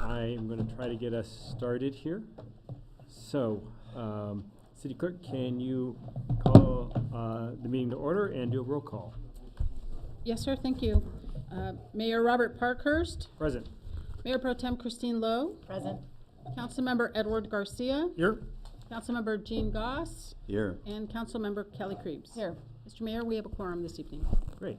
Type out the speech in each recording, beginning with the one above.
I am going to try to get us started here. So, City Clerk, can you call the meeting to order and do a roll call? Yes, sir. Thank you. Mayor Robert Parkhurst. Present. Mayor Pro Tem Christine Lowe. Present. Councilmember Edward Garcia. Here. Councilmember Jean Goss. Here. And Councilmember Kelly Krebs. Here. Mr. Mayor, we have a quorum this evening. Great.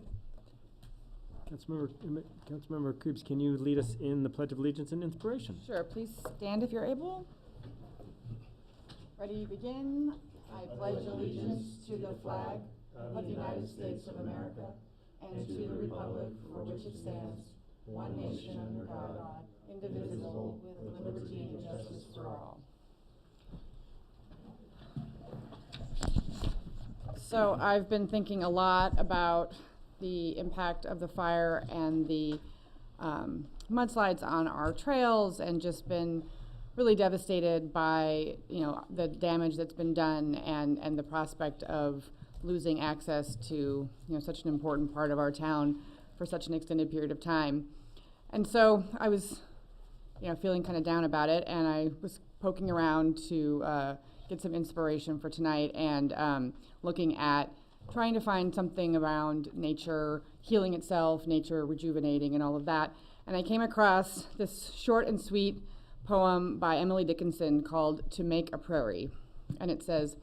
Councilmember Krebs, can you lead us in the Pledge of Allegiance and Inspiration? Sure. Please stand if you're able. Ready, begin. I pledge allegiance to the flag of the United States of America and to the republic for which it stands, one nation under God, indivisible, with liberty and justice for all. So I've been thinking a lot about the impact of the fire and the mudslides on our trails, and just been really devastated by, the damage that's been done, and the prospect of losing access to, such an important part of our town for such an extended period of time. And so I was, feeling kind of down about it, and I was poking around to get some inspiration for tonight, and looking at trying to find something around nature healing itself, nature rejuvenating, and all of that. And I came across this short and sweet poem by Emily Dickinson called "To Make a Prairie." And it says,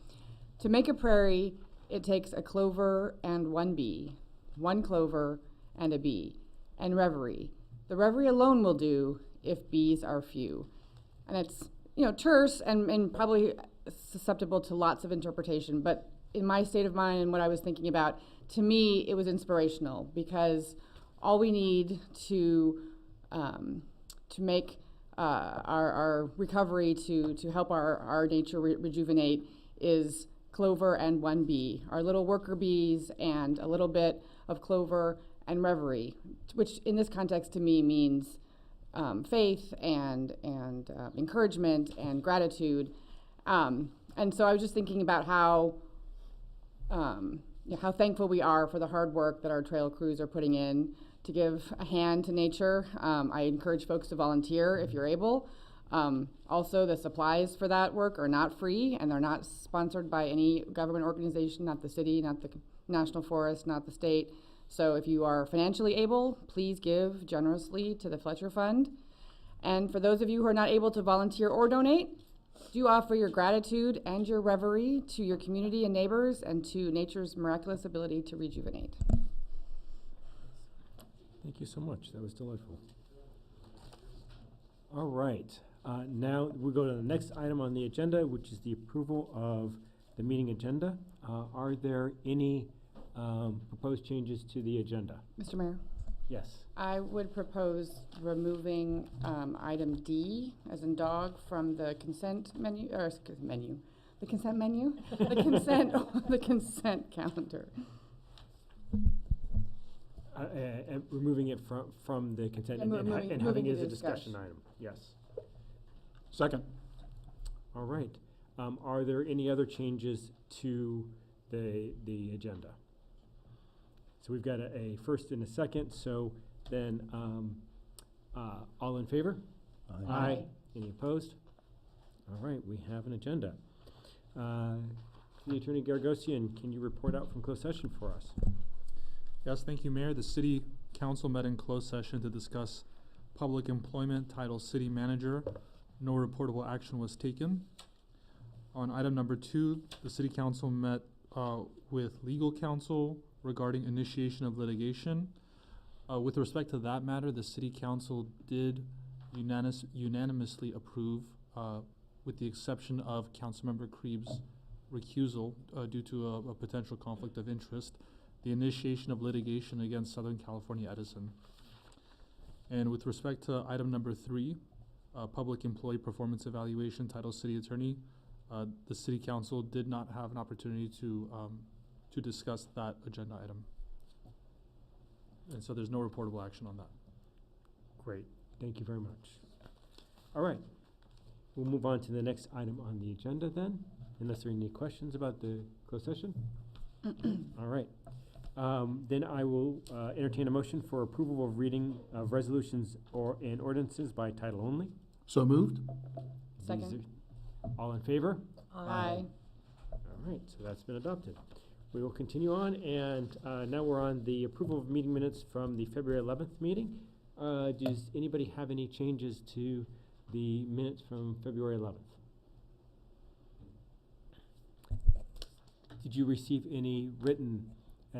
"To make a prairie, it takes a clover and one bee, one clover and a bee, and reverie. The reverie alone will do if bees are few." And it's, terse and probably susceptible to lots of interpretation, but in my state of mind and what I was thinking about, to me, it was inspirational, because all we need to make our recovery, to help our nature rejuvenate, is clover and one bee, our little worker bees, and a little bit of clover and reverie, which in this context to me means faith and encouragement and gratitude. And so I was just thinking about how thankful we are for the hard work that our trail crews are putting in to give a hand to nature. I encourage folks to volunteer if you're able. Also, the supplies for that work are not free, and they're not sponsored by any government organization, not the city, not the National Forest, not the state. So if you are financially able, please give generously to the Fletcher Fund. And for those of you who are not able to volunteer or donate, do offer your gratitude and your reverie to your community and neighbors, and to nature's miraculous ability to rejuvenate. Thank you so much. That was delightful. All right. Now we go to the next item on the agenda, which is the approval of the meeting agenda. Are there any proposed changes to the agenda? Mr. Mayor? Yes. I would propose removing item D, as in dog, from the consent menu, the consent menu, the consent calendar. And removing it from the consent and having it as a discussion item. Yes. Second. All right. Are there any other changes to the agenda? So we've got a first and a second. So then, all in favor? Aye. Aye. Any opposed? All right. We have an agenda. City Attorney Gargosian, can you report out from closed session for us? Yes, thank you, Mayor. The City Council met in closed session to discuss public employment, title City Manager. No reportable action was taken. On item number 2, the City Council met with legal counsel regarding initiation of litigation. With respect to that matter, the City Council did unanimously approve, with the exception of Councilmember Krebs' recusal due to a potential conflict of interest, the initiation of litigation against Southern California Edison. And with respect to item number 3, public employee performance evaluation, title City Attorney, the City Council did not have an opportunity to discuss that agenda item. And so there's no reportable action on that. Great. Thank you very much. All right. We'll move on to the next item on the agenda then, unless there are any questions about the closed session. All right. Then I will entertain a motion for approval of reading of resolutions and ordinances by title only. So moved? These Second. are- All in favor? Aye. All right, so that's been adopted. We will continue on, and now we're on the approval of meeting minutes from the February 11th meeting. Does anybody have any changes to the minutes from February 11th? Did you receive any written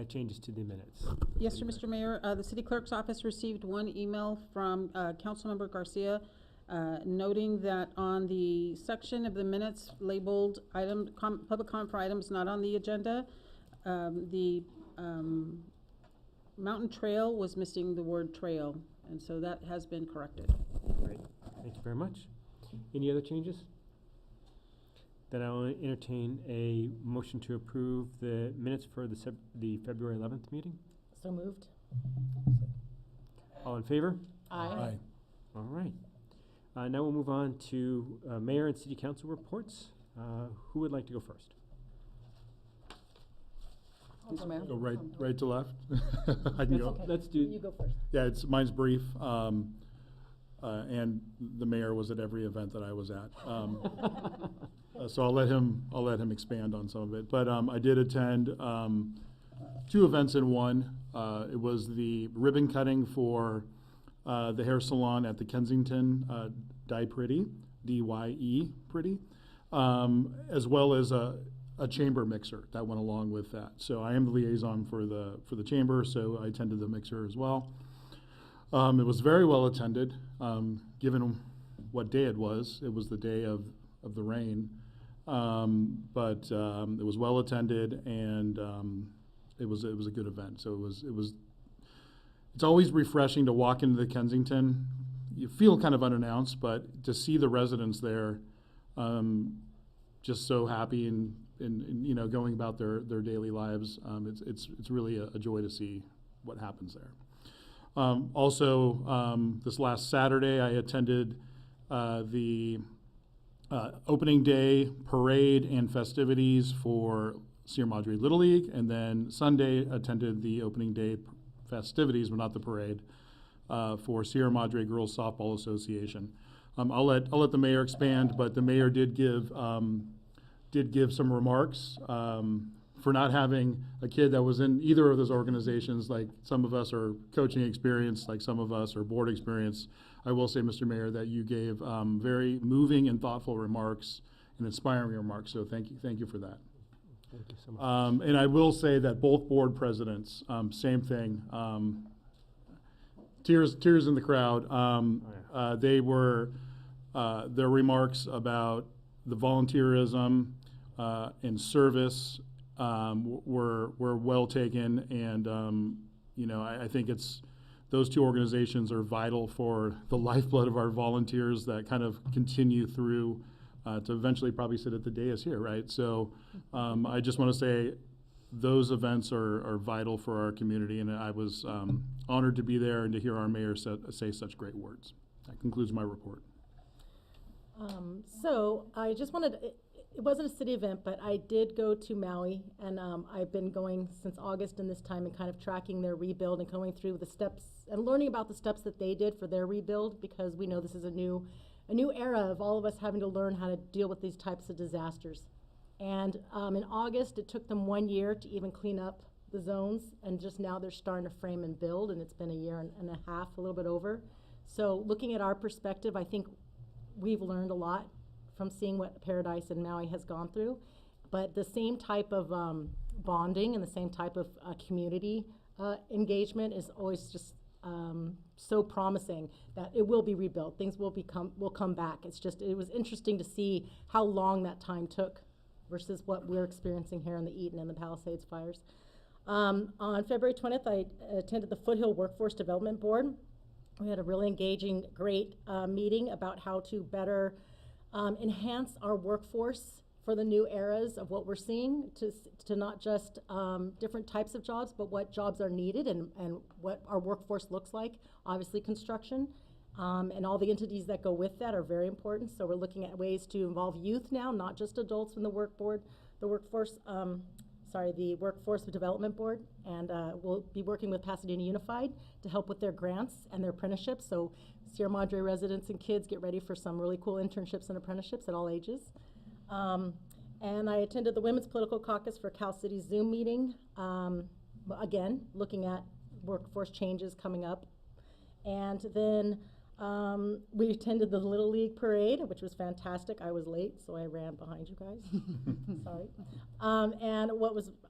changes to the minutes? Yes, sir, Mr. Mayor. The city clerk's office received one email from Councilmember Garcia noting that on the section of the minutes labeled public comment for items not on the agenda, the Mountain Trail was missing the word trail, and so that has been corrected. Great, thank you very much. Any other changes? Then I will entertain a motion to approve the minutes for the February 11th meeting. So moved. All in favor? Aye. All right. Now we'll move on to mayor and city council reports. Who would like to go first? Mr. Mayor? Go right to left? I can go. Okay. Let's You do, go first. Yeah, mine's brief, and the mayor was at every event that I was at. So I'll let him expand on some of it. But I did attend 2 events in one. It was the ribbon cutting for the hair salon at the Kensington, Dye Pretty, D-Y-E Pretty, as well as a chamber mixer that went along with that. So I am the liaison for the chamber, so I attended the mixer as well. It was very well attended, given what day it was. It was the day of the rain. But it was well attended, and it was a good event. So it's always refreshing to walk into the Kensington. You feel kind of unannounced, but to see the residents there, just so happy and you know, going about their daily lives, it's really a joy to see what happens there. Also, this last Saturday, I attended the opening day parade and festivities for Sierra Madre Little League, and then Sunday attended the opening day festivities, but not the parade, for Sierra Madre Girls Softball Association. I'll let the mayor expand, but the mayor did give some remarks for not having a kid that was in either of those organizations. Like some of us are coaching experience, like some of us are board experience. I will say, Mr. Mayor, that you gave very moving and thoughtful remarks and inspiring remarks. So thank you for that. thank you so much. And I will say that both board presidents, same thing. Tears in the crowd. They were their remarks about the volunteerism and service were well taken, and you know, I think those 2 organizations are vital for the lifeblood of our volunteers that kind of continue through to eventually probably sit at the dais here, right? So I just want to say those events are vital for our community, and I was honored to be there and to hear our mayor say such great words. That concludes my report. So I just wanted, it wasn't a city event, but I did go to Maui, and I've been going since August in this time and kind of tracking their rebuild and going through the steps and learning about the steps that they did for their rebuild, because we know this is a new era of all of us having to learn how to deal with these types of disasters. And in August, it took them 1 year to even clean up the zones, and just now they're starting to frame and build, and it's been a year and a half, a little bit over. So looking at our perspective, I think we've learned a lot from seeing what Paradise and Maui has gone through. But the same type of bonding and the same type of community engagement is always just so promising that it will be rebuilt. Things will come back. It was interesting to see how long that time took versus what we're experiencing here in the Eaton and the Palisades fires. On February 20th, I attended the Foothill Workforce Development Board. We had a really engaging, great meeting about how to better enhance our workforce for the new eras of what we're seeing, to not just different types of jobs, but what jobs are needed and what our workforce looks like. Obviously construction, and all the entities that go with that are very important. So we're looking at ways to involve youth now, not just adults in the workforce. the Workforce Development Board, and we'll be working with Pasadena Unified to help with their grants and their apprenticeships. So Sierra Madre residents and kids get ready for some really cool internships and apprenticeships at all ages. And I attended the Women's Political Caucus for Cal City's Zoom meeting. Again, looking at workforce changes coming up. And then we attended the Little League Parade, which was fantastic. I was late, so I ran behind you guys. Sorry. And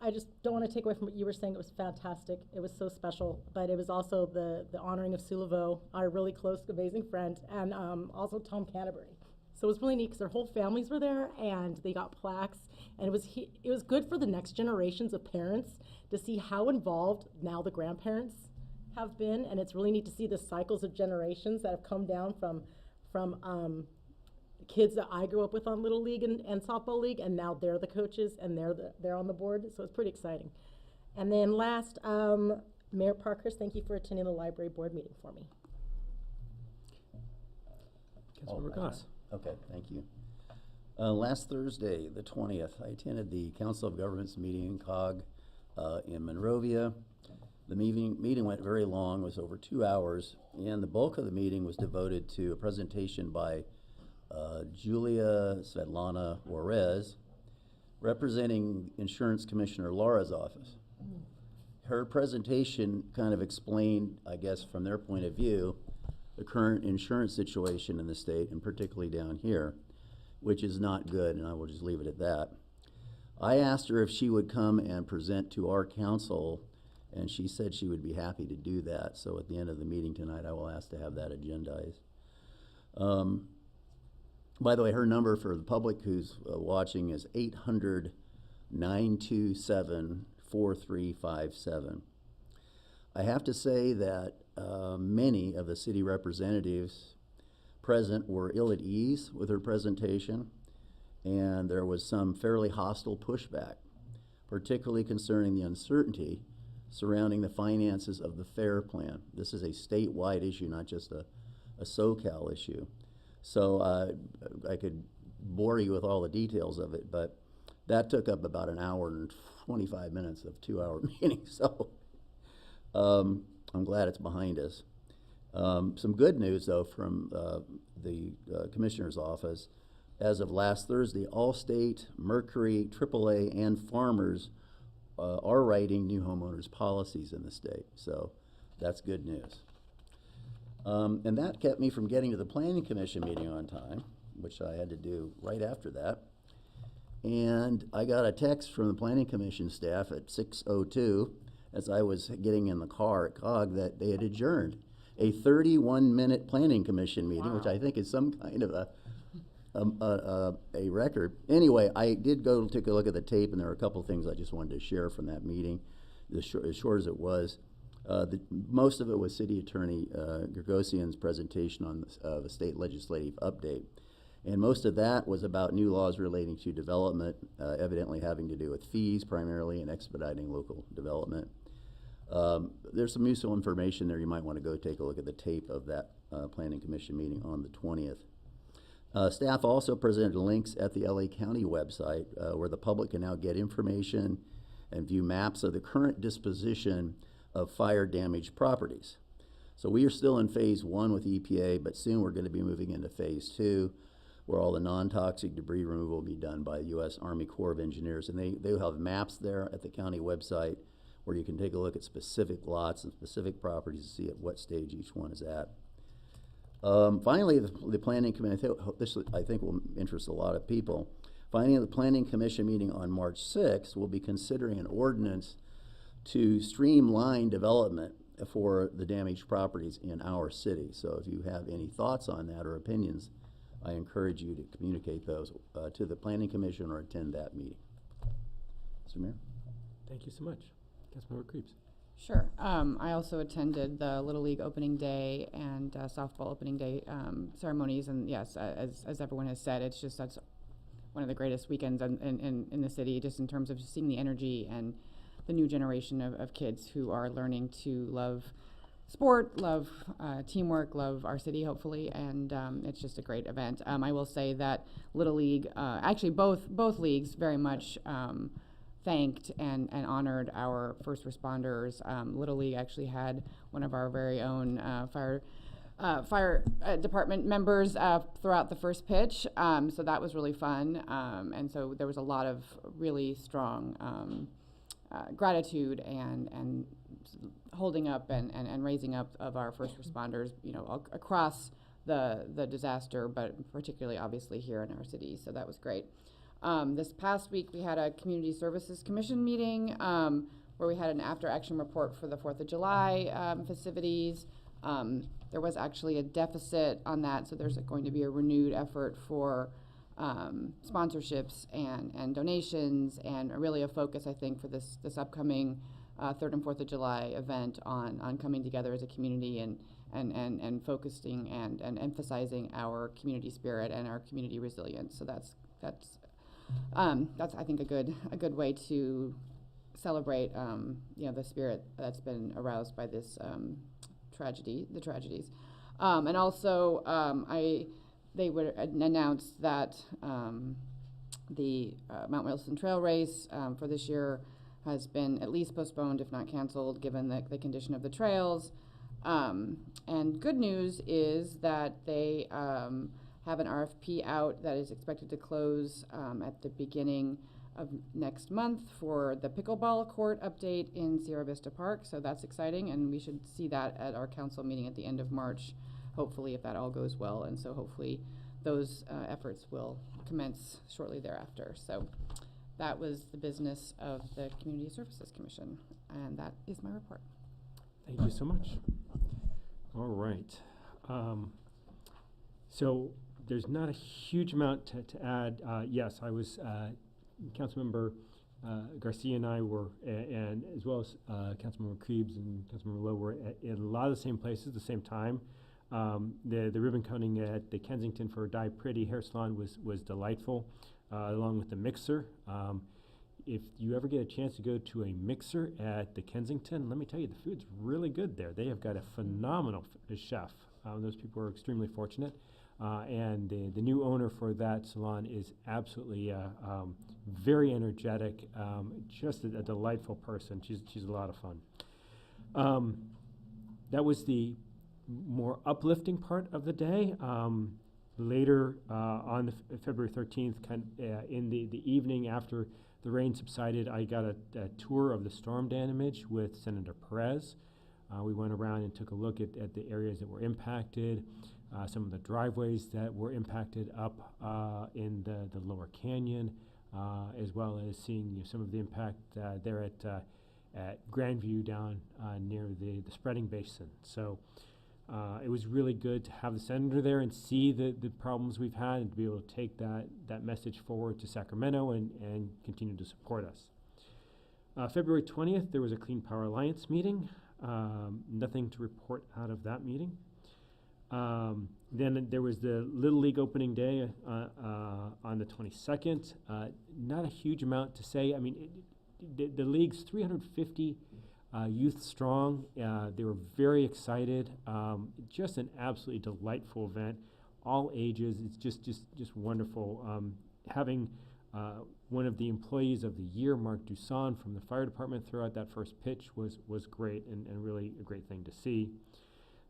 I just don't want to take away from what you were saying. It was fantastic. It was so special. But it was also the honoring of Sue Laveau, our really close, amazing friend, and also Tom Canterbury. So it was really neat because their whole families were there, and they got plaques. And it was good for the next generations of parents to see how involved now the grandparents have been, and it's really neat to see the cycles of generations that have come down from kids that I grew up with on Little League and Softball League, and now they're the coaches and they're on the board, so it's pretty exciting. And then last, Mayor Parkhurst, thank you for attending the library board meeting for me. Councilmember Goss. Okay, thank you. Last Thursday, the 20th, I attended the Council of Governments meeting in COG in Monrovia. The meeting went very long, was over 2 hours, and the bulk of the meeting was devoted to a presentation by Julia Svetlana Juarez, representing Insurance Commissioner Laura's office. Her presentation kind of explained, I guess, from their point of view, the current insurance situation in the state, and particularly down here, which is not good, and I will just leave it at that. I asked her if she would come and present to our council, and she said she would be happy to do that. So at the end of the meeting tonight, I will ask to have that agendized. By the way, her number for the public who's watching is 800-927-4357. I have to say that many of the city representatives present were ill at ease with her presentation, and there was some fairly hostile pushback, particularly concerning the uncertainty surrounding the finances of the FAIR plan. This is a statewide issue, not just a SoCal issue. So I could bore you with all the details of it, but that took up about an hour and 25 minutes of 2-hour meeting. So I'm glad it's behind us. Some good news, though, from the Commissioner's office. As of last Thursday, Allstate, Mercury, AAA, and Farmers are writing new homeowners policies in the state. So that's good news. And that kept me from getting to the Planning Commission meeting on time, which I had to do right after that. And I got a text from the Planning Commission staff at 6:02 as I was getting in the car at COG that they had adjourned a 31-minute Planning Commission meeting, which I think is some kind of a record. Anyway, I did go take a look at the tape, and there were a couple of things I just wanted to share from that meeting, as short as it was. Most of it was City Attorney Gregosian's presentation on the state legislative update. And most of that was about new laws relating to development, evidently having to do with fees primarily and expediting local development. There's some useful information there. You might want to go take a look at the tape of that Planning Commission meeting on the 20th. Staff also presented links at the LA County website where the public can now get information and view maps of the current disposition of fire damaged properties. So we are still in phase 1 with EPA, but soon we're going to be moving into phase 2, where all the non-toxic debris removal will be done by the U.S. Army Corps of Engineers. And they will have maps there at the county website where you can take a look at specific lots and specific properties to see at what stage each one is at. Finally, the Planning Commission, this I think will interest a lot of people. Finally, the Planning Commission meeting on March 6th will be considering an ordinance to streamline development for the damaged properties in our city. So if you have any thoughts on that or opinions, I encourage you to communicate those to the Planning Commission or attend that meeting. Mr. Mayor? Thank you so much. Councilmember Creeps. Sure. I also attended the Little League opening day and softball opening day ceremonies, and yes, as everyone has said, it's just that's one of the greatest weekends in the city, just in terms of just seeing the energy and the new generation of kids who are learning to love sport, love teamwork, love our city, hopefully, and it's just a great event. I will say that Little League, actually both leagues very much thanked and honored our first responders. Little League actually had one of our very own fire department members throughout the first pitch, so that was really fun. And so there was a lot of really strong gratitude and holding up and raising up of our first responders, you know, across the disaster, but particularly obviously here in our city. So that was great. This past week we had a Community Services Commission meeting where we had an after-action report for the 4th of July festivities. There was actually a deficit on that, so there's going to be a renewed effort for sponsorships and donations, and really a focus, I think, for this upcoming 3rd and 4th of July event on coming together as a community and focusing and emphasizing our community spirit and our community resilience. So that's I think a good way to celebrate you know, the spirit that's been aroused by this the tragedies. And also they would announce that the Mount Wilson Trail Race for this year has been at least postponed, if not canceled, given the condition of the trails. And good news is that they have an RFP out that is expected to close at the beginning of next month for the pickleball court update in Sierra Vista Park. So that's exciting, and we should see that at our council meeting at the end of March, hopefully, if that all goes well. And so hopefully those efforts will commence shortly thereafter. So that was the business of the Community Services Commission, and that is my report. Thank you so much. All right. So there's not a huge amount to add. Yes, I was, Councilmember Garcia and I were, and as well as Councilmember Krebs and Councilmember Lowe were in a lot of the same places at the same time. The ribbon cutting at the Kensington for Dye Pretty Hair Salon was delightful, along with the mixer. If you ever get a chance to go to a mixer at the Kensington, let me tell you, the food's really good there. They have got a phenomenal chef. Those people are extremely fortunate. And the new owner for that salon is absolutely very energetic, just a delightful person. She's a lot of fun. That was the more uplifting part of the day. Later on February 13th, in the evening after the rain subsided, I got a tour of the storm damage with Senator Perez. We went around and took a look at the areas that were impacted, some of the driveways that were impacted up in the lower canyon, as well as seeing some of the impact there at Grandview down near the spreading basin. So it was really good to have the senator there and see the problems we've had, and to be able to take that message forward to Sacramento and continue to support us. February 20th, there was a Clean Power Alliance meeting. Nothing to report out of that meeting. Then there was the Little League opening day on the 22nd. Not a huge amount to say. I mean, the league's 350 youth strong. They were very excited. Just an absolutely delightful event. All ages. It's just wonderful. Having one of the employees of the year, Mark Duson from the fire department, throw out that first pitch was great and really a great thing to see.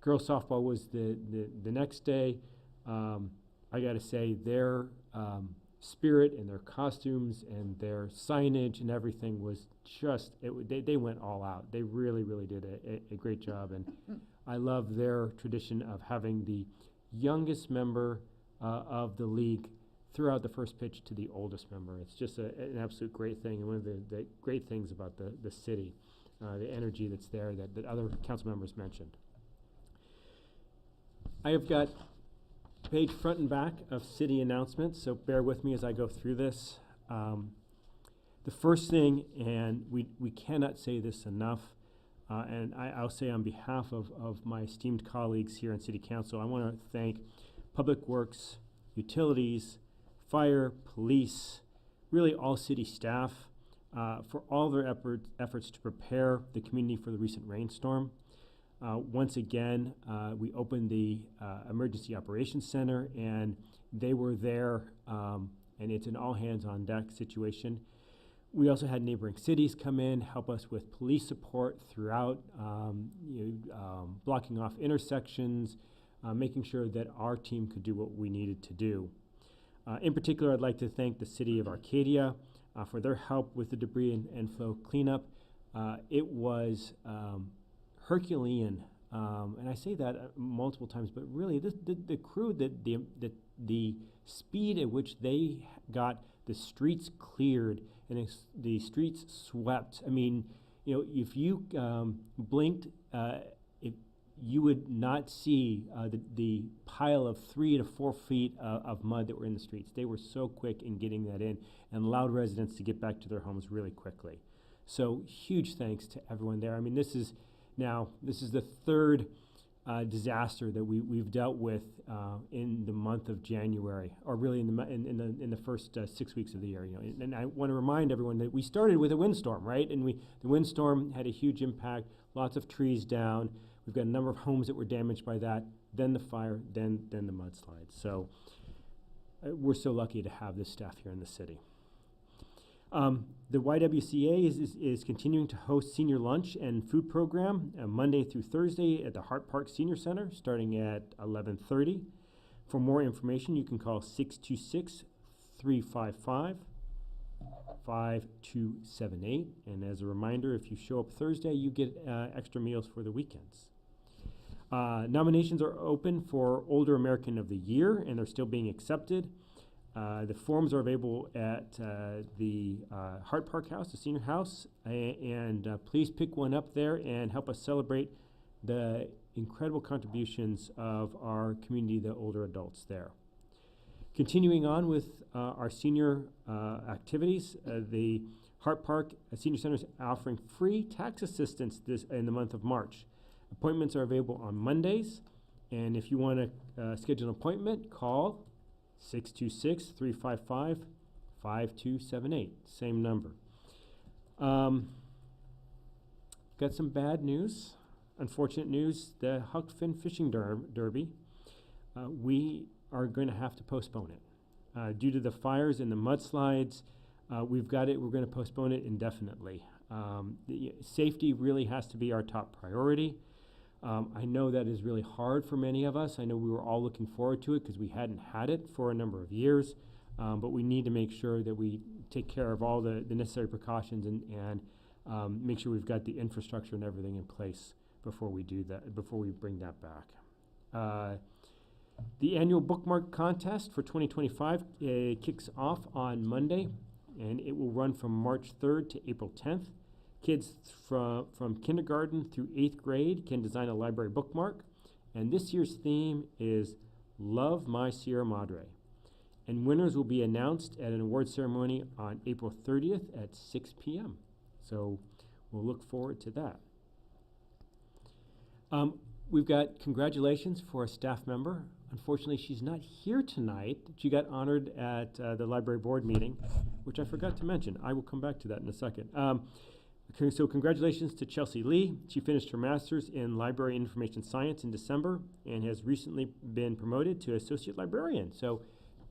Girls softball was the next day. I got to say, their spirit and their costumes and their signage and everything was just, they went all out. They really, really did a great job. And I love their tradition of having the youngest member of the league throw out the first pitch to the oldest member. It's just an absolute great thing, and one of the great things about the city, the energy that's there that other council members mentioned. I have got page front and back of city announcements, so bear with me as I go through this. The first thing, and we cannot say this enough, and I'll say on behalf of my esteemed colleagues here in City Council, I want to thank Public Works, Utilities, Fire, Police, really all city staff for all their efforts to prepare the community for the recent rainstorm. Once again, we opened the Emergency Operations Center, and they were there, and it's an all-hands-on-deck situation. We also had neighboring cities come in, help us with police support throughout, blocking off intersections, making sure that our team could do what we needed to do. In particular, I'd like to thank the city of Arcadia for their help with the debris and flow cleanup. It was Herculean, and I say that multiple times, but really the crew, the speed at which they got the streets cleared and the streets swept. I mean, if you blinked, you would not see the pile of 3 to 4 feet of mud that were in the streets. They were so quick in getting that in and allowed residents to get back to their homes really quickly. So huge thanks to everyone there. I mean, this is the third disaster that we've dealt with in the month of January, or really in the first 6 weeks of the year. And I want to remind everyone that we started with a windstorm, right? And the windstorm had a huge impact. Lots of trees down. We've got a number of homes that were damaged by that. Then the fire. Then the mudslide. So we're so lucky to have this staff here in the city. The YWCA is continuing to host senior lunch and food program Monday through Thursday at the Hart Park Senior Center, starting at 11:30. For more information, you can call 626-355-5278. And as a reminder, if you show up Thursday, you get extra meals for the weekends. Nominations are open for Older American of the Year, and they're still being accepted. The forms are available at the Hart Park House, the senior house, and please pick one up there and help us celebrate the incredible contributions of our community, the older adults there. Continuing on with our senior activities, the Hart Park Senior Center is offering free tax assistance in the month of March. Appointments are available on Mondays, and if you want to schedule an appointment, call 626-355-5278, same number. Got some bad news, unfortunate news. The Huck Finn Fishing Derby, we are going to have to postpone it. Due to the fires and the mudslides, we're going to postpone it indefinitely. Safety really has to be our top priority. I know that is really hard for many of us. I know we were all looking forward to it because we hadn't had it for a number of years, but we need to make sure that we take care of all the necessary precautions and make sure we've got the infrastructure and everything in place before we do that, before we bring that back. The annual bookmark contest for 2025 kicks off on Monday, and it will run from March 3rd to April 10th. Kids from kindergarten through 8th grade can design a library bookmark, and this year's theme is Love My Sierra Madre. And winners will be announced at an award ceremony on April 30th at 6 p.m. So we'll look forward to that. We've got congratulations for a staff member. Unfortunately, she's not here tonight. She got honored at the library board meeting, which I forgot to mention. I will come back to that in a second. So congratulations to Chelsea Lee. She finished her master's in library information science in December and has recently been promoted to associate librarian. So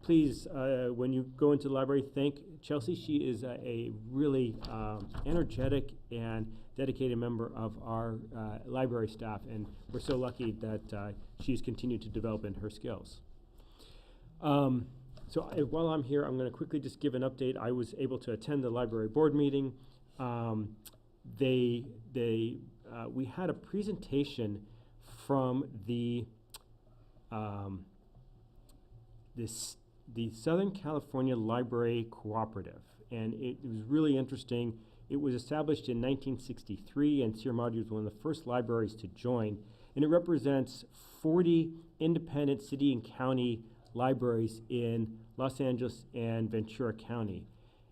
please, when you go into the library, thank Chelsea. She is a really energetic and dedicated member of our library staff, and we're so lucky that she's continued to develop in her skills. So while I'm here, I'm going to quickly just give an update. I was able to attend the library board meeting. We had a presentation from the Southern California Library Cooperative, and it was really interesting. It was established in 1963, and Sierra Madre was one of the first libraries to join, and it represents 40 independent city and county libraries in Los Angeles and Ventura County.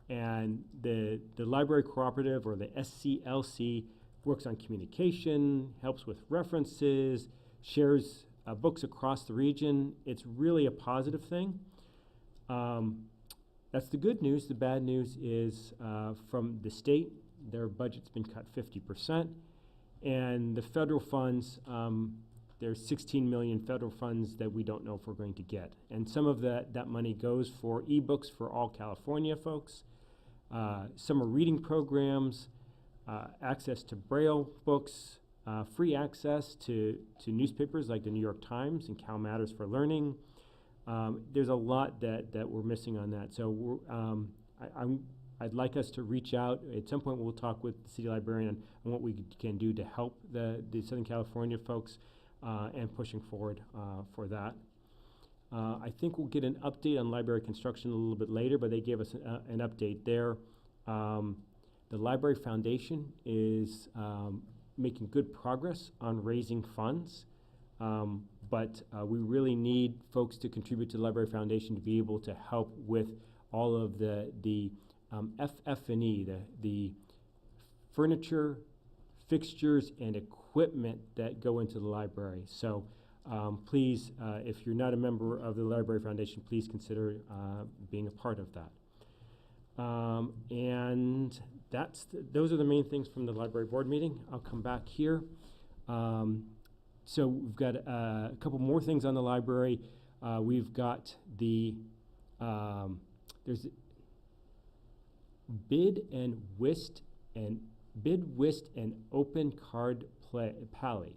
And the Library Cooperative, or the SCLC, works on communication, helps with references, shares books across the region. It's really a positive thing. That's the good news. The bad news is from the state, their budget's been cut 50%. And the federal funds, there's 16 million federal funds that we don't know if we're going to get. And some of that money goes for ebooks for all California folks. summer reading programs, access to Braille books, free access to newspapers like the New York Times and Cal Matters for Learning. There's a lot that we're missing on that. So I'd like us to reach out. At some point, we'll talk with the city librarian on what we can do to help the Southern California folks and pushing forward for that. I think we'll get an update on library construction a little bit later, but they gave us an update there. The Library Foundation is making good progress on raising funds, but we really need folks to contribute to the Library Foundation to be able to help with all of the FF&E, the furniture, fixtures, and equipment that go into the library. So please, if you're not a member of the Library Foundation, please consider being a part of that. And those are the main things from the library board meeting. I'll come back here. So we've got a couple more things on the library. We've got there's bid, whist, and open card pally.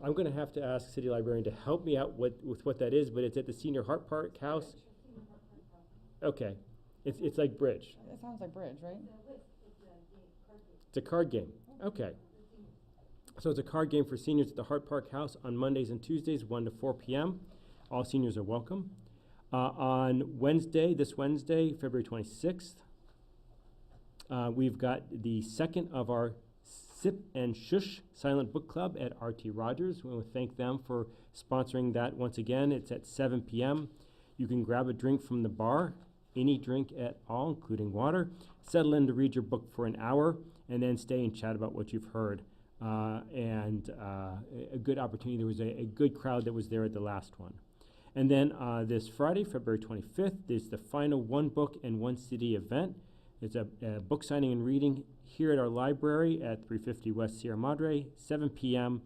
I'm going to have to ask city librarian to help me out with what that is, but it's at the Senior Hart Park House. Okay, it's like bridge. It sounds like bridge, right? It's a card game. Okay. So it's a card game for seniors at the Hart Park House on Mondays and Tuesdays, 1 to 4 p.m. All seniors are welcome. On this Wednesday, February 26th, we've got the second of our Sip and Shush Silent Book Club at RT Rogers. We want to thank them for sponsoring that once again. It's at 7 p.m. You can grab a drink from the bar, any drink at all, including water, settle in to read your book for an hour, and then stay and chat about what you've heard. And a good opportunity. There was a good crowd that was there at the last one. And then this Friday, February 25th, is the final One Book and One City event. It's a book signing and reading here at our library at 350 West Sierra Madre, 7 p.m.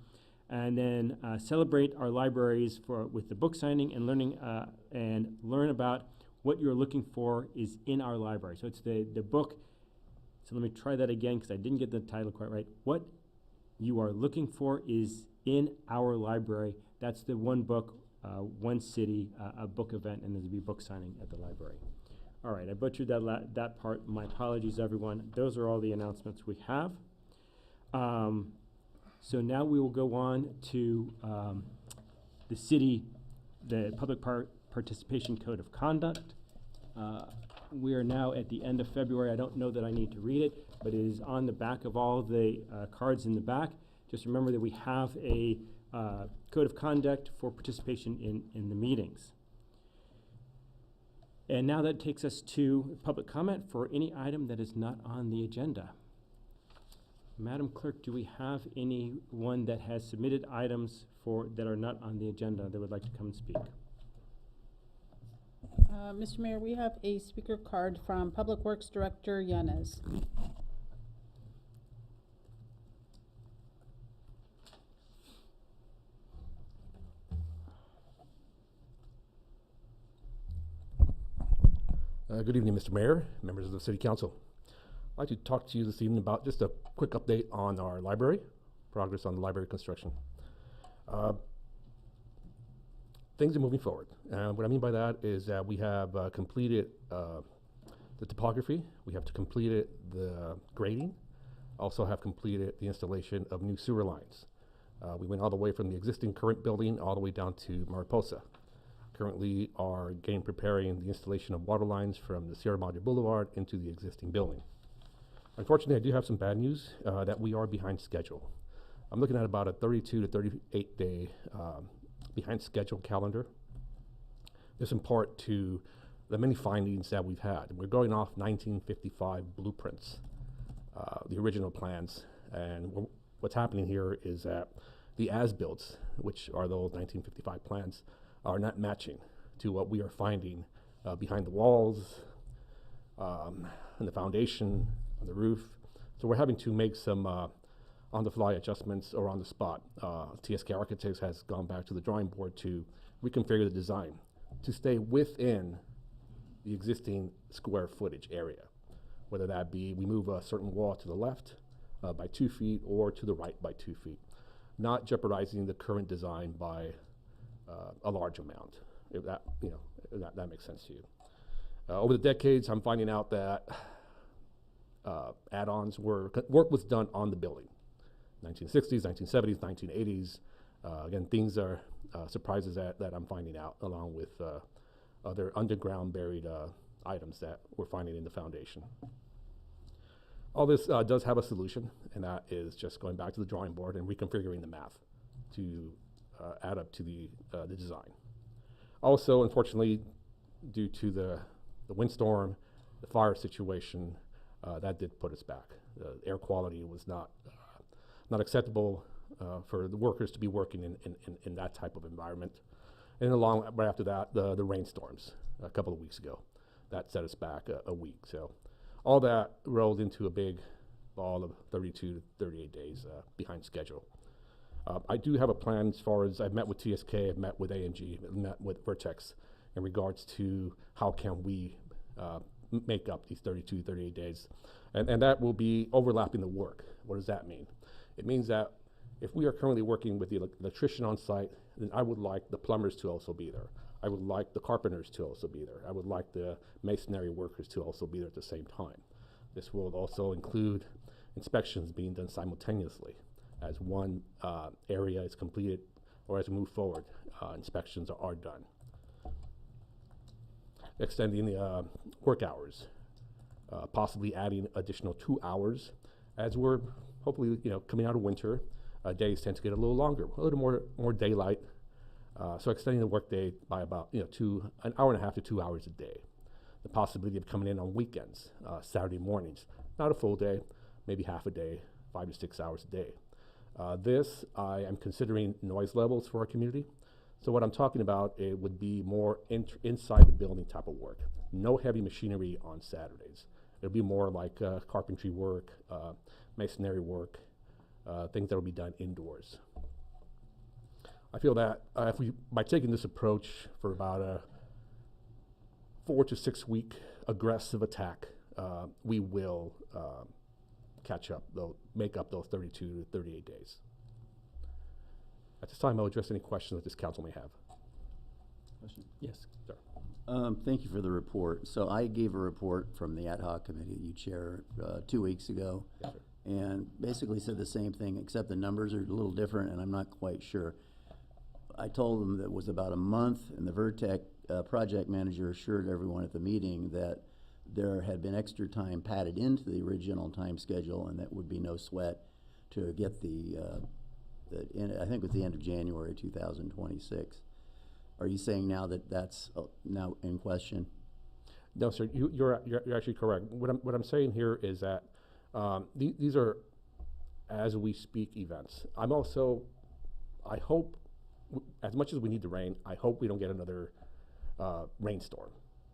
And then celebrate our libraries with the book signing and learn about what you're looking for is in our library. So it's the book. So let me try that again because I didn't get the title quite right. What you are looking for is in our library. That's the One Book, One City, a book event, and there'll be book signing at the library. All right, I butchered that part. My apologies, everyone. Those are all the announcements we have. So now we will go on to the Public Participation Code of Conduct. We are now at the end of February. I don't know that I need to read it, but it is on the back of all the cards in the back. Just remember that we have a code of conduct for participation in the meetings. And now that takes us to public comment for any item that is not on the agenda. Madam Clerk, do we have anyone that has submitted items that are not on the agenda that would like to come and speak? Mr. Mayor, we have a speaker card from Public Works Director Yanez. Good evening, Mr. Mayor, members of the City Council. I'd like to talk to you this evening about just a quick update on our library, progress on the library construction. Things are moving forward. What I mean by that is that we have completed the topography, we have completed the grading, also have completed the installation of new sewer lines. We went all the way from the existing current building all the way down to Mariposa. Currently are preparing the installation of water lines from the Sierra Madre Boulevard into the existing building. Unfortunately, I do have some bad news that we are behind schedule. I'm looking at about a 32 to 38 day behind schedule calendar. This in part to the many findings that we've had. We're going off 1955 blueprints, the original plans, and what's happening here is that the as-builts, which are those 1955 plans, are not matching to what we are finding behind the walls, and the foundation, on the roof. So we're having to make some on-the-fly adjustments or on the spot. TSK Architects has gone back to the drawing board to reconfigure the design to stay within the existing square footage area, whether that be we move a certain wall to the left by 2 feet or to the right by 2 feet, not jeopardizing the current design by a large amount, if that, you know, if that makes sense to you. Over the decades, I'm finding out that add-ons work was done on the building. 1960s, 1970s, 1980s. Again, things are surprises that I'm finding out, along with other underground buried items that we're finding in the foundation. All this does have a solution, and that is just going back to the drawing board and reconfiguring the math to add up to the design. Also, unfortunately, due to the windstorm, the fire situation, that did put us back. The air quality was not acceptable for the workers to be working in that type of environment. And right after that, the rainstorms a couple of weeks ago, that set us back a week. So all that rolled into a big ball of 32 to 38 days behind schedule. I do have a plan as far as I've met with TSK, I've met with A&G, I've met with Vertex in regards to how can we make up these 32, 38 days. And that will be overlapping the work. What does that mean? It means that if we are currently working with the electrician on site, then I would like the plumbers to also be there. I would like the carpenters to also be there. I would like the masonry workers to also be there at the same time. This will also include inspections being done simultaneously. As one area is completed or as we move forward, inspections are done. Extending the work hours, possibly adding additional 2 hours as we're hopefully, you know, coming out of winter. Days tend to get a little longer, a little more daylight. So extending the workday by about, you know, an hour and a half to 2 hours a day. The possibility of coming in on weekends, Saturday mornings, not a full day, maybe half a day, 5 to 6 hours a day. This, I am considering noise levels for our community. So what I'm talking about, it would be more inside the building type of work. No heavy machinery on Saturdays. It'll be more like carpentry work, masonry work, things that will be done indoors. I feel that by taking this approach for about a 4 to 6 week aggressive attack, we will catch up, make up those 32 to 38 days. At this time, I'll address any questions that this council may have. Question? Yes, sir. Thank you for the report. So I gave a report from the ad hoc committee that you chair 2 weeks ago. Yes, sir. And basically said the same thing, except the numbers are a little different, and I'm not quite sure. I told them that it was about a month, and the Vertex project manager assured everyone at the meeting that there had been extra time padded into the original time schedule, and that would be no sweat to get I think it was the end of January 2026. Are you saying now that that's now in question? No, sir. You're actually correct. What I'm saying here is that these are as we speak events. I'm also, I hope, as much as we need the rain, I hope we don't get another rainstorm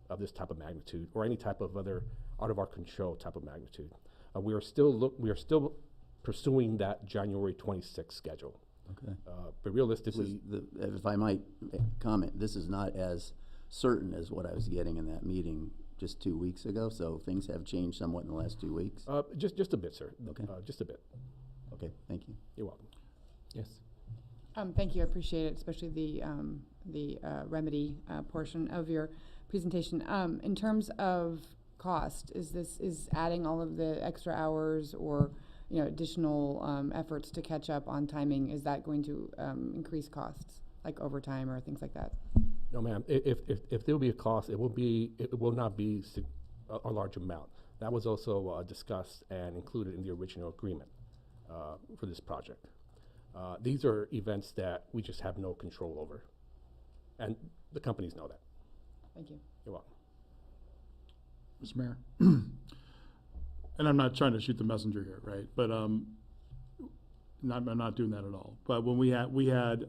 of this type of magnitude or any type of other out of our control type of magnitude. We are still pursuing that January 26th schedule. Okay. But realistically, if I might comment, this is not as certain as what I was getting in that meeting just 2 weeks ago, so things have changed somewhat in the last 2 weeks. just a bit, sir. Okay. Just a bit. Okay, thank you. You're welcome. Yes. Thank you, I appreciate it, especially the remedy portion of your presentation. In terms of cost, is adding all of the extra hours or, you know, additional efforts to catch up on timing, is that going to increase costs, like overtime or things like that? No, ma'am. If there will be a cost, it will not be a large amount. That was also discussed and included in the original agreement for this project. These are events that we just have no control over, and the companies know that. Thank you. You're welcome. Mr. Mayor. And I'm not trying to shoot the messenger here, right? But I'm not doing that at all. But when we had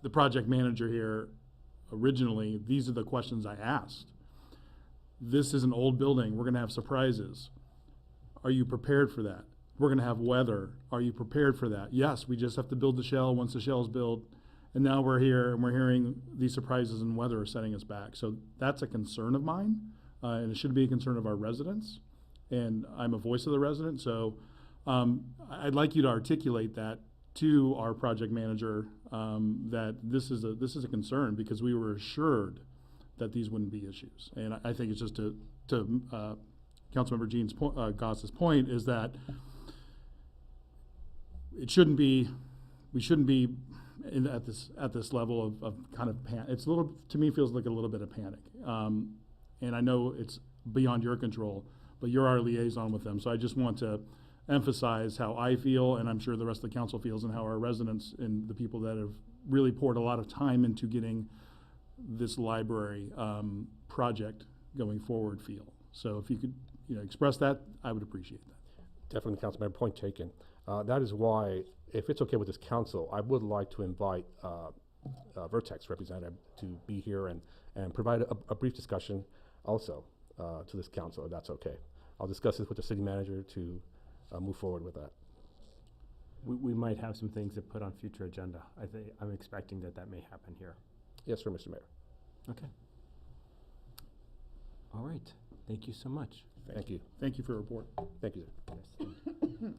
the project manager here originally, these are the questions I asked. This is an old building. We're going to have surprises. Are you prepared for that? We're going to have weather. Are you prepared for that? Yes, we just have to build the shell. Once the shell is built, And now we're here and we're hearing these surprises in weather are setting us back. So that's a concern of mine, and it should be a concern of our residents. And I'm a voice of the resident, so I'd like you to articulate that to our project manager, that this is a concern, because we were assured that these wouldn't be issues. And I think it's just to Councilmember Jean's Goss's point is that we shouldn't be at this level of kind of it's a little, to me, feels like a little bit of panic. And I know it's beyond your control, but you're our liaison with them. So I just want to emphasize how I feel, and I'm sure the rest of the council feels, and how our residents and the people that have really poured a lot of time into getting this library project going forward feel. So if you could, express that, I would appreciate that. Definitely, Councilmember, point taken. That is why, if it's okay with this council, I would like to invite Vertex representative to be here and provide a brief discussion also to this council, if that's okay. I'll discuss this with the city manager to move forward with that. We might have some things to put on future agenda. I'm expecting that may happen here. Yes, sir, Mr. Mayor. Okay. All right. Thank you so much. Thank you. Thank you for your report. Thank you, sir. Yes.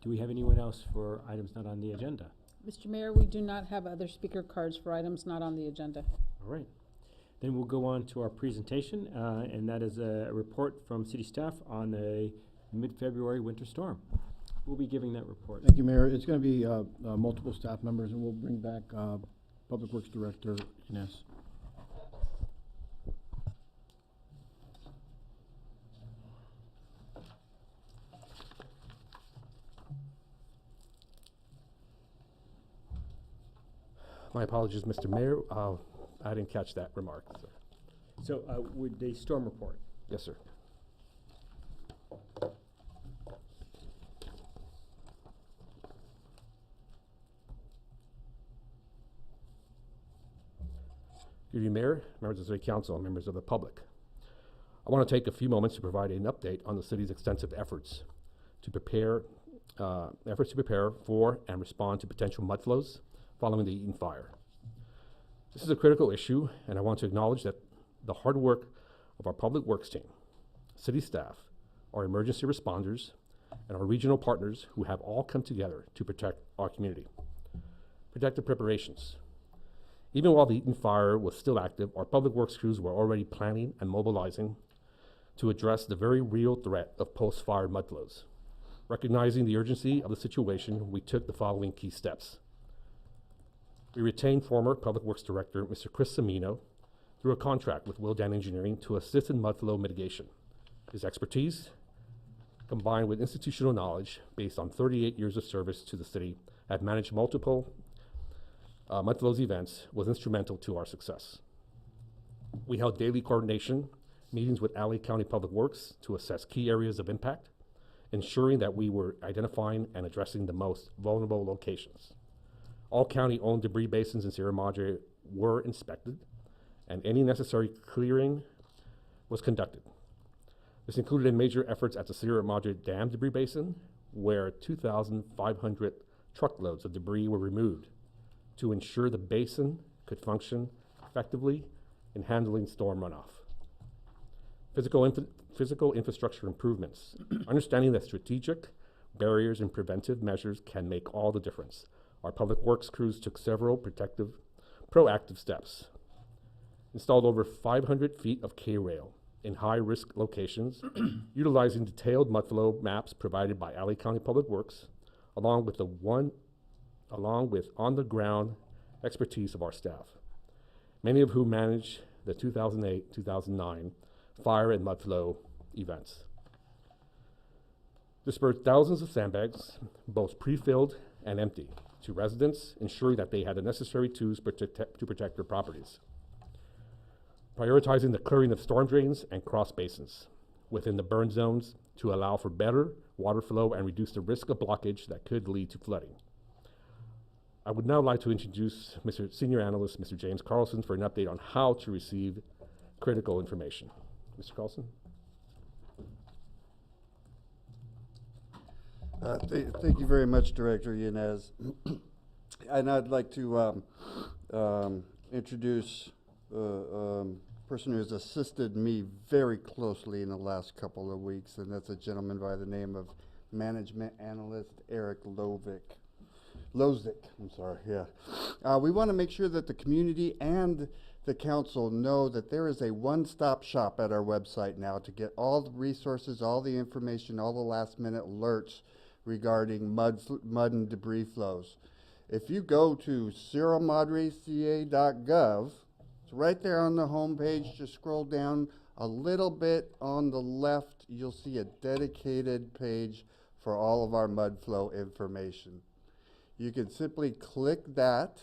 Do we have anyone else for items not on the agenda? Mr. Mayor, we do not have other speaker cards for items not on the agenda. All right. Then we'll go on to our presentation, and that is a report from city staff on a mid-February winter storm. We'll be giving that report. Thank you, Mayor. It's going to be multiple staff members, and we'll bring back Public Works Director Inez. My apologies, Mr. Mayor. I didn't catch that remark. So with the storm report. Yes, sir. Good evening, Mayor, members of the City Council, and members of the public. I want to take a few moments to provide an update on the city's extensive efforts to prepare for and respond to potential mudflows following the Eaton fire. This is a critical issue, and I want to acknowledge that the hard work of our public works team, city staff, our emergency responders, and our regional partners who have all come together to protect our community. Protective preparations. Even while the Eaton fire was still active, our public works crews were already planning and mobilizing to address the very real threat of post-fire mudflows. Recognizing the urgency of the situation, we took the following key steps. We retained former Public Works Director, Mr. Chris Semino, through a contract with Wildan Engineering to assist in mudflow mitigation. His expertise, combined with institutional knowledge based on 38 years of service to the city, have managed multiple mudflows events, was instrumental to our success. We held daily coordination meetings with LA County Public Works to assess key areas of impact, ensuring that we were identifying and addressing the most vulnerable locations. All county-owned debris basins in Sierra Madre were inspected, and any necessary clearing was conducted. This included major efforts at the Sierra Madre Dam debris basin, where 2,500 truckloads of debris were removed to ensure the basin could function effectively in handling storm runoff. Physical infrastructure improvements. Understanding that strategic barriers and preventive measures can make all the difference. Our public works crews took several proactive steps. Installed over 500 feet of K-rail in high-risk locations, utilizing detailed mudflow maps provided by LA County Public Works, along with on-the-ground expertise of our staff, many of whom managed the 2008-2009 fire and mudflow events. Dispersed thousands of sandbags, both pre-filled and empty, to residents, ensuring that they had the necessary tools to protect their properties. Prioritizing the clearing of storm drains and cross basins within the burn zones to allow for better water flow and reduce the risk of blockage that could lead to flooding. I would now like to introduce Mr. Senior Analyst, Mr. James Carlson, for an update on how to receive critical information. Mr. Carlson? Thank you very much, Director Yanez. And I'd like to introduce person who has assisted me very closely in the last couple of weeks, and that's a gentleman by the name of Management Analyst Eric Lozick, I'm sorry, yeah. We want to make sure that the community and the council know that there is a one-stop shop at our website now to get all the resources, all the information, all the last-minute alerts regarding mud and debris flows. If you go to sierramadreca.gov, it's right there on the home page. Just scroll down a little bit on the left. You'll see a dedicated page for all of our mud flow information. You can simply click that,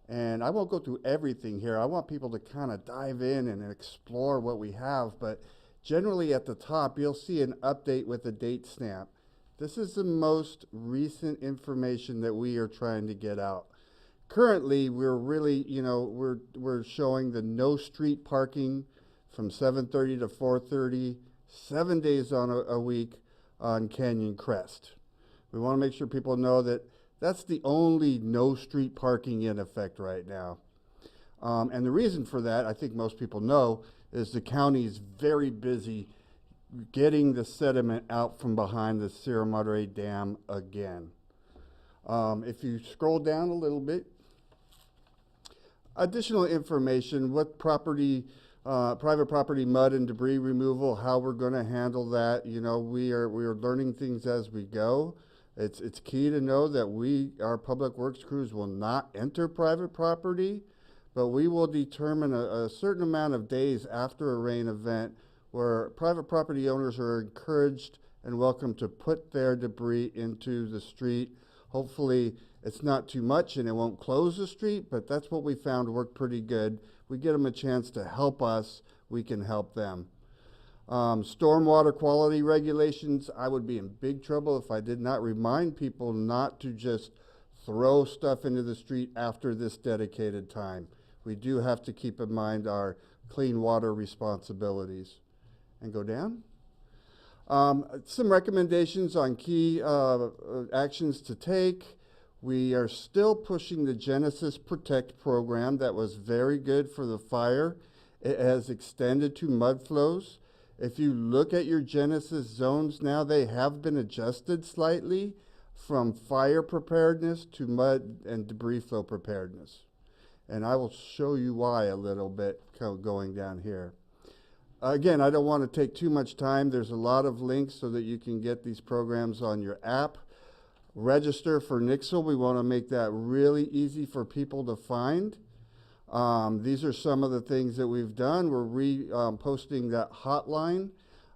and I won't go through everything here. I want people to kind of dive in and explore what we have, but generally at the top, you'll see an update with a date stamp. This is the most recent information that we are trying to get out. Currently, we're really, we're showing the no street parking from 7:30 to 4:30, 7 days on a week on Canyon Crest. We want to make sure people know that that's the only no street parking in effect right now. And the reason for that, I think most people know, is the county is very busy getting the sediment out from behind the Sierra Madre Dam again. If you scroll down a little bit, additional information, what property, private property mud and debris removal, how we're going to handle that. We are learning things as we go. It's key to know that our public works crews will not enter private property, but we will determine a certain amount of days after a rain event where private property owners are encouraged and welcome to put their debris into the street. Hopefully it's not too much and it won't close the street, but that's what we found worked pretty good. We get them a chance to help us, we can help them. Stormwater quality regulations, I would be in big trouble if I did not remind people not to just throw stuff into the street after this dedicated time. We do have to keep in mind our clean water responsibilities. And go down. Some recommendations on key actions to take. We are still pushing the Genesis Protect program that was very good for the fire. It has extended to mud flows. If you look at your Genesis zones now, they have been adjusted slightly from fire preparedness to mud and debris flow preparedness. And I will show you why a little bit going down here. Again, I don't want to take too much time. There's a lot of links so that you can get these programs on your app. Register for Nixle. We want to make that really easy for people to find. These are some of the things that we've done. We're posting that hotline.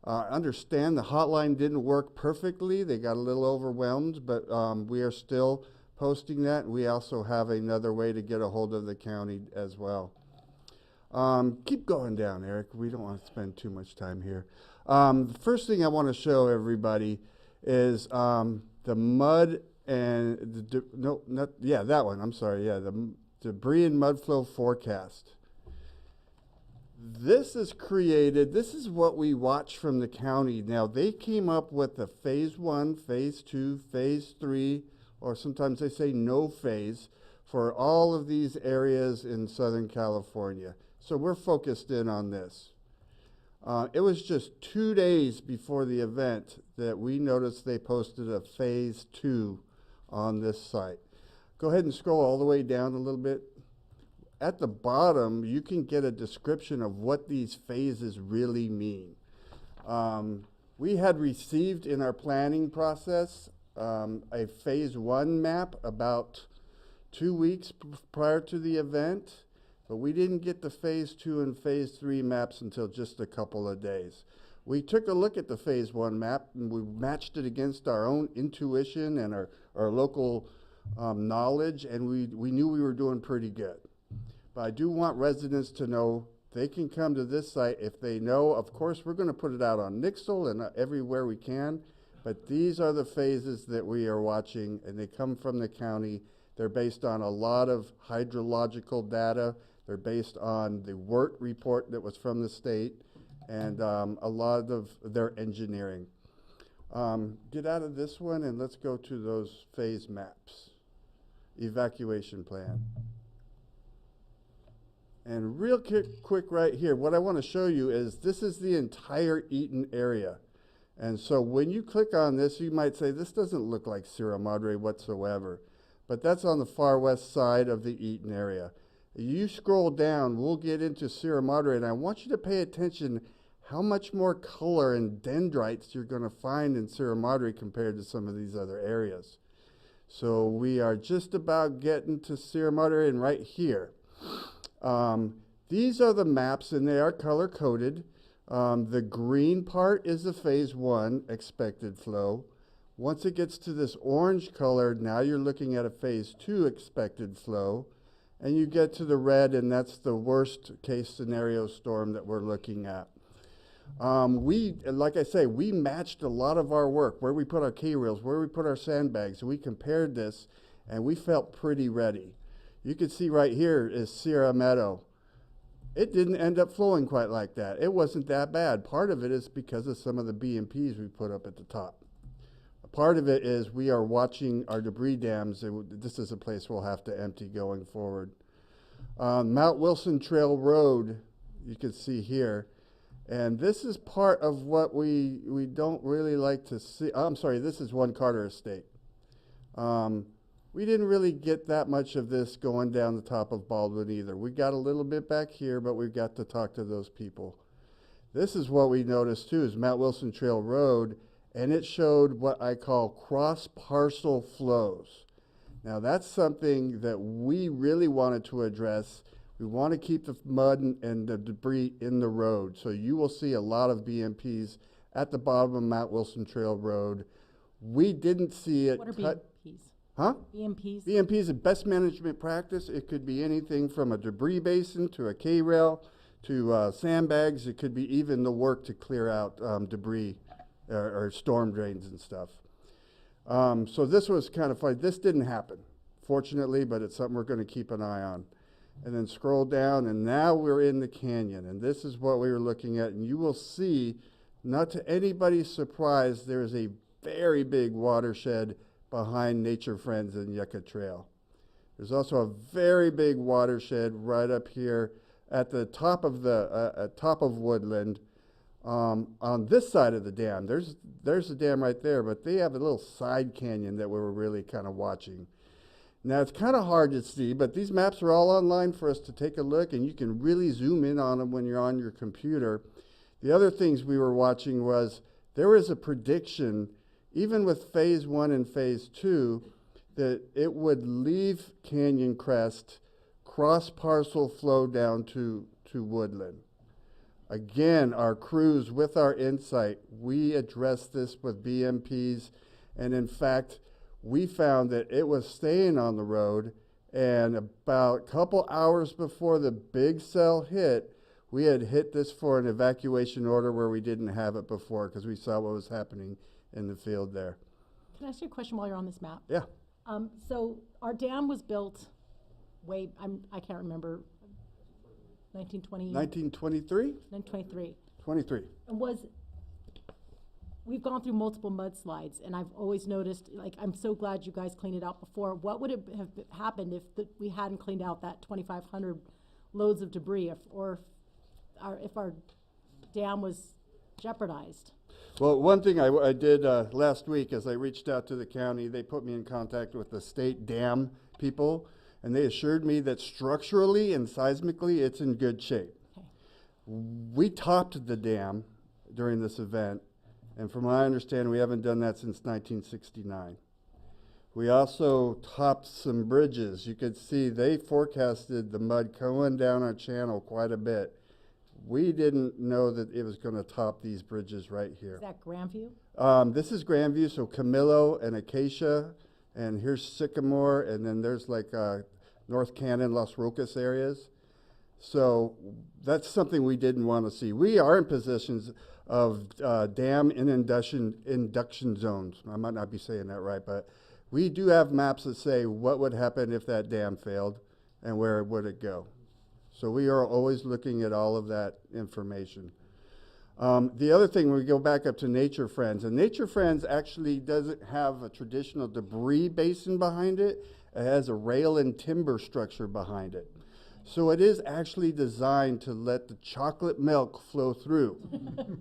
Understand the hotline didn't work perfectly. They got a little overwhelmed, but we are still posting that. We also have another way to get a hold of the county as well. Keep going down, Eric. We don't want to spend too much time here. The first thing I want to show everybody is the mud and the debris and mud flow forecast. This is what we watch from the county. Now, they came up with the phase 1, phase 2, phase 3, or sometimes they say no phase for all of these areas in Southern California. So we're focused in on this. It was just 2 days before the event that we noticed they posted a phase 2 on this site. Go ahead and scroll all the way down a little bit. At the bottom, you can get a description of what these phases really mean. We had received in our planning process a phase 1 map about 2 weeks prior to the event. But we didn't get the phase 2 and phase 3 maps until just a couple of days. We took a look at the phase 1 map and we matched it against our own intuition and our local knowledge, and we knew we were doing pretty good. But I do want residents to know they can come to this site if they know. Of course, we're going to put it out on Nixle and everywhere we can, but these are the phases that we are watching, and they come from the county. They're based on a lot of hydrological data. They're based on the WERT report that was from the state and a lot of their engineering. Get out of this one and let's go to those phase maps. evacuation plan. And real quick right here, what I want to show you is this is the entire Eaton area. And so when you click on this, you might say, this doesn't look like Sierra Madre whatsoever. But that's on the far west side of the Eaton area. You scroll down, we'll get into Sierra Madre, and I want you to pay attention how much more color and dendrites you're going to find in Sierra Madre compared to some of these other areas. So we are just about getting to Sierra Madre, and right here. These are the maps, and they are color-coded. The green part is the phase 1 expected flow. Once it gets to this orange color, now you're looking at a phase 2 expected flow. And you get to the red, and that's the worst case scenario storm that we're looking at. Like I say, we matched a lot of our work, where we put our K-rails, where we put our sandbags, and we compared this, and we felt pretty ready. You can see right here is Sierra Meadow. It didn't end up flowing quite like that. It wasn't that bad. Part of it is because of some of the BMPs we put up at the top. Part of it is we are watching our debris dams. This is a place we'll have to empty going forward. Mount Wilson Trail Road, you can see here. And this is part of what we don't really like to see. I'm sorry, this is One Carter Estate. We didn't really get that much of this going down the top of Baldwin either. We got a little bit back here, but we've got to talk to those people. This is what we noticed too, is Mount Wilson Trail Road, and it showed what I call cross-parcel flows. Now that's something that we really wanted to address. We want to keep the mud and the debris in the road. So you will see a lot of BMPs at the bottom of Mount Wilson Trail Road. We didn't see it What are cut. BMPs? Huh? BMPs? BMP is a best management practice. It could be anything from a debris basin to a K-rail to sandbags. It could be even the work to clear out debris or storm drains and stuff. So this was kind of fun. This didn't happen, fortunately, but it's something we're going to keep an eye on. And then scroll down, and now we're in the canyon, and this is what we were looking at. And you will see, not to anybody's surprise, there is a very big watershed behind Nature Friends and Yucca Trail. There's also a very big watershed right up here at the top of the top of Woodland. On this side of the dam, there's the dam right there, but they have a little side canyon that we were really kind of watching. Now it's kind of hard to see, but these maps are all online for us to take a look, and you can really zoom in on them when you're on your computer. The other things we were watching was there was a prediction, even with phase 1 and phase 2, that it would leave Canyon Crest, cross parcel flow down to Woodland. Again, our crews, with our insight, we addressed this with BMPs, and in fact, we found that it was staying on the road, and about a couple hours before the big cell hit, we had hit this for an evacuation order where we didn't have it before because we saw what was happening in the field there. Can I ask you a question while you're on this map? Yeah. So our dam was built I can't remember, 1920? 1923? 1923. 23. And we've gone through multiple mudslides, and I've always noticed, like, I'm so glad you guys cleaned it out before. What would have happened if we hadn't cleaned out that 2,500 loads of debris, if our dam was jeopardized? Well, one thing I did last week is I reached out to the county. They put me in contact with the state dam people, and they assured me that structurally and seismically it's in good shape. Okay. We topped the dam during this event, and from my understanding, we haven't done that since 1969. We also topped some bridges. You could see they forecasted the mud going down our channel quite a bit. We didn't know that it was going to top these bridges right here. Is that Grandview? This is Grandview, so Camillo and Acacia, and here's Sycamore, and then there's like North Cannon, Las Rocas areas. So that's something we didn't want to see. We are in positions of dam and induction zones. I might not be saying that right, but we do have maps that say what would happen if that dam failed and where would it go. So we are always looking at all of that information. The other thing, we go back up to Nature Friends, and Nature Friends actually doesn't have a traditional debris basin behind it. It has a rail and timber structure behind it. So it is actually designed to let the chocolate milk flow through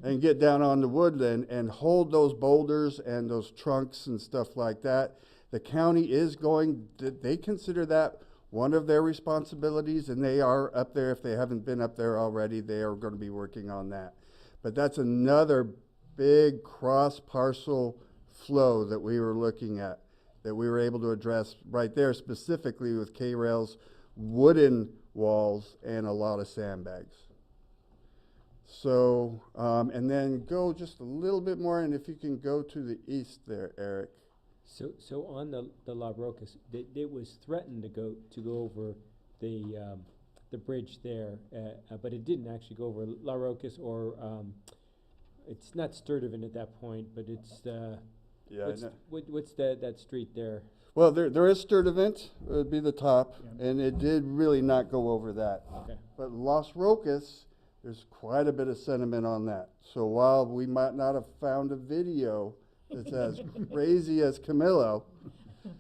and get down on the woodland and hold those boulders and those trunks and stuff like that. The county is going, they consider that one of their responsibilities, and they are up there. If they haven't been up there already, they are going to be working on that. But that's another big cross-parcel flow that we were looking at, that we were able to address right there specifically with K-Rail's wooden walls and a lot of sandbags. So, and then go just a little bit more, and if you can go to the east there, Eric. So on the La Rocas, it was threatened to go over the bridge there, but it didn't actually go over La Rocas, or it's not Sturtevant at that point, but it's what's that street there? Well, there is Sturtevant, it would be the top, and it did really not go over that. Okay. But Las Rocas, there's quite a bit of sentiment on that. So while we might not have found a video that's as crazy as Camillo,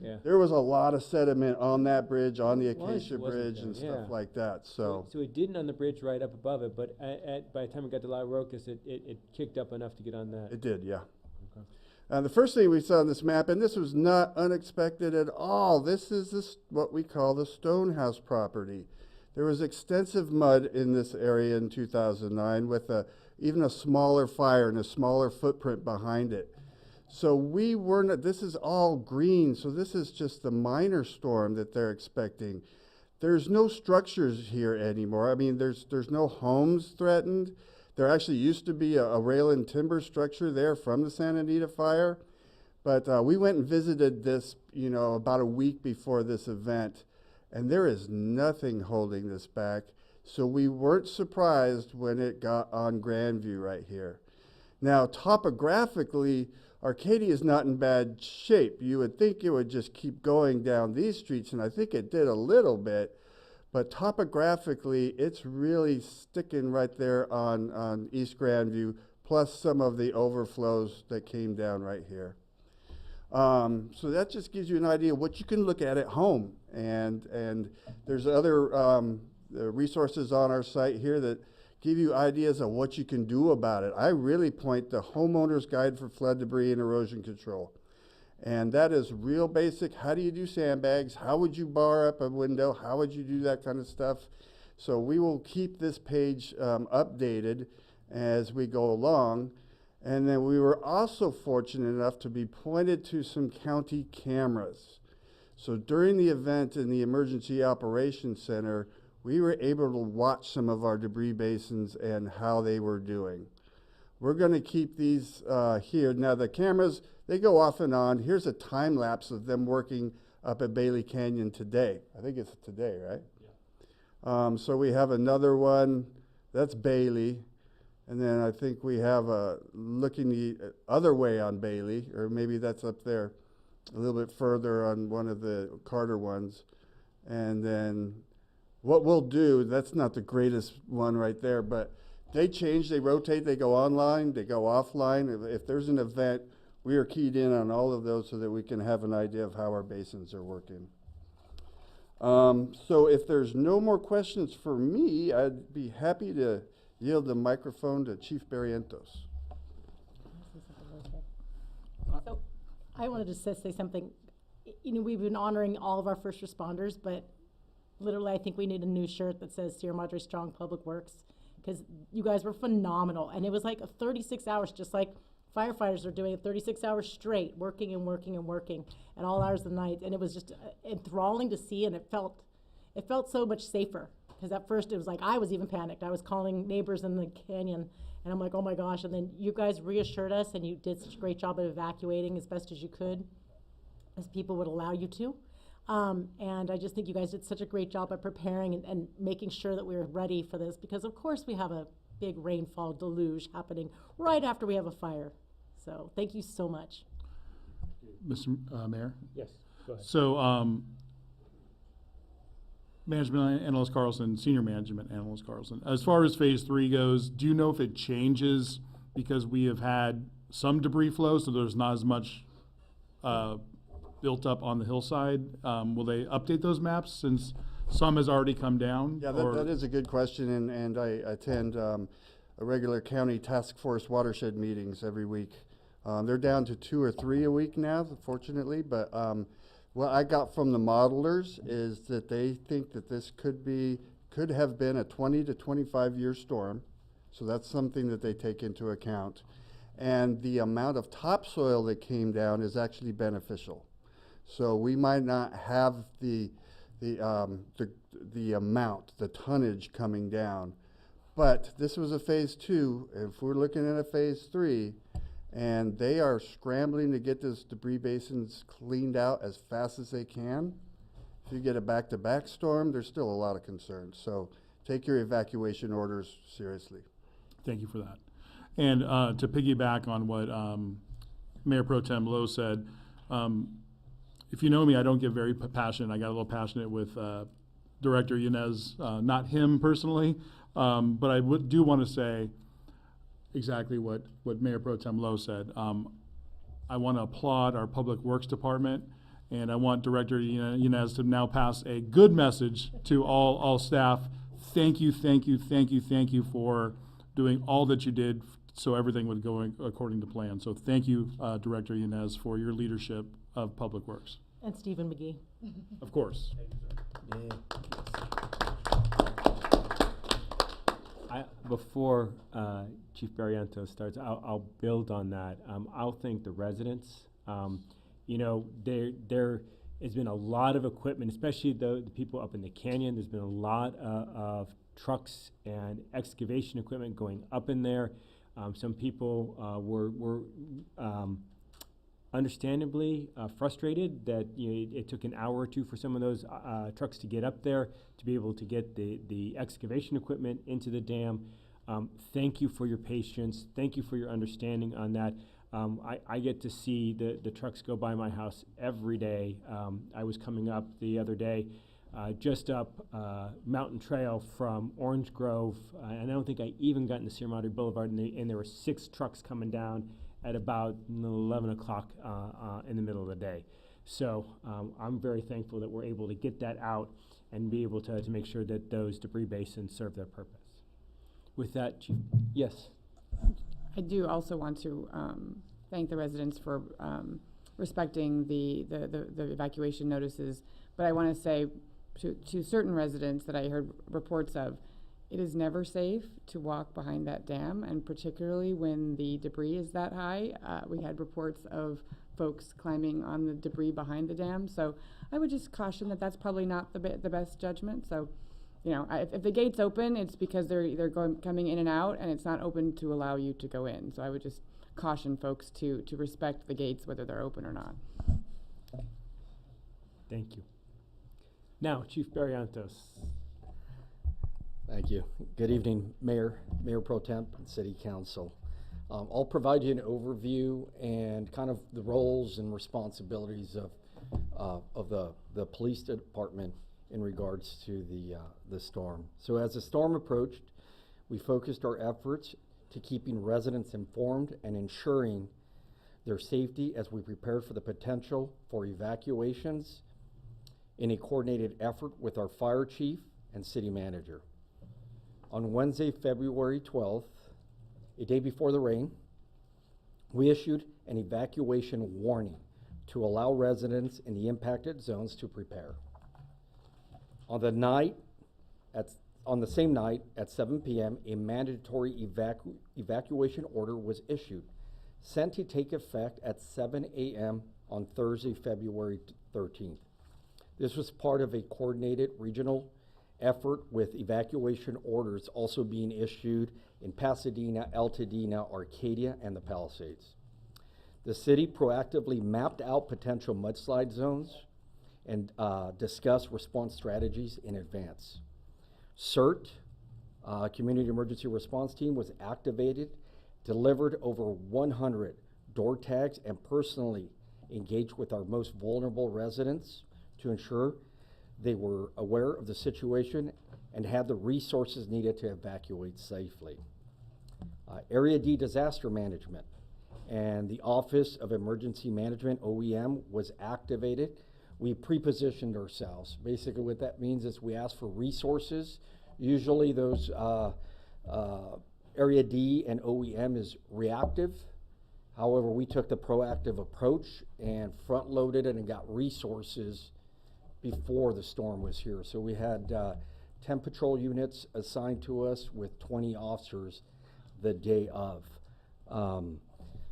Yeah. there was a lot of sediment on that bridge, on the Acacia wasn't Bridge there? and Yeah. stuff like that, so. So it didn't on the bridge right up above it, but by the time it got to La Rocas, it kicked up enough to get on that. It did, yeah. Okay. The first thing we saw on this map, and this was not unexpected at all, this is what we call the Stonehouse property. There was extensive mud in this area in 2009 with even a smaller fire and a smaller footprint behind it. So we were not, this is all green, so this is just the minor storm that they're expecting. There's no structures here anymore. I mean, there's no homes threatened. There actually used to be a rail and timber structure there from the Santa Anita fire. But we went and visited this, about a week before this event, and there is nothing holding this back. So we weren't surprised when it got on Grandview right here. Now, topographically, Arcadia is not in bad shape. You would think it would just keep going down these streets, and I think it did a little bit. But topographically, it's really sticking right there on East Grandview, plus some of the overflows that came down right here. So that just gives you an idea of what you can look at home. And there's other resources on our site here that give you ideas of what you can do about it. I really point to Homeowner's Guide for Flood Debris and Erosion Control. And that is real basic. How do you do sandbags? How would you bar up a window? How would you do that kind of stuff? So we will keep this page updated as we go along. And then we were also fortunate enough to be pointed to some county cameras. So during the event in the Emergency Operations Center, we were able to watch some of our debris basins and how they were doing. We're going to keep these here. Now the cameras, they go off and on. Here's a time lapse of them working up at Bailey Canyon today. I think it's today, right? Yeah. So we have another one, that's Bailey. And then I think we have looking the other way on Bailey, or maybe that's up there a little bit further on one of the Carter ones. And then what we'll do, that's not the greatest one right there, but they change, they rotate, they go online, they go offline. If there's an event, we are keyed in on all of those so that we can have an idea of how our basins are working. So if there's no more questions for me, I'd be happy to yield the microphone to Chief Barrientos. So I wanted to say something. We've been honoring all of our first responders, but literally I think we need a new shirt that says Sierra Madre Strong Public Works, because you guys were phenomenal. And it was like 36 hours, just like firefighters are doing it, 36 hours straight, working and working and working at all hours of the night. And it was just enthralling to see, and it felt so much safer. Because at first it was like, I was even panicked. I was calling neighbors in the canyon, and I'm like, oh my gosh. And then you guys reassured us, and you did such a great job of evacuating as best as you could, as people would allow you to. And I just think you guys did such a great job of preparing and making sure that we were ready for this, because of course we have a big rainfall deluge happening right after we have a fire. So thank you so much. Mr. Mayor? Yes, go ahead. So, Management Analyst Carlson, Senior Management Analyst Carlson. As far as Phase 3 goes, do you know if it changes because we have had some debris flow, so there's not as much built up on the hillside. Will they update those maps since some has already come down? Yeah, or- that is a good question, and I attend a regular county task force watershed meetings every week. They're down to 2 or 3 a week now, fortunately, but what I got from the modelers is that they think that this could have been a 20 to 25 year storm. So that's something that they take into account. And the amount of topsoil that came down is actually beneficial. So we might not have the amount, the tonnage coming down, but this was a phase 2. If we're looking at a phase 3, and they are scrambling to get those debris basins cleaned out as fast as they can. If you get a back-to-back storm, there's still a lot of concerns. So take your evacuation orders seriously. Thank you for that. And to piggyback on what Mayor Pro Tem Lowe said, if you know me, I don't get very passionate. I got a little passionate with Director Yanez, not him personally, but I do want to say exactly what Mayor Pro Tem Lowe said. I want to applaud our Public Works Department, and I want Director Yanez to now pass a good message to all staff. Thank you for doing all that you did so everything was going according to plan. So thank you, Director Yanez, for your leadership of Public Works. And Stephen McGee. Of course. Before Chief Barrientos starts, I'll build on that. I'll thank the residents. You know, there has been a lot of equipment, especially the people up in the canyon. There's been a lot of trucks and excavation equipment going up in there. Some people were understandably frustrated that it took an hour or two for some of those trucks to get up there to be able to get the excavation equipment into the dam. Thank you for your patience. Thank you for your understanding on that. I get to see the trucks go by my house every day. I was coming up the other day just up Mountain Trail from Orange Grove, and I don't think I even got into Sierra Madre Boulevard, and there were 6 trucks coming down at about 11 o'clock in the middle of the day. So I'm very thankful that we're able to get that out and be able to make sure that those debris basins serve their purpose. With that, Chief, yes? I do also want to thank the residents for respecting the evacuation notices, but I want to say to certain residents that I heard reports of, it is never safe to walk behind that dam, and particularly when the debris is that high. We had reports of folks climbing on the debris behind the dam, so I would just caution that that's probably not the best judgment. So, you know, if the gate's open, it's because they're coming in and out, and it's not open to allow you to go in. So I would just caution folks to respect the gates, whether they're open or not. Thank you. Now, Chief Barrientos. Thank you. Good evening, Mayor Pro Temp, and City Council. I'll provide you an overview and kind of the roles and responsibilities of the police department in regards to the storm. So as the storm approached, we focused our efforts to keeping residents informed and ensuring their safety as we prepared for the potential for evacuations in a coordinated effort with our fire chief and city manager. On Wednesday, February 12th, a day before the rain, we issued an evacuation warning to allow residents in the impacted zones to prepare. On the same night at 7 p.m., a mandatory evacuation order was issued, sent to take effect at 7 a.m. on Thursday, February 13th. This was part of a coordinated regional effort with evacuation orders also being issued in Pasadena, Altadena, Arcadia, and the Palisades. The city proactively mapped out potential mudslide zones and discussed response strategies in advance. CERT, Community Emergency Response Team, was activated, delivered over 100 door tags, and personally engaged with our most vulnerable residents to ensure they were aware of the situation and had the resources needed to evacuate safely. Area D disaster management and the Office of Emergency Management, OEM, was activated. We pre-positioned ourselves. Basically what that means is we ask for resources. Usually those Area D and OEM is reactive. However, we took the proactive approach and front-loaded it and got resources before the storm was here. So we had 10 patrol units assigned to us with 20 officers the day of.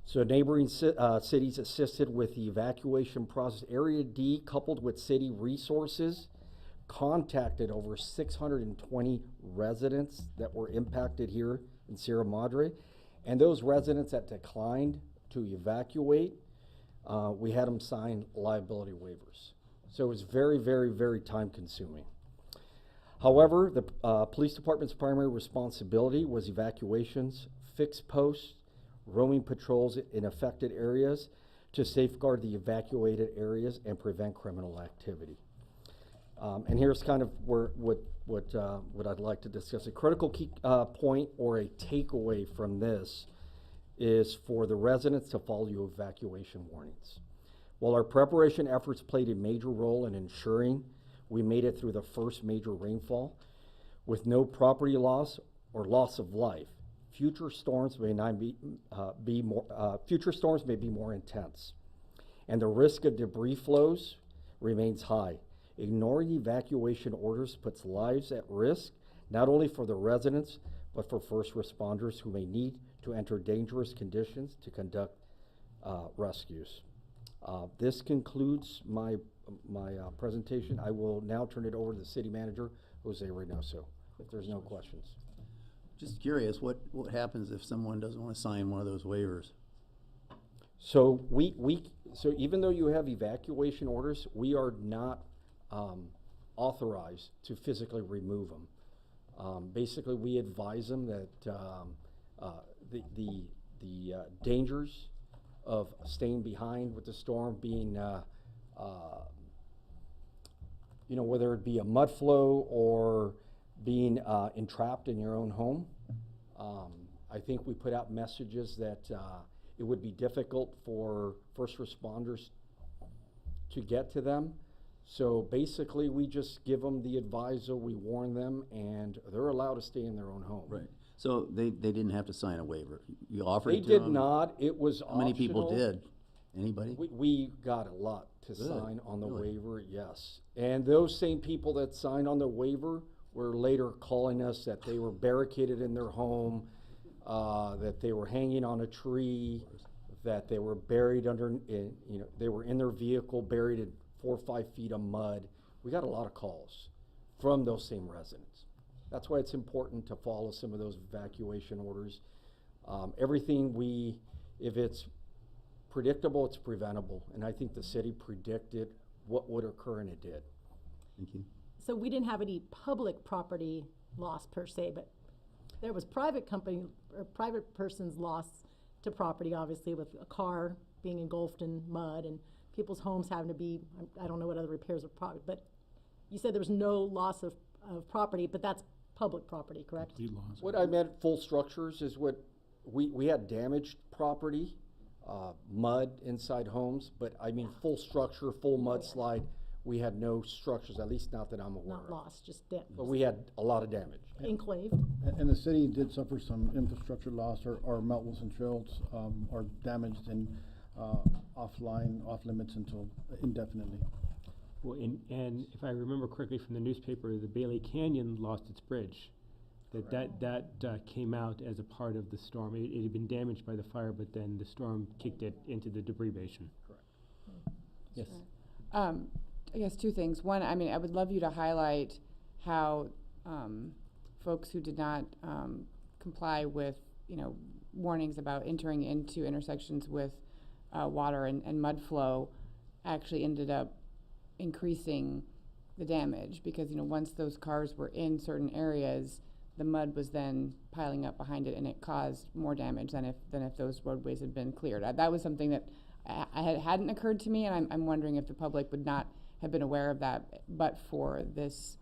So neighboring cities assisted with the evacuation process. Area D, coupled with city resources, contacted over 620 residents that were impacted here in Sierra Madre. And those residents that declined to evacuate, we had them sign liability waivers. So it was very, very, very time consuming. However, the police department's primary responsibility was evacuations, fixed posts, roaming patrols in affected areas to safeguard the evacuated areas and prevent criminal activity. And here's kind of what I'd like to discuss. A critical key point or a takeaway from this is for the residents to follow your evacuation warnings. While our preparation efforts played a major role in ensuring we made it through the first major rainfall with no property loss or loss of life, future storms may be more intense, and the risk of debris flows remains high. Ignoring evacuation orders puts lives at risk, not only for the residents, but for first responders who may need to enter dangerous conditions to conduct rescues. This concludes my presentation. I will now turn it over to the city manager, Jose Reynoso, if there's no questions. Just curious, what happens if someone doesn't want to sign one of those waivers? So so even though you have evacuation orders, we are not authorized to physically remove them. Basically, we advise them that the dangers of staying behind with the storm, being whether it be a mud flow or being entrapped in your own home. I think we put out messages that it would be difficult for first responders to get to them. So basically, we just give them the advisor, we warn them, and they're allowed to stay in their own home. Right. So they didn't have to sign a waiver. You offered They it to did them? not. It was How many people optional. did? Anybody? We got a lot to Good. sign on the Really? waiver, yes. And those same people that signed on the waiver were later calling us that they were barricaded in their home, that they were hanging on a tree, that they were buried they were in their vehicle buried in 4 or 5 feet of mud. We got a lot of calls from those same residents. That's why it's important to follow some of those evacuation orders. Everything if it's predictable, it's preventable. And I think the city predicted what would occur, and it did. Thank you. So we didn't have any public property loss per se, but there was private company or private person's loss to property, obviously, with a car being engulfed in mud and people's homes having to be, I don't know what other repairs of property, but you said there was no loss of property, but that's public property, correct? Complete loss. What I meant, full structures, is what we had damaged property, mud inside homes, but I mean full structure, full mudslide. We had no structures, at least not that I'm aware Not of. lost, just But we had a lot of damage. enclave. And the city did suffer some infrastructure loss. Our Mount Wilson trails are damaged and off limits until indefinitely. Well, and if I remember correctly from the newspaper, the Bailey Canyon lost its bridge. That came out as a part of the storm. It had been damaged by the fire, but then the storm kicked it into the debris basin. Correct. Yes. I guess 2 things. One, I mean, I would love you to highlight how folks who did not comply with, warnings about entering into intersections with water and mud flow actually ended up increasing the damage because, once those cars were in certain areas, the mud was then piling up behind it and it caused more damage than if those roadways had been cleared. That was something that hadn't occurred to me, and I'm wondering if the public would not have been aware of that but for this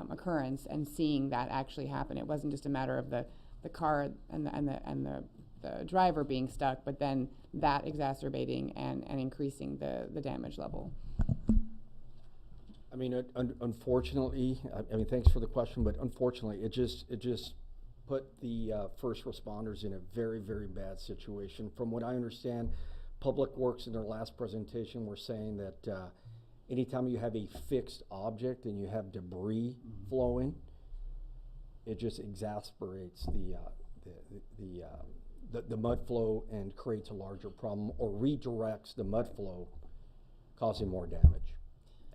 occurrence and seeing that actually happen. It wasn't just a matter of the car and the the driver being stuck, but then that exacerbating and increasing the damage level. I mean, unfortunately, I mean, thanks for the question, but unfortunately, it just put the first responders in a very, very bad situation. From what I understand, Public Works in their last presentation were saying that anytime you have a fixed object and you have debris flowing, it just exasperates the mud flow and creates a larger problem, or redirects the mud flow, causing more damage.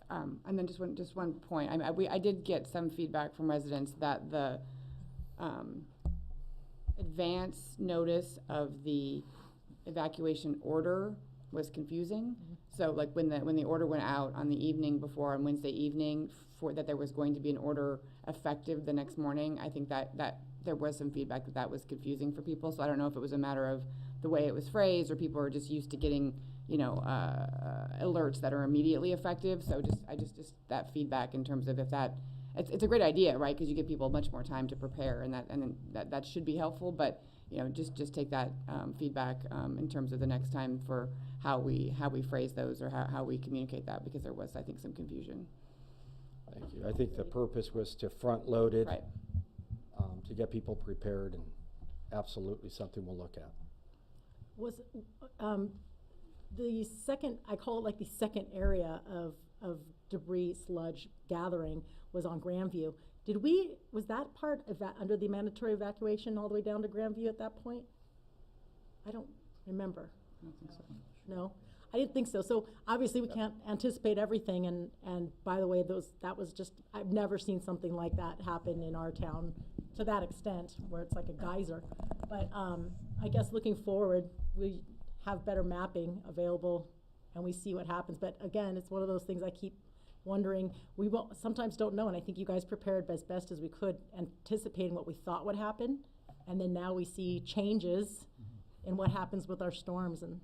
And then just one point. I did get some feedback from residents that the advance notice of the evacuation order was confusing. So like when the order went out on the evening before, on Wednesday evening, for that there was going to be an order effective the next morning, I think that there was some feedback that was confusing for people. So I don't know if it was a matter of the way it was phrased, or people are just used to getting, alerts that are immediately effective. So just that feedback in terms of if that, it's a great idea, right? Because you give people much more time to prepare, and that should be helpful. But just take that feedback in terms of the next time for how we phrase those, or how we communicate that, because there was, I think, some confusion. Thank you. I think the purpose was to front load it, Right. To get people prepared, and absolutely something we'll look at. Was the second, I call it like the second area of debris sludge gathering was on Grandview. Was that part of that under the mandatory evacuation all the way down to Grandview at that point? I don't remember. I don't think so. No, I didn't think so. So obviously we can't anticipate everything, and by the way, that was just, I've never seen something like that happen in our town to that extent, where it's like a geyser. But I guess looking forward, we have better mapping available and we see what happens. But again, it's one of those things I keep wondering, we sometimes don't know, and I think you guys prepared as best as we could, anticipating what we thought would happen, and then now we see changes in what happens with our storms, and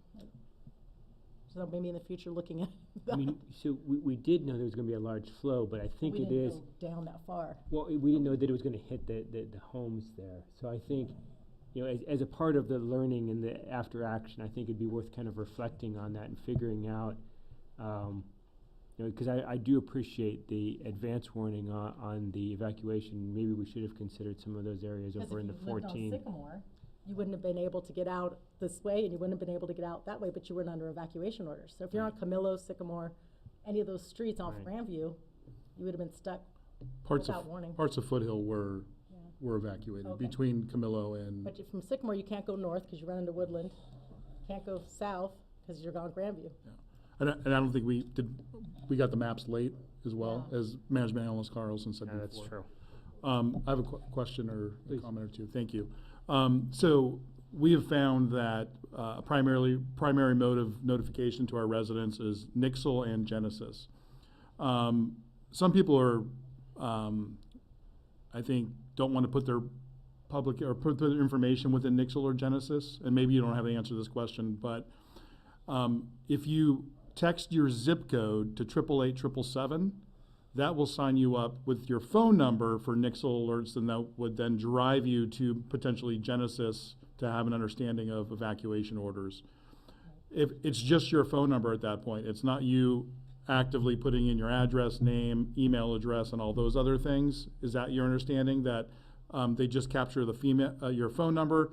so maybe in the future looking at that. I mean, so we did know there was gonna be a large flow, but I think We it didn't is, go down that far. well, we didn't know that it was gonna hit the homes there. So I think, as a part of the learning and the after action, I think it'd be worth kind of reflecting on that and figuring out, because I do appreciate the advance warning on the evacuation. Maybe we should have considered some of those areas over in the 14. Because if you lived on Sycamore, you wouldn't have been able to get out this way, and you wouldn't have been able to get out that way, but you weren't under evacuation orders. So if you're on Camillo, Sycamore, any of those streets off Right. Grandview, you would have been stuck Parts without of warning. parts of Foothill were Yeah. evacuated Okay. between Camillo and. But from Sycamore, you can't go north because you run into Woodland. Can't go south because you're on Grandview. And I don't think we got the maps late as well, Yeah. as Management Analyst Carlson said Yeah, before. that's true. I have a question or a Please. comment or two. Thank you. So we have found that primary mode of notification to our residents is Nixle and Genesis. Some people are, I think, don't want to put their public or put their information within Nixle or Genesis, and maybe you don't have the answer to this question, but if you text your zip code to 888-777, that will sign you up with your phone number for Nixle alerts, and that would then drive you to potentially Genesis to have an understanding of evacuation orders. If it's just your phone number at that point, it's not you actively putting in your address, name, email address, and all those other things. Is that your understanding, that they just capture your phone number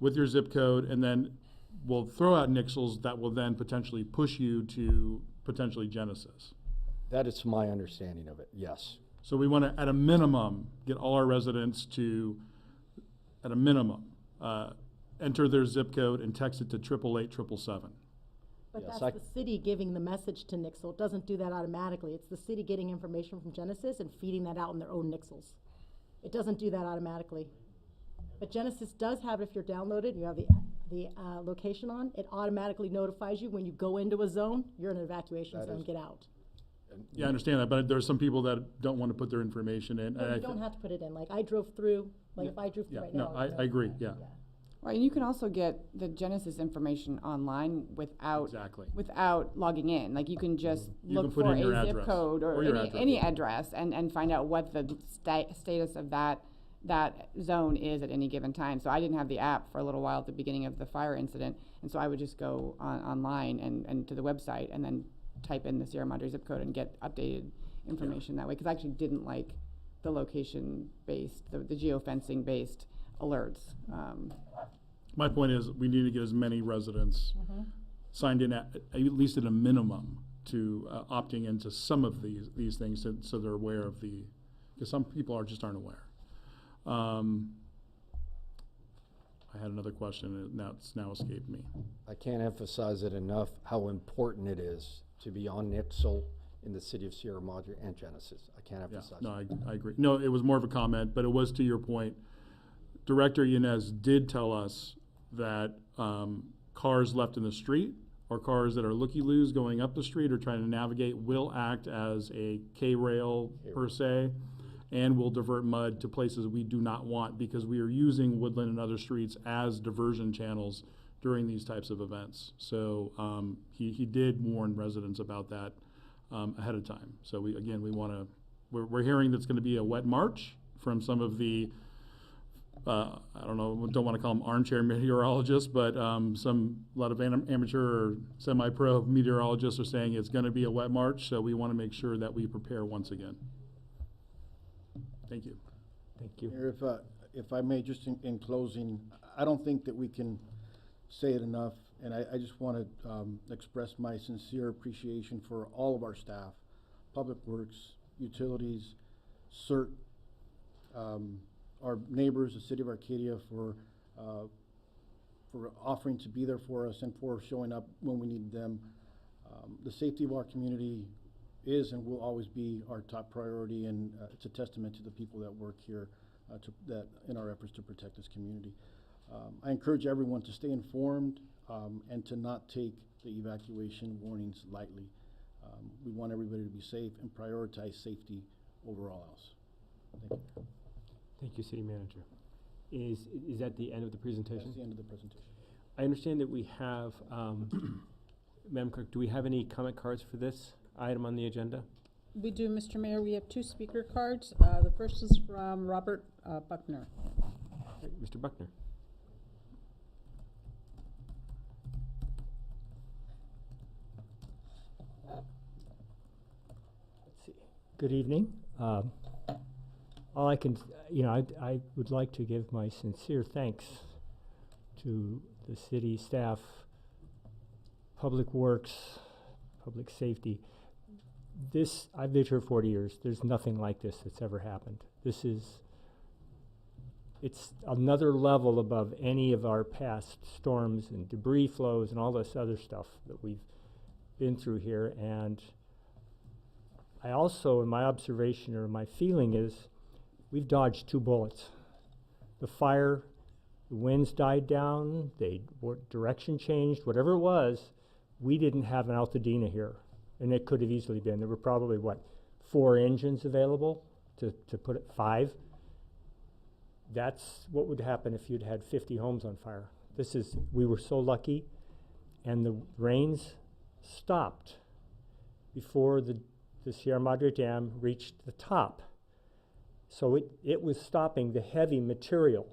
with your zip code, and then will throw out Nixles that will then potentially push you to potentially Genesis? That is my understanding of it, yes. So we want to, at a minimum, get all our residents to, at a minimum, enter their zip code and text it to 888-777. But Yes, that's the city giving the message to Nixle. It doesn't do that automatically. It's the city getting information from Genesis and feeding that out in their own Nixles. It doesn't do that automatically. But Genesis does have it. If you're downloaded, you have the location on, it automatically notifies you when you go into a zone, you're in an evacuation That zone, is- get out. Yeah, I understand that, but there's some people that don't want to put their information in. No, and you don't have to put it in. Like I drove through, like if I drove through Yeah, right no, now. I agree, yeah. Right, and you can also get the Genesis information online without Exactly. without logging in. Like you can just You look can put for in your a zip address code or or your any, address. any address and find out what the status of that that zone is at any given time. So I didn't have the app for a little while at the beginning of the fire incident, and so I would just go online and to the website and then type in the Sierra Madre zip code and get updated information that way, because I actually didn't like the location-based, the geofencing-based alerts. My point is, we need to get as many residents signed in at least at a minimum to opting into some of these things, so they're aware of because some people aren't aware. I had another question, and it's now escaped me. I can't emphasize it enough how important it is to be on Nixle in the city of Sierra Madre and Genesis. I can't Yeah, emphasize no, it. I agree. No, it was more of a comment, but it was to your point. Director Yanez did tell us that cars left in the street or cars that are looky-loos going up the street or trying to navigate will act as a K-rail per se, and will divert mud to places we do not want, because we are using Woodland and other streets as diversion channels during these types of events. So he did warn residents about that ahead of time. So we're hearing that's going to be a wet March from some of the I don't want to call them armchair meteorologists, but a lot of amateur or semi-pro meteorologists are saying it's going to be a wet March, so we want to make sure that we prepare once again. Thank you. Thank you. Mayor, if I may, just in closing, I don't think that we can say it enough, and I just want to express my sincere appreciation for all of our staff, Public Works, Utilities, CERT, our neighbors, the city of Arcadia, for offering to be there for us and for showing up when we need them. The safety of our community is and will always be our top priority, and it's a testament to the people that work here that in our efforts to protect this community. I encourage everyone to stay informed and to not take the evacuation warnings lightly. We want everybody to be safe and prioritize safety over all else. Thank you. Thank you, City Manager. Is that the end of the presentation? That's the end of the presentation. I understand that we have, Madam Clerk, do we have any comment cards for this item on the agenda? We do, Mr. Mayor. We have 2 speaker cards. The first is from Robert Buckner. Right, Mr. Buckner. Let's see. Good evening. All I can, I would like to give my sincere thanks to the city staff, Public Works, Public Safety. I've lived here 40 years. There's nothing like this that's ever happened. It's another level above any of our past storms and debris flows and all this other stuff that we've been through here. And I also, in my observation or my feeling is, we've dodged 2 bullets. The fire, the winds died down, direction changed, whatever it was, we didn't have an Altadena here. And it could have easily been. There were probably, 4 engines available to put it 5. That's what would happen if you'd had 50 homes on fire. We were so lucky, and the rains stopped before the Sierra Madre Dam reached the top. So it was stopping the heavy material,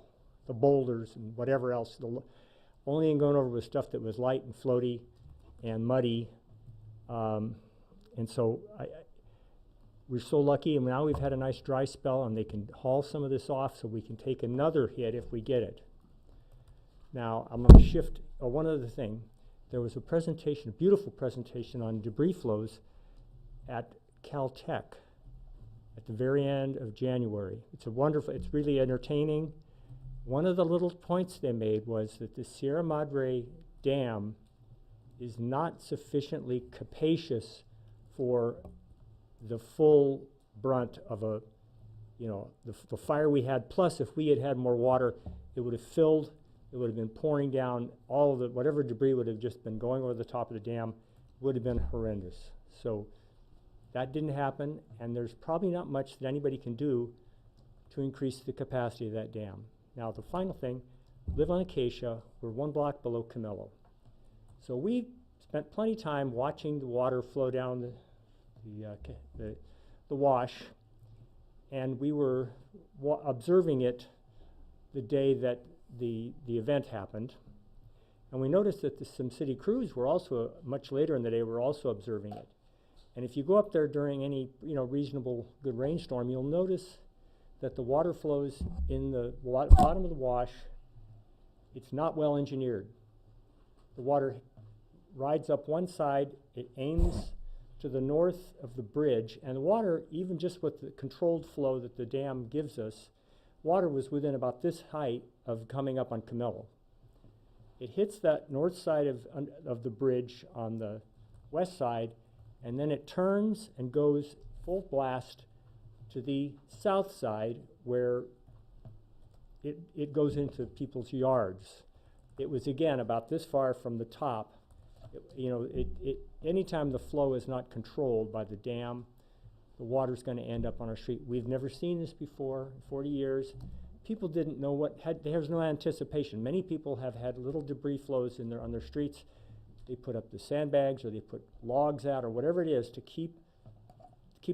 the boulders and whatever else. The only thing going over was stuff that was light and floaty and muddy. And so we're so lucky, and now we've had a nice dry spell, and they can haul some of this off so we can take another hit if we get it. Now, I'm going to shift one other thing. There was a presentation, a beautiful presentation on debris flows at Caltech at the very end of January. It's really entertaining. One of the little points they made was that the Sierra Madre Dam is not sufficiently capacious for the full brunt of the fire we had. Plus, if we had had more water, it would have filled, it would have been pouring down, all of whatever debris would have just been going over the top of the dam, would have been horrendous. So that didn't happen, and there's probably not much that anybody can do to increase the capacity of that dam. Now, the final thing, live on Acacia, we're 1 block below Camillo. So we spent plenty of time watching the water flow down the wash, And we were observing it the day that the event happened. And we noticed that some city crews were also, much later in the day, were also observing it. And if you go up there during any, reasonable good rainstorm, you'll notice that the water flows in the bottom of the wash. It's not well engineered. The water rides up one side, it aims to the north of the bridge, and the water, even just with the controlled flow that the dam gives us, water was within about this height of coming up on Camillo. It hits that north side of the bridge on the west side, and then it turns and goes full blast to the south side where it goes into people's yards. It was, again, about this far from the top. Anytime the flow is not controlled by the dam, the water's going to end up on our street. We've never seen this before in 40 years. People didn't know there's no anticipation. Many people have had little debris flows on their streets. They put up the sandbags or they put logs out or whatever it is to keep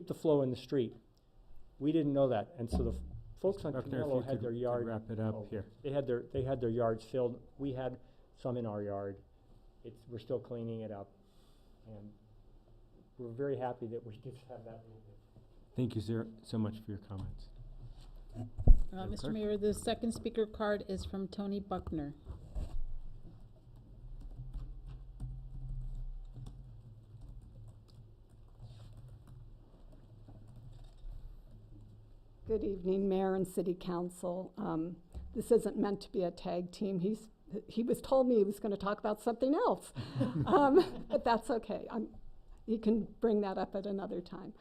the flow in the street. We didn't know that, and so the folks on Camillo had their yard. Wrap it up here. They had their yards filled. We had some in our yard. We're still cleaning it up, and we're very happy that we did have that little bit. Thank you, sir, so much for your comments. Mr. Clerk? Mayor, the second speaker card is from Tony Buckner. Good evening, Mayor and City Council. This isn't meant to be a tag team. He was told me he was going to talk about something else, but that's okay. You can bring that up at another time.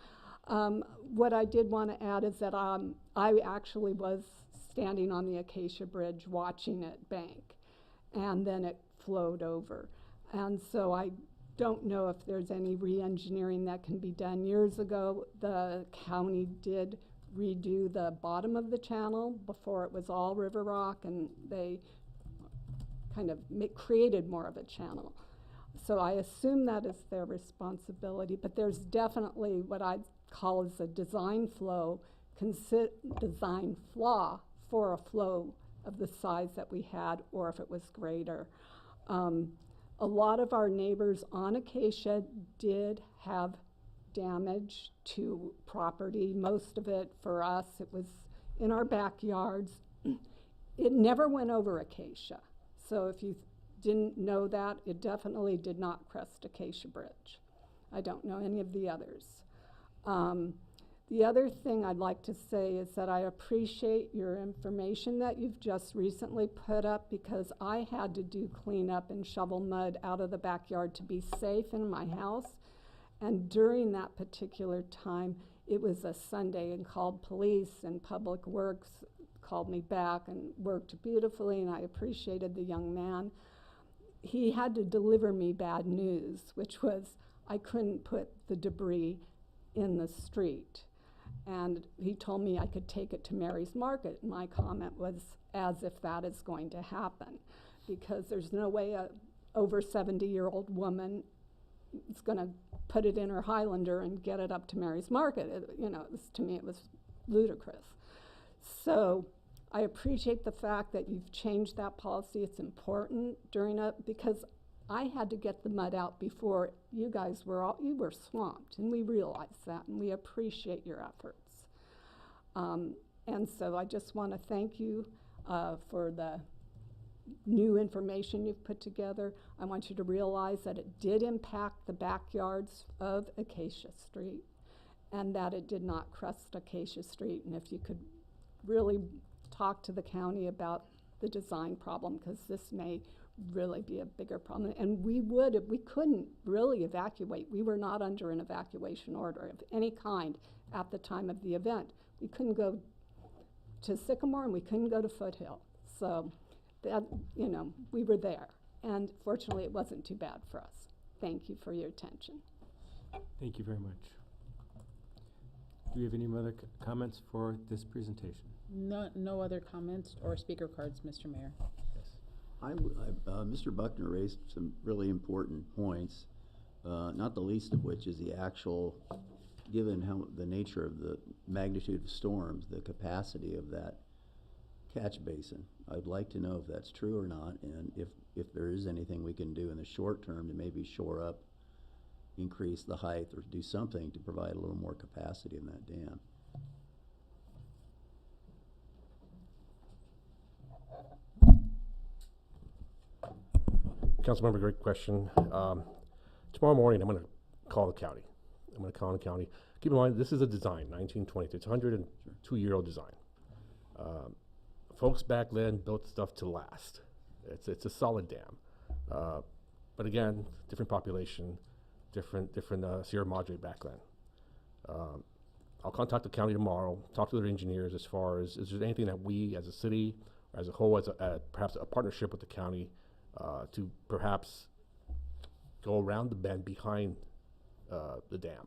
What I did want to add is that I actually was standing on the Acacia Bridge watching it bank, and then it flowed over. And so I don't know if there's any re-engineering that can be done. Years ago, the county did redo the bottom of the channel before it was all river rock, and they kind of created more of a channel. So I assume that is their responsibility, but there's definitely what I'd call as a design flaw for a flow of the size that we had, or if it was greater. A lot of our neighbors on Acacia did have damage to property. Most of it for us, it was in our backyards. It never went over Acacia. So if you didn't know that, it definitely did not crest Acacia Bridge. I don't know any of the others. The other thing I'd like to say is that I appreciate your information that you've just recently put up, because I had to do cleanup and shovel mud out of the backyard to be safe in my house. And during that particular time, it was a Sunday, and called police, and Public Works called me back and worked beautifully, and I appreciated the young man. He had to deliver me bad news, which was I couldn't put the debris in the street. And he told me I could take it to Mary's Market. My comment was, as if that is going to happen, because there's no way a over 70-year-old woman is going to put it in her Highlander and get it up to Mary's Market. To me, it was ludicrous. So I appreciate the fact that you've changed that policy. It's important because I had to get the mud out before you guys you were swamped, and we realize that, and we appreciate your efforts. And so I just want to thank you for the new information you've put together. I want you to realize that it did impact the backyards of Acacia Street, and that it did not crest Acacia Street. And if you could really talk to the county about the design problem, because this may really be a bigger problem. And we couldn't really evacuate. We were not under an evacuation order of any kind at the time of the event. We couldn't go to Sycamore, and we couldn't go to Foothill. So that, we were there. And fortunately, it wasn't too bad for us. Thank you for your attention. Thank you very much. Do we have any other comments for this presentation? No other comments or speaker cards, Mr. Mayor. Mr. Buckner raised some really important points, not the least of which is the actual given how the nature of the magnitude of storms, the capacity of that catch basin. I'd like to know if that's true or not, and if there is anything we can do in the short term to maybe shore up, increase the height, or do something to provide a little more capacity in that dam. Councilmember, great question. Tomorrow morning, I'm going to call the county. I'm going to call the county. Keep in mind, this is a design, 1922. It's a 102-year-old design. Folks back then built stuff to last. It's a solid dam. But again, different population, different Sierra Madre back then. I'll contact the county tomorrow, talk to their engineers as far as, is there anything that we as a city, or as a whole, as perhaps a partnership with the county, to perhaps go around the bend behind the dam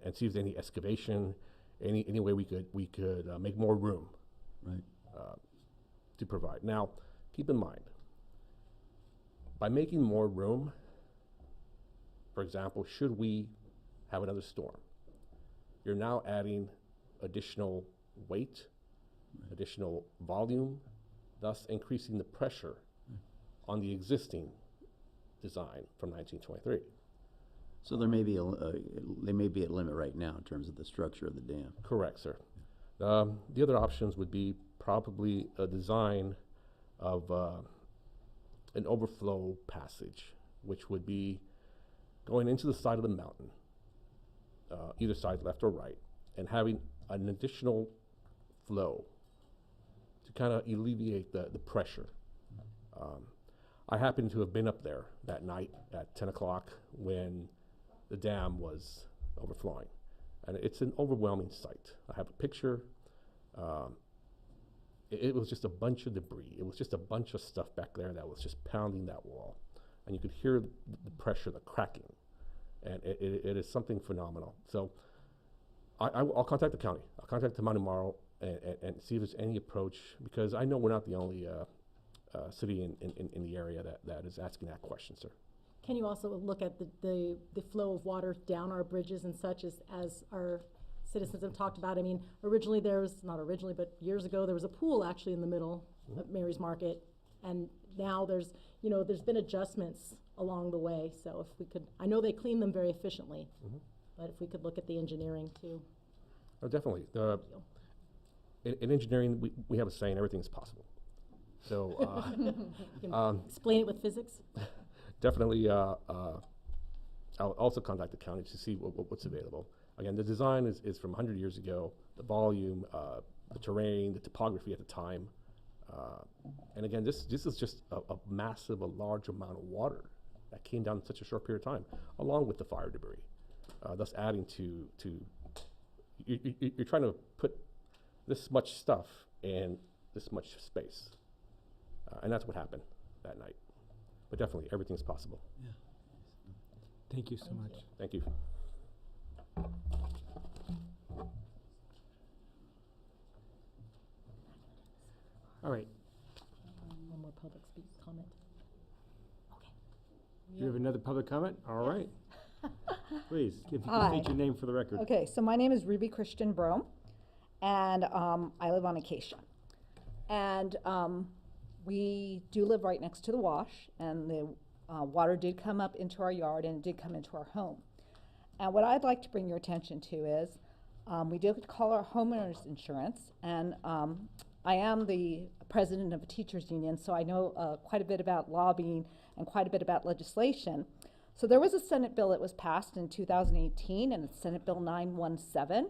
and see if there's any excavation, any way we could make more room, Right. to provide. Now, keep in mind, by making more room, for example, should we have another storm, you're now adding additional weight, additional volume, thus increasing the pressure on the existing design from 1923. So there may be they may be at limit right now in terms of the structure of the dam. Correct, sir. The other options would be probably a design of an overflow passage, which would be going into the side of the mountain, either side, left or right, and having an additional flow to kind of alleviate the pressure. I happened to have been up there that night at 10 o'clock when the dam was overflowing. And it's an overwhelming sight. I have a picture. It was just a bunch of debris. It was just a bunch of stuff back there that was just pounding that wall. And you could hear the pressure, the cracking. And it is something phenomenal. So I'll contact the county. I'll contact them tomorrow and see if there's any approach, because I know we're not the only city in the area that is asking that question, sir. Can you also look at the flow of water down our bridges and such as our citizens have talked about? I mean, originally not originally, but years ago, there was a pool actually in the middle of Mary's Market. And now there's been adjustments along the way. So if we could, I know they clean them very efficiently, but if we could look at the engineering too. Oh, definitely. In engineering, we have a saying, everything is possible. So, You can explain it with physics. definitely, I'll also contact the county to see what's available. Again, the design is from 100 years ago, the volume, the terrain, the topography at the time. And again, this is just a massive, a large amount of water that came down in such a short period of time, along with the fire debris, thus adding to you're trying to put this much stuff in this much space. And that's what happened that night. But definitely, everything's possible. Yeah. Thank you so much. Thank you. All right. One more public speak comment. Do you have another public comment? All right. Please, if you can Hi. state your name for the record. Okay, so my name is Ruby Christian Brome, and I live on Acacia. And we do live right next to the wash, and the water did come up into our yard, and it did come into our home. And what I'd like to bring your attention to is, we did call our homeowners insurance, and I am the president of a teachers union, so I know quite a bit about lobbying and quite a bit about legislation. So there was a Senate bill that was passed in 2018, and it's Senate Bill 917.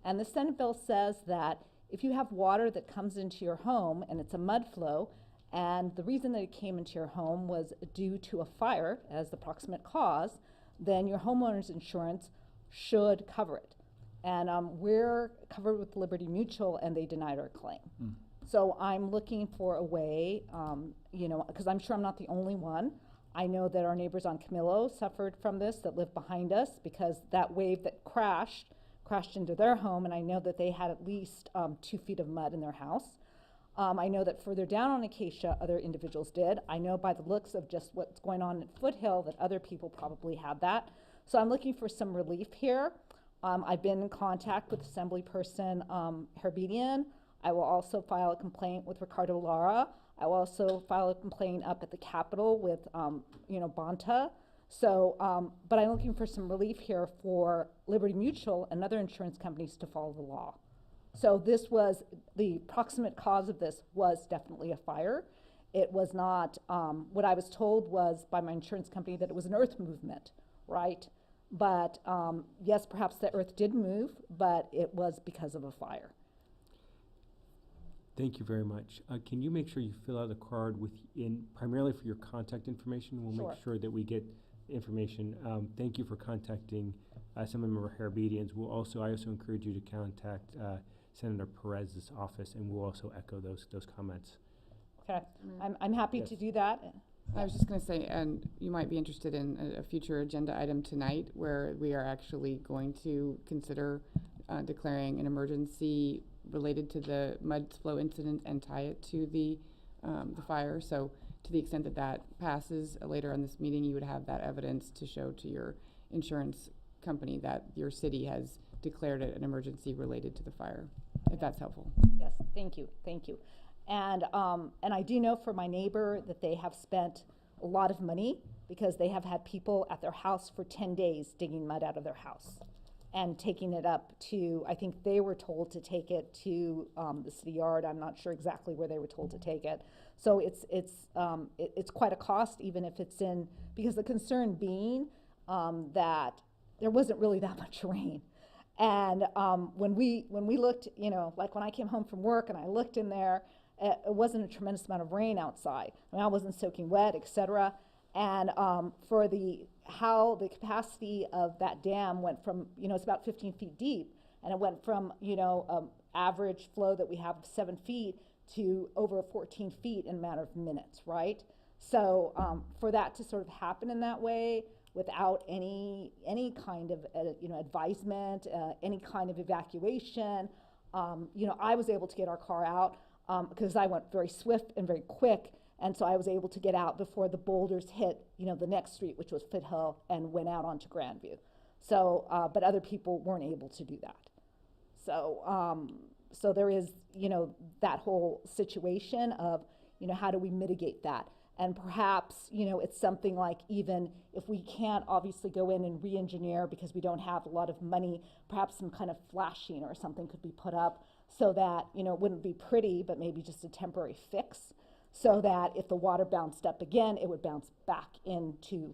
And the Senate bill says that if you have water that comes into your home and it's a mud flow, and the reason that it came into your home was due to a fire as the proximate cause, then your homeowner's insurance should cover it. And we're covered with Liberty Mutual, and they denied our claim. So I'm looking for a way, because I'm sure I'm not the only one. I know that our neighbors on Camillo suffered from this that live behind us, because that wave that crashed into their home, and I know that they had at least 2 feet of mud in their house. I know that further down on Acacia, other individuals did. I know by the looks of just what's going on at Foothill that other people probably had that. So I'm looking for some relief here. I've been in contact with Assemblyperson Herbedian. I will also file a complaint with Ricardo Lara. I will also file a complaint up at the Capitol with, Bonta. So, but I'm looking for some relief here for Liberty Mutual and other insurance companies to follow the law. So this was, the proximate cause of this was definitely a fire. It was not, what I was told was by my insurance company that it was an earth movement, right? But yes, perhaps the earth did move, but it was because of a fire. Thank you very much. Can you make sure you fill out a card primarily for your contact information? We'll Sure. make sure that we get information. Thank you for contacting Assemblymember Herbedian's. I also encourage you to contact Senator Perez's office, and we'll also echo those comments. Okay, I'm happy Yes. to do that. I was just going to say, and you might be interested in a future agenda item tonight where we are actually going to consider declaring an emergency related to the mud flow incident and tie it to the fire. So to the extent that that passes later on this meeting, you would have that evidence to show to your insurance company that your city has declared it an emergency related to the fire, if that's helpful. Yes, thank you. And I do know for my neighbor that they have spent a lot of money because they have had people at their house for 10 days digging mud out of their house and taking it up to, I think they were told to take it to the city yard. I'm not sure exactly where they were told to take it. So it's quite a cost, even if it's in, because the concern being that there wasn't really that much rain. And when we looked, like when I came home from work and I looked in there, it wasn't a tremendous amount of rain outside. I wasn't soaking wet, etc. And for how the capacity of that dam went from, it's about 15 feet deep, and it went from, average flow that we have of 7 feet to over 14 feet in a matter of minutes, right? So for that to sort of happen in that way, without any kind of advisement, any kind of evacuation, I was able to get our car out because I went very swift and very quick. And so I was able to get out before the boulders hit, the next street, which was Foothill, and went out onto Grandview. So, but other people weren't able to do that. So, so there is, that whole situation of, how do we mitigate that? And perhaps, it's something like, even if we can't obviously go in and re-engineer because we don't have a lot of money, perhaps some kind of flashing or something could be put up so that, it wouldn't be pretty, but maybe just a temporary fix, so that if the water bounced up again, it would bounce back into,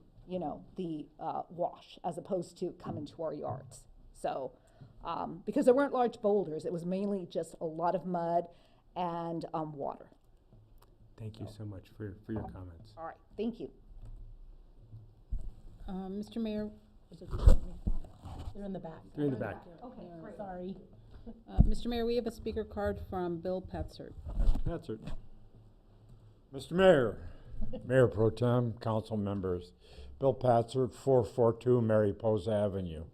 the wash, as opposed to come into our yards. So, because there weren't large boulders, it was mainly just a lot of mud and water. Thank you so much for your comments. All right, thank you. Mr. Mayor, They're in the back. They're in the back. Okay, great. Sorry. Mr. Mayor, we have a speaker card from Bill Patzert. Patzert. Mr. Mayor, Mayor Pro Tem, council members, Bill Patzert, 442 Mariposa Avenue.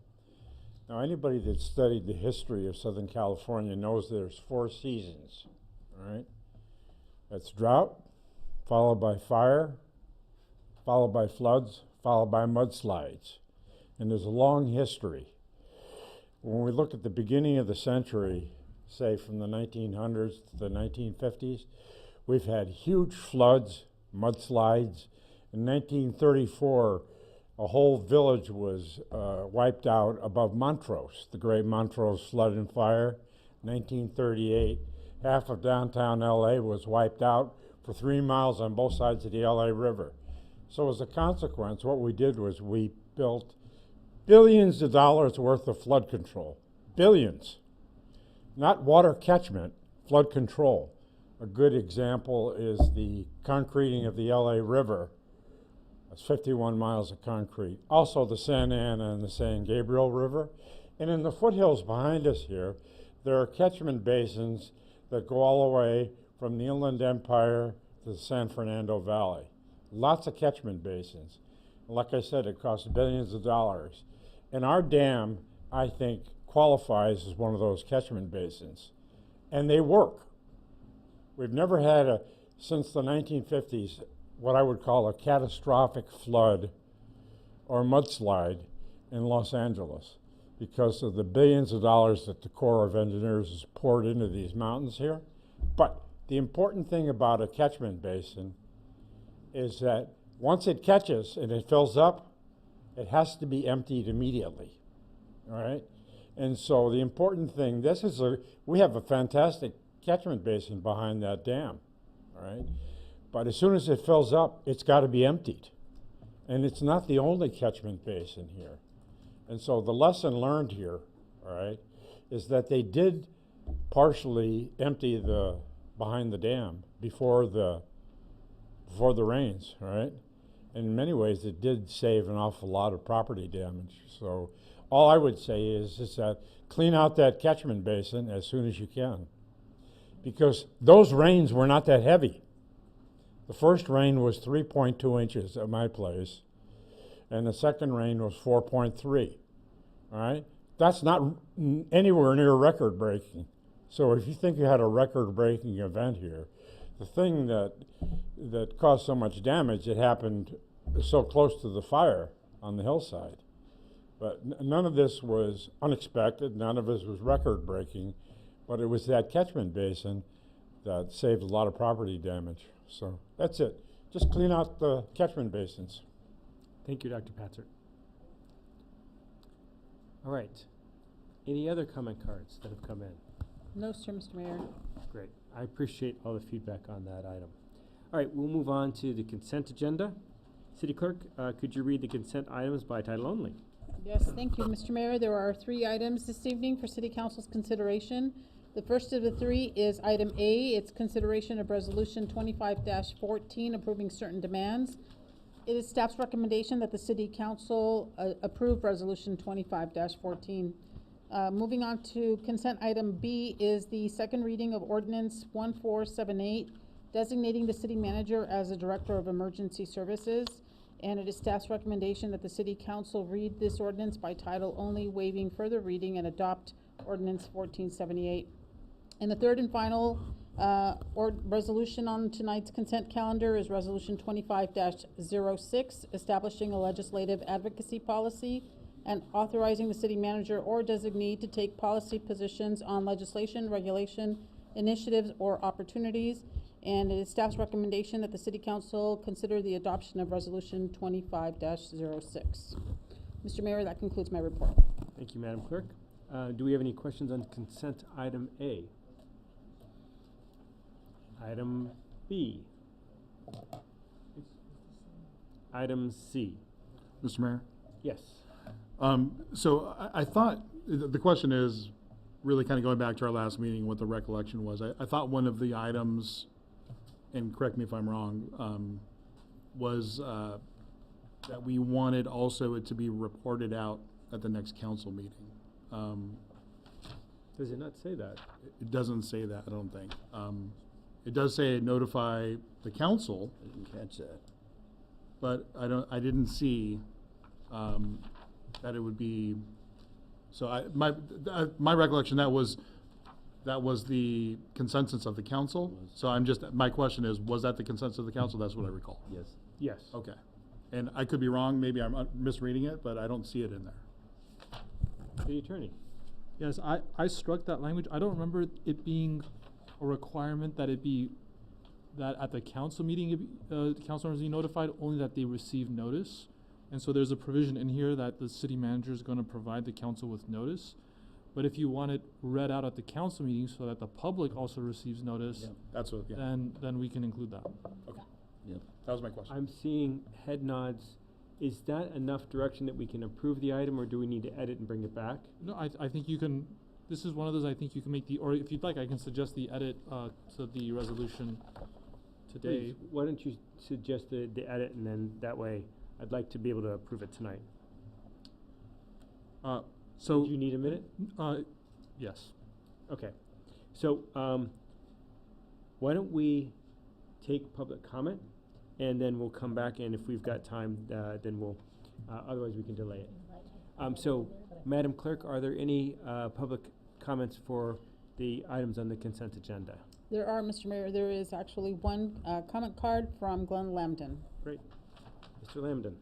Now, anybody that studied the history of Southern California knows there's 4 seasons, all right? That's drought, followed by fire, followed by floods, followed by mudslides. And there's a long history. When we look at the beginning of the century, say from the 1900s to the 1950s, we've had huge floods, mudslides. In 1934, a whole village was wiped out above Montrose, the great Montrose flood and fire. 1938, half of downtown LA was wiped out for 3 miles on both sides of the LA River. So as a consequence, what we did was we built billions of dollars worth of flood control. Billions. Not water catchment, flood control. A good example is the concreting of the LA River. That's 51 miles of concrete. Also the Santa Ana and the San Gabriel River. And in the foothills behind us here, there are catchment basins that go all the way from the Inland Empire to the San Fernando Valley. Lots of catchment basins. Like I said, it costs billions of dollars. And our dam, I think, qualifies as one of those catchment basins. And they work. We've never had, since the 1950s, what I would call a catastrophic flood or mudslide in Los Angeles. because of the billions of dollars that the Corps of Engineers has poured into these mountains here. But the important thing about a catchment basin is that once it catches and it fills up, it has to be emptied immediately, all right? And so the important thing, we have a fantastic catchment basin behind that dam, all right? But as soon as it fills up, it's got to be emptied. And it's not the only catchment basin here. And so the lesson learned here, all right, is that they did partially empty behind the dam before the rains, all right? And in many ways, it did save an awful lot of property damage. So all I would say is that clean out that catchment basin as soon as you can, because those rains were not that heavy. The first rain was 3.2 inches at my place, and the second rain was 4.3, all right? That's not anywhere near record-breaking. So if you think you had a record-breaking event here, the thing that caused so much damage, it happened so close to the fire on the hillside. But none of this was unexpected, none of this was record-breaking, but it was that catchment basin that saved a lot of property damage. So that's it. Just clean out the catchment basins. Thank you, Dr. Patzer. All right. Any other comment cards that have come in? No, sir, Mr. Mayor. Great. I appreciate all the feedback on that item. All right, we'll move on to the consent agenda. City Clerk, could you read the consent items by title only? Yes, thank you, Mr. Mayor. There are 3 items this evening for City Council's consideration. The first of the 3 is item A. It's consideration of Resolution 25-14 approving certain demands. It is staff's recommendation that the City Council approve Resolution 25-14. Moving on to consent item B is the second reading of Ordinance 1478, designating the city manager as the Director of Emergency Services. And it is staff's recommendation that the City Council read this ordinance by title only, waiving further reading, and adopt Ordinance 1478. And the third and final resolution on tonight's consent calendar is Resolution 25-06, establishing a legislative advocacy policy and authorizing the city manager or designee to take policy positions on legislation, regulation, initiatives, or opportunities. And it is staff's recommendation that the City Council consider the adoption of Resolution 25-06. Mr. Mayor, that concludes my report. Thank you, Madam Clerk. Do we have any questions on consent item A? Item B. Item C. Mr. Mayor? Yes. So I thought, the question is really kind of going back to our last meeting, what the recollection was. I thought one of the items, and correct me if I'm wrong, was that we wanted also it to be reported out at the next council meeting. Does it not say that? It doesn't say that, I don't think. It does say notify the council. I didn't catch that. But I didn't see that it would be, so my recollection, that was the consensus of the council. So my question is, was that the consensus of the council? That's what I recall. Yes. Yes. Okay. And I could be wrong, maybe I'm misreading it, but I don't see it in there. City Attorney. Yes, I struck that language. I don't remember it being a requirement that at the council meeting, council members be notified, only that they receive notice. And so there's a provision in here that the city manager is going to provide the council with notice. But if you want it read out at the council meeting so that the public also receives notice, That's what, then we can include that. Okay. Yep. That was my question. I'm seeing head nods. Is that enough direction that we can approve the item, or do we need to edit and bring it back? No, I think you can, this is one of those, I think you can make or if you'd like, I can suggest the edit to the resolution today. Please, why don't you suggest the edit, and then that way I'd like to be able to approve it tonight. So do you need a minute? Yes. Okay. So why don't we take public comment, and then we'll come back, and if we've got time, then we'll, otherwise we can delay it. So, Madam Clerk, are there any public comments for the items on the consent agenda? There are, Mr. Mayor. There is actually one comment card from Glenn Lambden. Great. Mr. Lambden.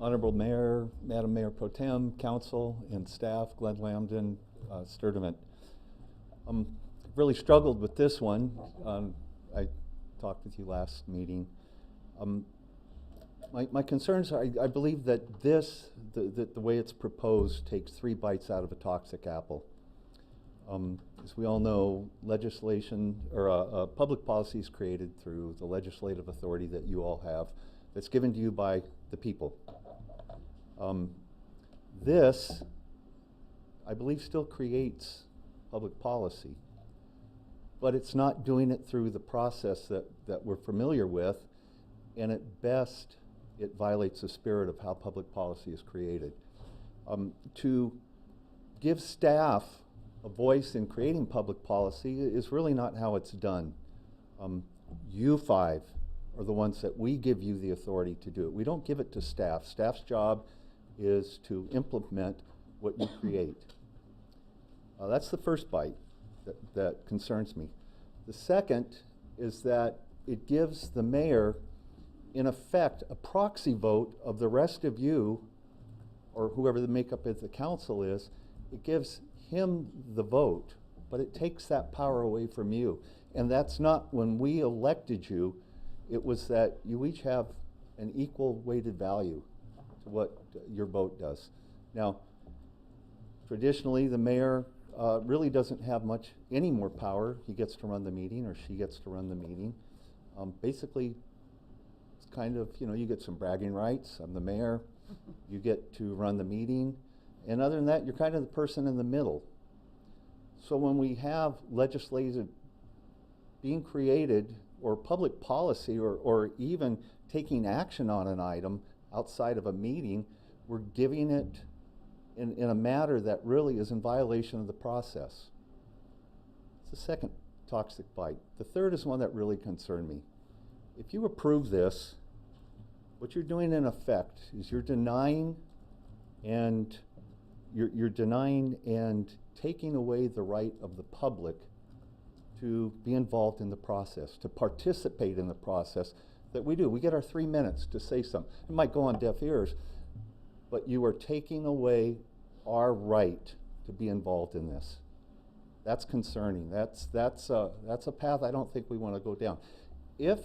Honorable Mayor, Madam Mayor Pro Tem, Council, and staff, Glenn Lambden, Sturdivant. Really struggled with this one. I talked with you last meeting. My concerns are, I believe that this, the way it's proposed, takes 3 bites out of a toxic apple. As we all know, legislation or public policy is created through the legislative authority that you all have, that's given to you by the people. This, I believe, still creates public policy, but it's not doing it through the process that we're familiar with, and at best, it violates the spirit of how public policy is created. To give staff a voice in creating public policy is really not how it's done. You 5 are the ones that we give you the authority to do it. We don't give it to staff. Staff's job is to implement what you create. That's the first bite that concerns me. The second is that it gives the mayor, in effect, a proxy vote of the rest of you, or whoever the makeup of the council is. It gives him the vote, but it takes that power away from you. And that's not when we elected you. It was that you each have an equal weighted value to what your vote does. Now, traditionally, the mayor really doesn't have any more power. He gets to run the meeting, or she gets to run the meeting. Basically, it's kind of, you get some bragging rights. I'm the mayor. You get to run the meeting. And other than that, you're kind of the person in the middle. So when we have legislation being created, or public policy, or even taking action on an item outside of a meeting, we're giving it in a matter that really is in violation of the process. It's the second toxic bite. The third is one that really concerned me. If you approve this, what you're doing in effect is you're denying and taking away the right of the public to be involved in the process, to participate in the process that we do. We get our 3 minutes to say something. It might go on deaf ears, but you are taking away our right to be involved in this. That's concerning. That's a path I don't think we want to go down. If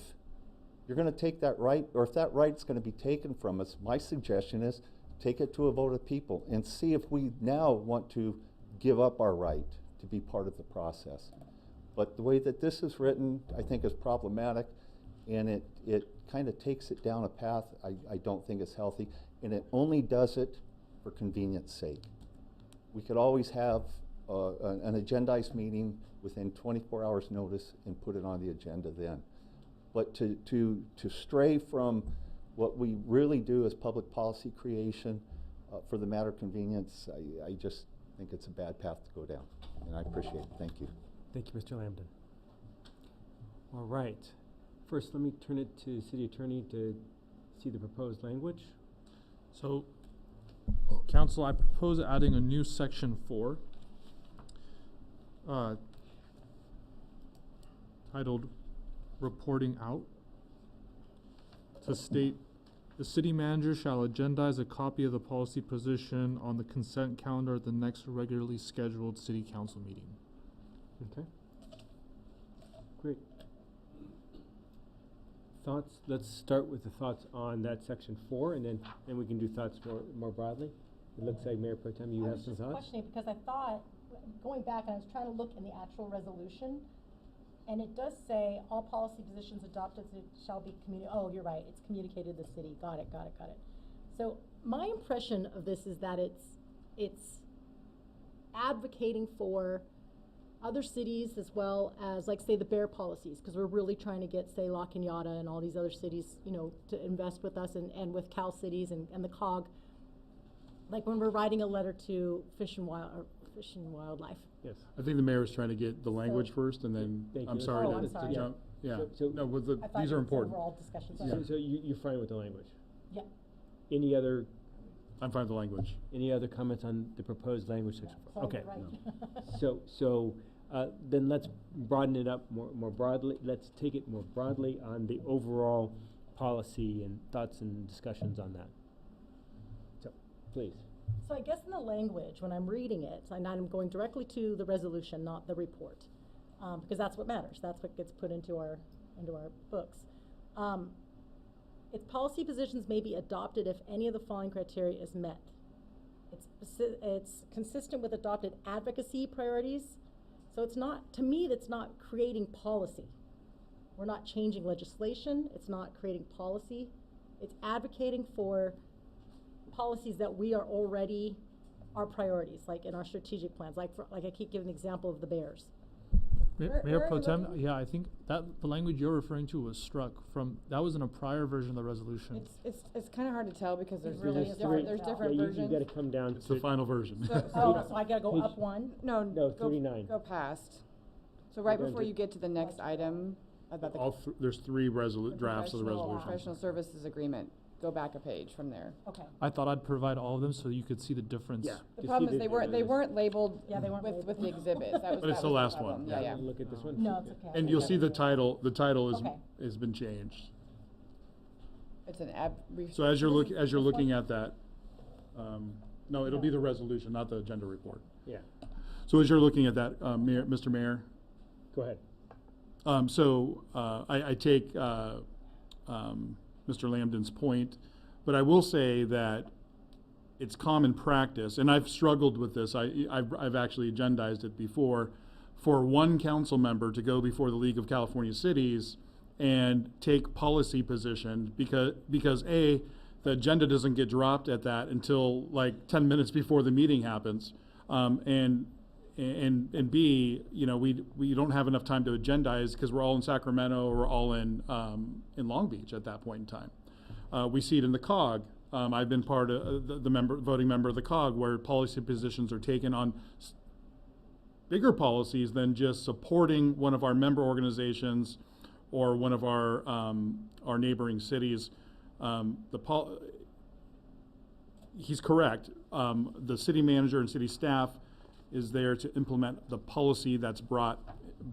you're going to take that right, or if that right's going to be taken from us, my suggestion is take it to a vote of people and see if we now want to give up our right to be part of the process. But the way that this is written, I think, is problematic, and it kind of takes it down a path I don't think is healthy, and it only does it for convenience sake. We could always have an agendized meeting within 24 hours notice and put it on the agenda then. But to stray from what we really do as public policy creation for the matter of convenience, I just think it's a bad path to go down, and I appreciate it. Thank you. Thank you, Mr. Lambden. All right. First, let me turn it to City Attorney to see the proposed language. So, Council, I propose adding a new section 4, titled Reporting Out, to state, the city manager shall agendize a copy of the policy position on the consent calendar at the next regularly scheduled city council meeting. Okay. Great. Thoughts? Let's start with the thoughts on that section 4, and then we can do thoughts more broadly. It looks like Mayor Pro Tem, you have some thoughts? I was just questioning because I thought, going back, and I was trying to look in the actual resolution, and it does say all policy positions adopted shall be oh, you're right, it's communicated to the city. Got it. So my impression of this is that it's advocating for other cities as well as, like, say, the bear policies, because we're really trying to get, say, La Cañada and all these other cities, to invest with us and with Cal Cities and the COG. Like when we're writing a letter to Fish and Wildlife. Yes. I think the mayor is trying to get the language first, and then, I'm sorry to jump. Yeah, no, these are important. Overall discussion. So you're fine with the language? Yeah. Any other? I'm fine with the language. Any other comments on the proposed language section? Sorry, Okay. right. So then let's broaden it up more broadly. Let's take it more broadly on the overall policy and thoughts and discussions on that. Please. So I guess in the language, when I'm reading it, and I'm going directly to the resolution, not the report, because that's what matters. That's what gets put into our books. Its policy positions may be adopted if any of the following criteria is met. It's consistent with adopted advocacy priorities. So it's not, to me, that's not creating policy. We're not changing legislation. It's not creating policy. It's advocating for policies that we are already our priorities, like in our strategic plans. Like I keep giving the example of the bears. Mayor where are Pro you Tem, looking? yeah, I think that the language you're referring to was struck from, that was in a prior version of the resolution. It's kind of hard to tell because there's really really is hard to there's tell. different Yeah, versions. you gotta come down It's to. the final version. Oh, so I gotta go Page- up one? No, No, go, 39. go past. So right down before to- you get to the next item about the There's three drafts of the resolution. professional services agreement, go back a page from there. Okay. I thought I'd provide all of them so you could see the difference. Yeah. The You problem see is they weren't labeled Yeah, they weren't with labeled. the exhibits. That was, But it's that the was last problem. one. Yeah, yeah. Look at this one. No, it's okay. And you'll see the title Okay. has been changed. It's an So as you're looking at that, no, it'll be the resolution, not the agenda report. Yeah, So as you're looking at that, Mr. Mayor, go ahead. I take Mr. Lambden's point, but I will say that it's common practice, and I've struggled with this. I've actually agendized it before, for one council member to go before the League of California Cities and take policy position because A, the agenda doesn't get dropped at that until like 10 minutes before the meeting happens, and B, you know, we don't have enough time to agendize because we're all in Sacramento or we're all in Long Beach at that point in time. We see it in the COG. I've been part of the voting member of the COG where policy positions are taken on bigger policies than just supporting one of our member organizations or one of our neighboring cities. He's correct. The city manager and city staff is there to implement the policy that's brought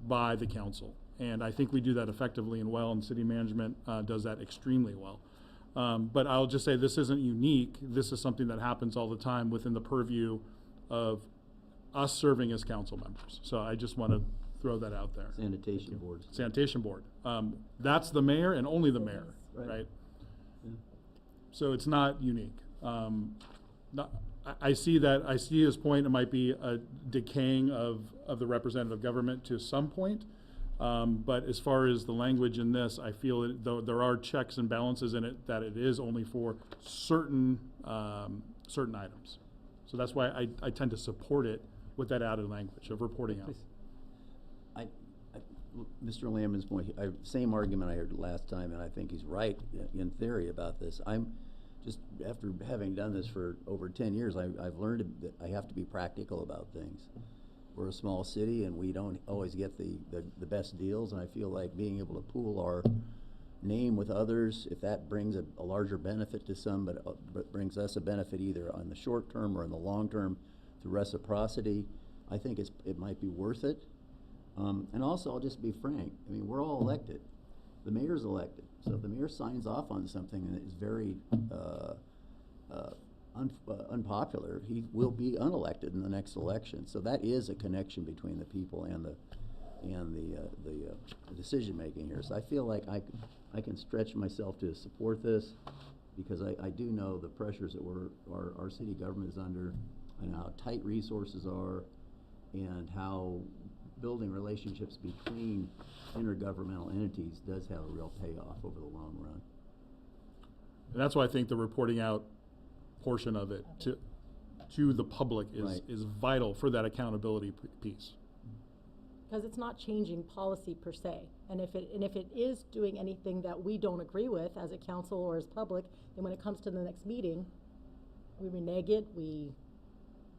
by the council. And I think we do that effectively and well, and city management does that extremely well. But I'll just say this isn't unique. This is something that happens all the time within the purview of us serving as council members. So I just want to throw that out there. Sanitation boards. Sanitation board. That's the mayor and only the mayor, right? Yeah. So it's not unique. I see his point. It might be a decaying of the representative government to some point. But as far as the language in this, I feel though there are checks and balances in it, that it is only for certain items. So that's why I tend to support it with that added language of reporting out. Mr. Lambden's point, same argument I heard last time, and I think he's right in theory about this. I'm just, after having done this for over 10 years, I've learned that I have to be practical about things. We're a small city and we don't always get the best deals, and I feel like being able to pool our name with others, if that brings a larger benefit to some, but brings us a benefit either on the short term or in the long term through reciprocity, I think it might be worth it. And also, I'll just be frank, I mean, we're all elected. The mayor's elected. So if the mayor signs off on something that is very unpopular, he will be unelected in the next election. So that is a connection between the people and the decision making here. So I feel like I can stretch myself to support this because I do know the pressures that our city government is under and how tight resources are and how building relationships between intergovernmental entities does have a real payoff over the long run. And that's why I think the reporting out portion of it to the public is vital for that accountability piece. Because it's not changing policy per se. And if it is doing anything that we don't agree with as a council or as public, then when it comes to the next meeting, we renege it, we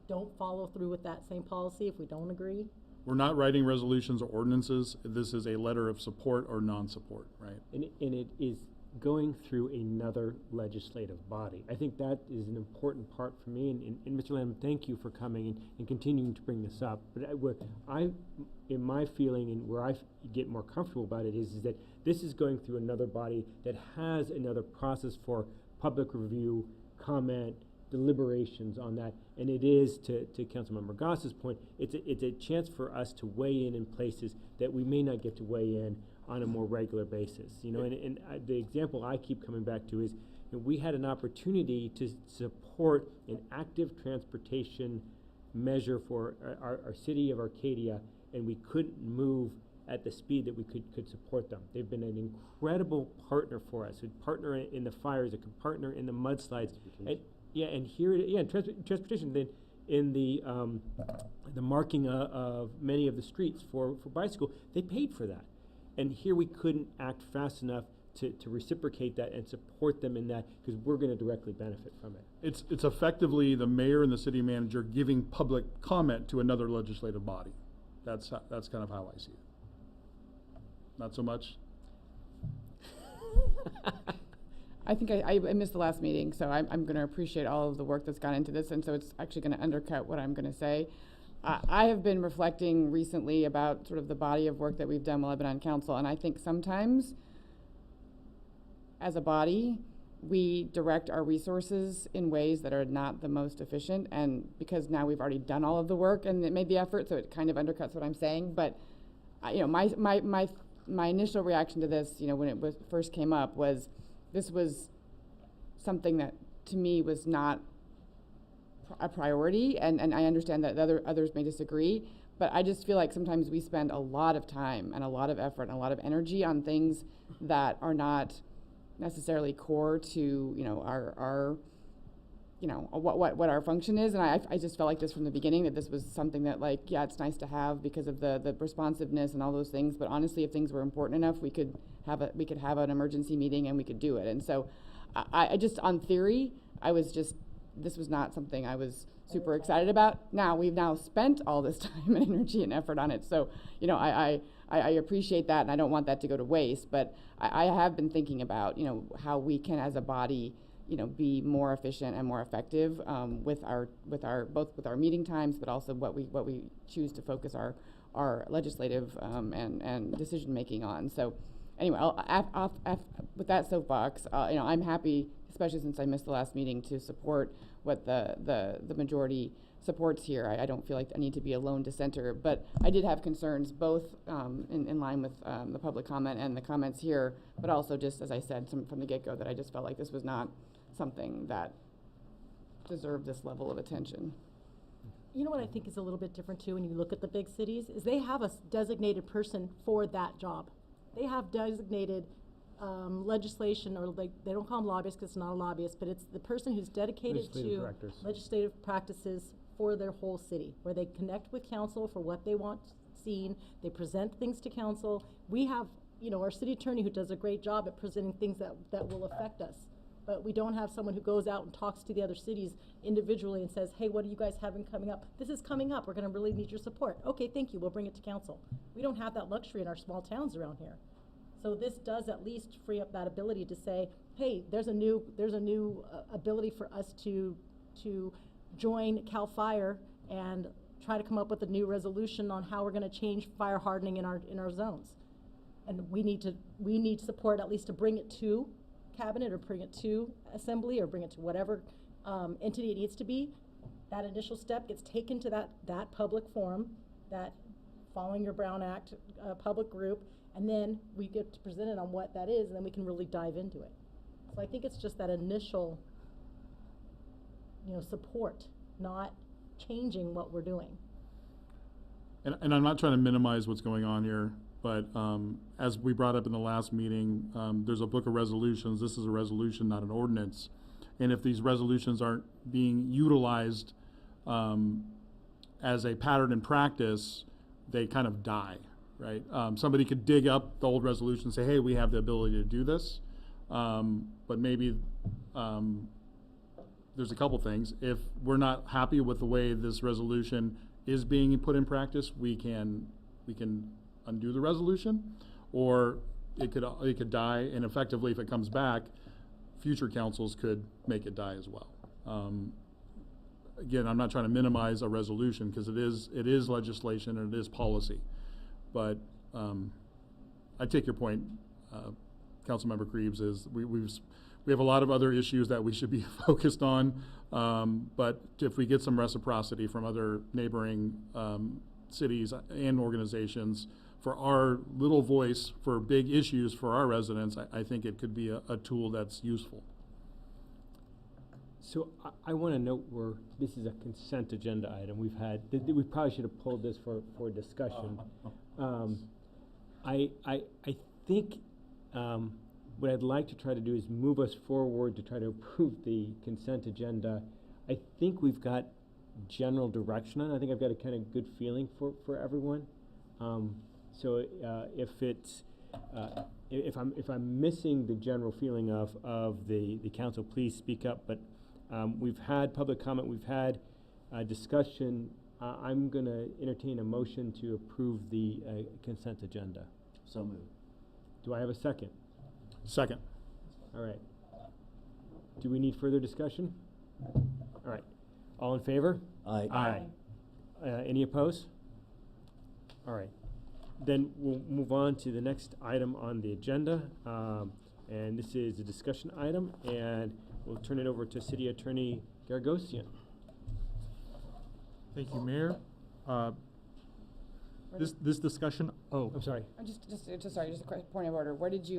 don't follow through with that same policy if we don't agree. We're not writing resolutions or ordinances. This is a letter of support or non-support, right? And it is going through another legislative body. I think that is an important part for me, and Mr. Lamb, thank you for coming and continuing to bring this up. But in my feeling and where I get more comfortable about it is that this is going through another body that has another process for public review, comment, deliberations on that. And it is, to Councilmember Goss's point, it's a chance for us to weigh in places that we may not get to weigh in on a more regular basis. You know, and the example I keep coming back to is, we had an opportunity to support an active transportation measure for our city of Arcadia, and we couldn't move at the speed that we could support them. They've been an incredible partner for us. A partner in the fires, a partner in the mudslides, and here, transportation. Then in the marking of many of the streets for bicycle, they paid for that, and here we couldn't act fast enough to reciprocate that and support them in that, because we're going to directly benefit from it. It's effectively the mayor and the city manager giving public comment to another legislative body. That's kind of how I see it. Not so much? I think I missed the last meeting, so I'm going to appreciate all of the work that's gone into this, and so it's actually going to undercut what I'm going to say. I have been reflecting recently about sort of the body of work that we've done while I've been on council, and I think sometimes, as a body, we direct our resources in ways that are not the most efficient, and because now we've already done all of the work and it made the effort, so it kind of undercuts what I'm saying. But you know, my initial reaction to this, you know, when it first came up, was this was something that to me was not a priority, and I understand that others may disagree, but I just feel like sometimes we spend a lot of time and a lot of effort and a lot of energy on things that are not necessarily core to, you know, our you know, what our function is. And I just felt like this from the beginning, that this was something that, like, yeah, it's nice to have because of the responsiveness and all those things, but honestly, if things were important enough, we could have an emergency meeting and we could do it. And so I just, on theory, this was not something I was super excited about. Now, we've now spent all this time and energy and effort on it, so, you know, I appreciate that, and I don't want that to go to waste, but I have been thinking about, you know, how we can, as a body, you know, be more efficient and more effective with our meeting times, but also what we choose to focus our legislative and decision making on. So anyway, with that soapbox, you know, I'm happy, especially since I missed the last meeting, to support what the majority supports here. I don't feel like I need to be a lone dissenter, but I did have concerns, both in line with the public comment and the comments here, but also, just as I said from the get-go, that I just felt like this was not something that deserved this level of attention. You know what I think is a little bit different too when you look at the big cities, is they have a designated person for that job. They have designated legislation, or like, they don't call them lobbyists because it's not a lobbyist, but it's the person who's dedicated to legislative practices for their whole city, where they connect with council for what they want seen, they present things to council. We have, you know, our city attorney who does a great job at presenting things that will affect us. But we don't have someone who goes out and talks to the other cities individually and says, hey, what do you guys have coming up? This is coming up. We're going to really need your support. Okay, thank you. We'll bring it to council. We don't have that luxury in our small towns around here. So this does at least free up that ability to say, hey, there's a new ability for us to join CAL FIRE and try to come up with a new resolution on how we're going to change fire hardening in our zones. And we need support at least to bring it to cabinet, or bring it to assembly, or bring it to whatever entity it needs to be. That initial step gets taken to that public forum, that following your Brown Act public group, and then we get to present it on what that is, and then we can really dive into it. So I think it's just that initial, you know, support, not changing what we're doing. And I'm not trying to minimize what's going on here, but as we brought up in the last meeting, there's a book of resolutions. This is a resolution, not an ordinance. And if these resolutions aren't being utilized as a pattern in practice, they kind of die, right? Somebody could dig up the old resolution and say, hey, we have the ability to do this. But maybe there's a couple things. If we're not happy with the way this resolution is being put in practice, we can undo the resolution, or it could die, and effectively, if it comes back, future councils could make it die as well. Again, I'm not trying to minimize a resolution, because it is legislation and it is policy, but I take your point, Councilmember Creeves, is we have a lot of other issues that we should be focused on. But if we get some reciprocity from other neighboring cities and organizations for our little voice for big issues for our residents, I think it could be a tool that's useful. So I want to note where this is a consent agenda item. We've had, we probably should have pulled this for discussion. I think what I'd like to try to do is move us forward to try to approve the consent agenda. I think we've got general direction on it. I think I've got a kind of good feeling for everyone. So if it's if I'm missing the general feeling of the council, please speak up. But we've had public comment, we've had discussion. I'm going to entertain a motion to approve the consent agenda. So moved. Do I have a second? Second. All right. Do we need further discussion? All right. All in favor? Aye. Any opposed? All right. Then we'll move on to the next item on the agenda. And this is a discussion item, and we'll turn it over to City Attorney Garagosian. Thank you, Mayor. This discussion, I'm sorry. Sorry, just a quick point of order. Where did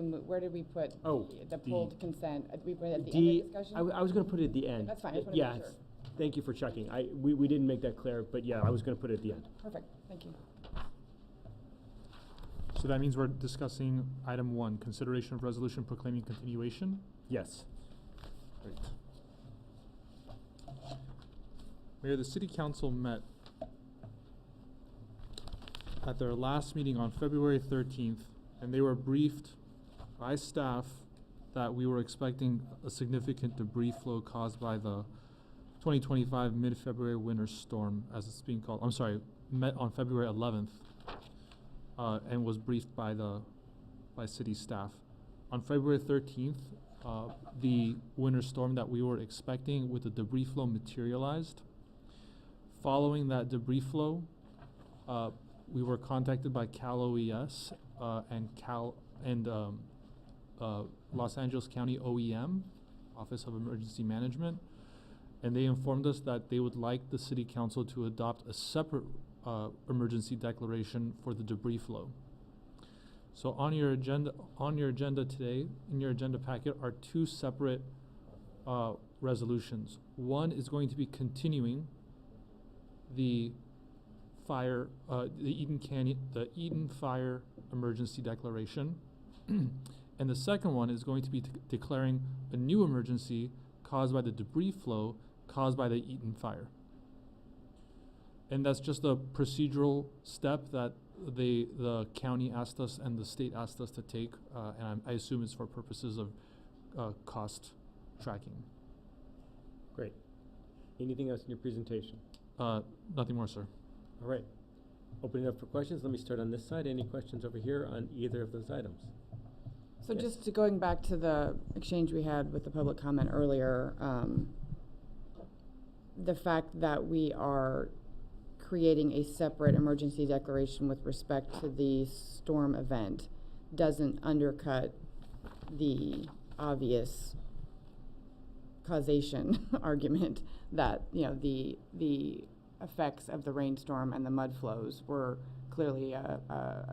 we put the pulled consent? Did we put it at the end of the discussion? I was going to put it at the end. That's fine, I just wanted to Yeah, make sure. thank you for checking. We didn't make that clear, but yeah, I was going to put it at the end. Perfect, thank you. so that means we're discussing item 1, consideration of resolution proclaiming continuation. Yes. Great. Mayor, the City Council met at their last meeting on February 13th, and they were briefed by staff that we were expecting a significant debris flow caused by the 2025 mid-February winter storm, as it's being called. I'm sorry, met on February 11th, and was briefed by city staff. On February 13th, the winter storm that we were expecting with the debris flow materialized. Following that debris flow, we were contacted by Cal OES and Los Angeles County OEM, Office of Emergency Management, and they informed us that they would like the City Council to adopt a separate emergency declaration for the debris flow. So on your agenda today, in your agenda packet, are 2 separate resolutions. One is going to be continuing the Eden Fire Emergency Declaration, and the second one is going to be declaring a new emergency caused by the debris flow caused by the Eden Fire. And that's just a procedural step that the county asked us and the state asked us to take, and I assume it's for purposes of cost tracking. Great. Anything else in your presentation? Nothing more, sir. All right. Opening up for questions. Let me start on this side. Any questions over here on either of those items? So Yes. just going back to the exchange we had with the public comment earlier, the fact that we are creating a separate emergency declaration with respect to the storm event doesn't undercut the obvious causation argument that, you know, the effects of the rainstorm and the mud flows were clearly a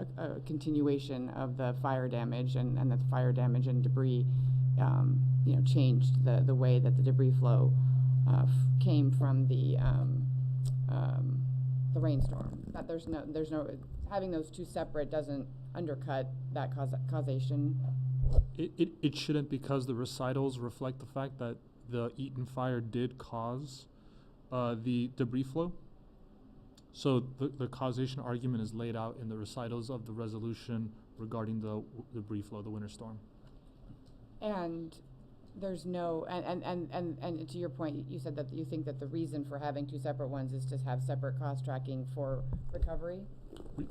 continuation of the fire damage, and that the fire damage and debris, you know, changed the way that the debris flow came from the rainstorm. That there's no having those 2 separate doesn't undercut that causation. It shouldn't, because the recitals reflect the fact that the Eaton Fire did cause the debris flow. So the causation argument is laid out in the recitals of the resolution regarding the debris flow, the winter storm. And there's no, and to your point, you said that you think that the reason for having 2 separate ones is to have separate cost tracking for recovery?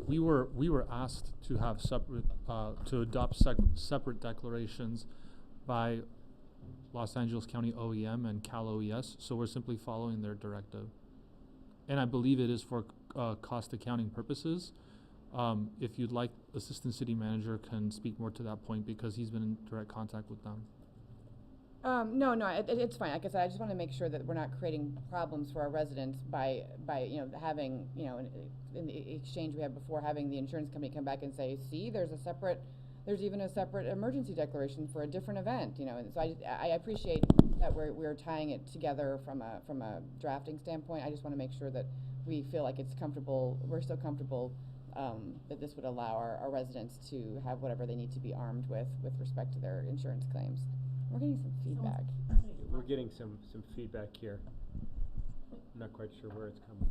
We were asked to have separate, to adopt separate declarations by Los Angeles County OEM and Cal OES, so we're simply following their directive. And I believe it is for cost accounting purposes. If you'd like, Assistant City Manager can speak more to that point because he's been in direct contact with them. No, it's fine. Like I said, I just want to make sure that we're not creating problems for our residents by having, in the exchange we had before, having the insurance company come back and say, see, there's even a separate emergency declaration for a different event, and so I appreciate that we're tying it together from a drafting standpoint. I just want to make sure that we feel like we're still comfortable, that this would allow our residents to have whatever they need to be armed with respect to their insurance claims. We're getting some feedback. We're getting some feedback here. I'm not quite sure where it's coming.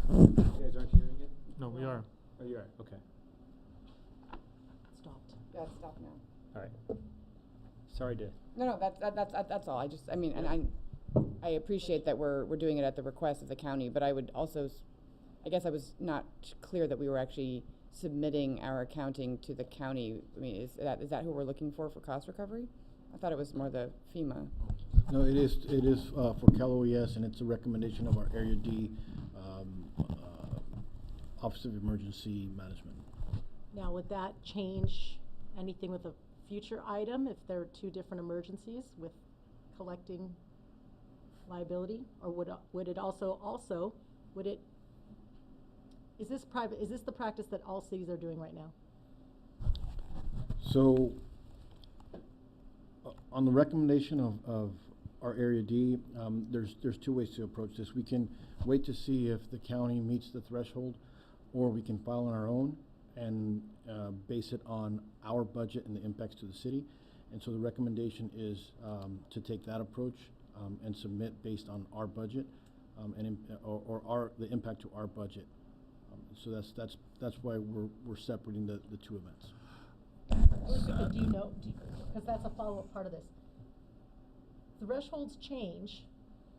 You guys aren't hearing it? No, we are. Oh, you are? Okay. Stopped. Yeah, it's stopped now. All right. Sorry to. No, that's all. I appreciate that we're doing it at the request of the county, but I would also, I guess I was not clear that we were actually submitting our accounting to the county. I mean, is that who we're looking for cost recovery? I thought it was more the FEMA. No, it is for Cal OES, and it's a recommendation of our Area D Office of Emergency Management. Now, would that change anything with a future item if there are two different emergencies with collecting liability? Or would it also, is this the practice that all cities are doing right now? So, on the recommendation of our Area D, there's two ways to approach this. We can wait to see if the county meets the threshold, or we can file on our own and base it on our budget and the impacts to the city. And so the recommendation is to take that approach and submit based on our budget or the impact to our budget. So that's why we're separating the two events. Do you know, because that's a follow-up part of this. Thresholds change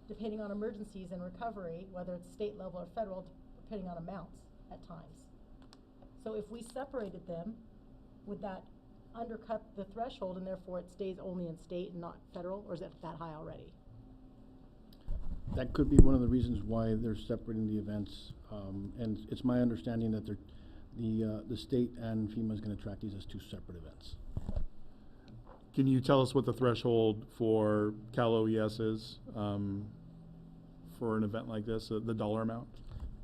depending on emergencies and recovery, whether it's state level or federal, depending on amounts at times. So if we separated them, would that undercut the threshold and therefore it stays only in state and not federal, or is it that high already? That could be one of the reasons why they're separating the events, and it's my understanding that the state and FEMA is going to track these as two separate events. Can you tell us what the threshold for Cal OES is for an event like this, the dollar amount?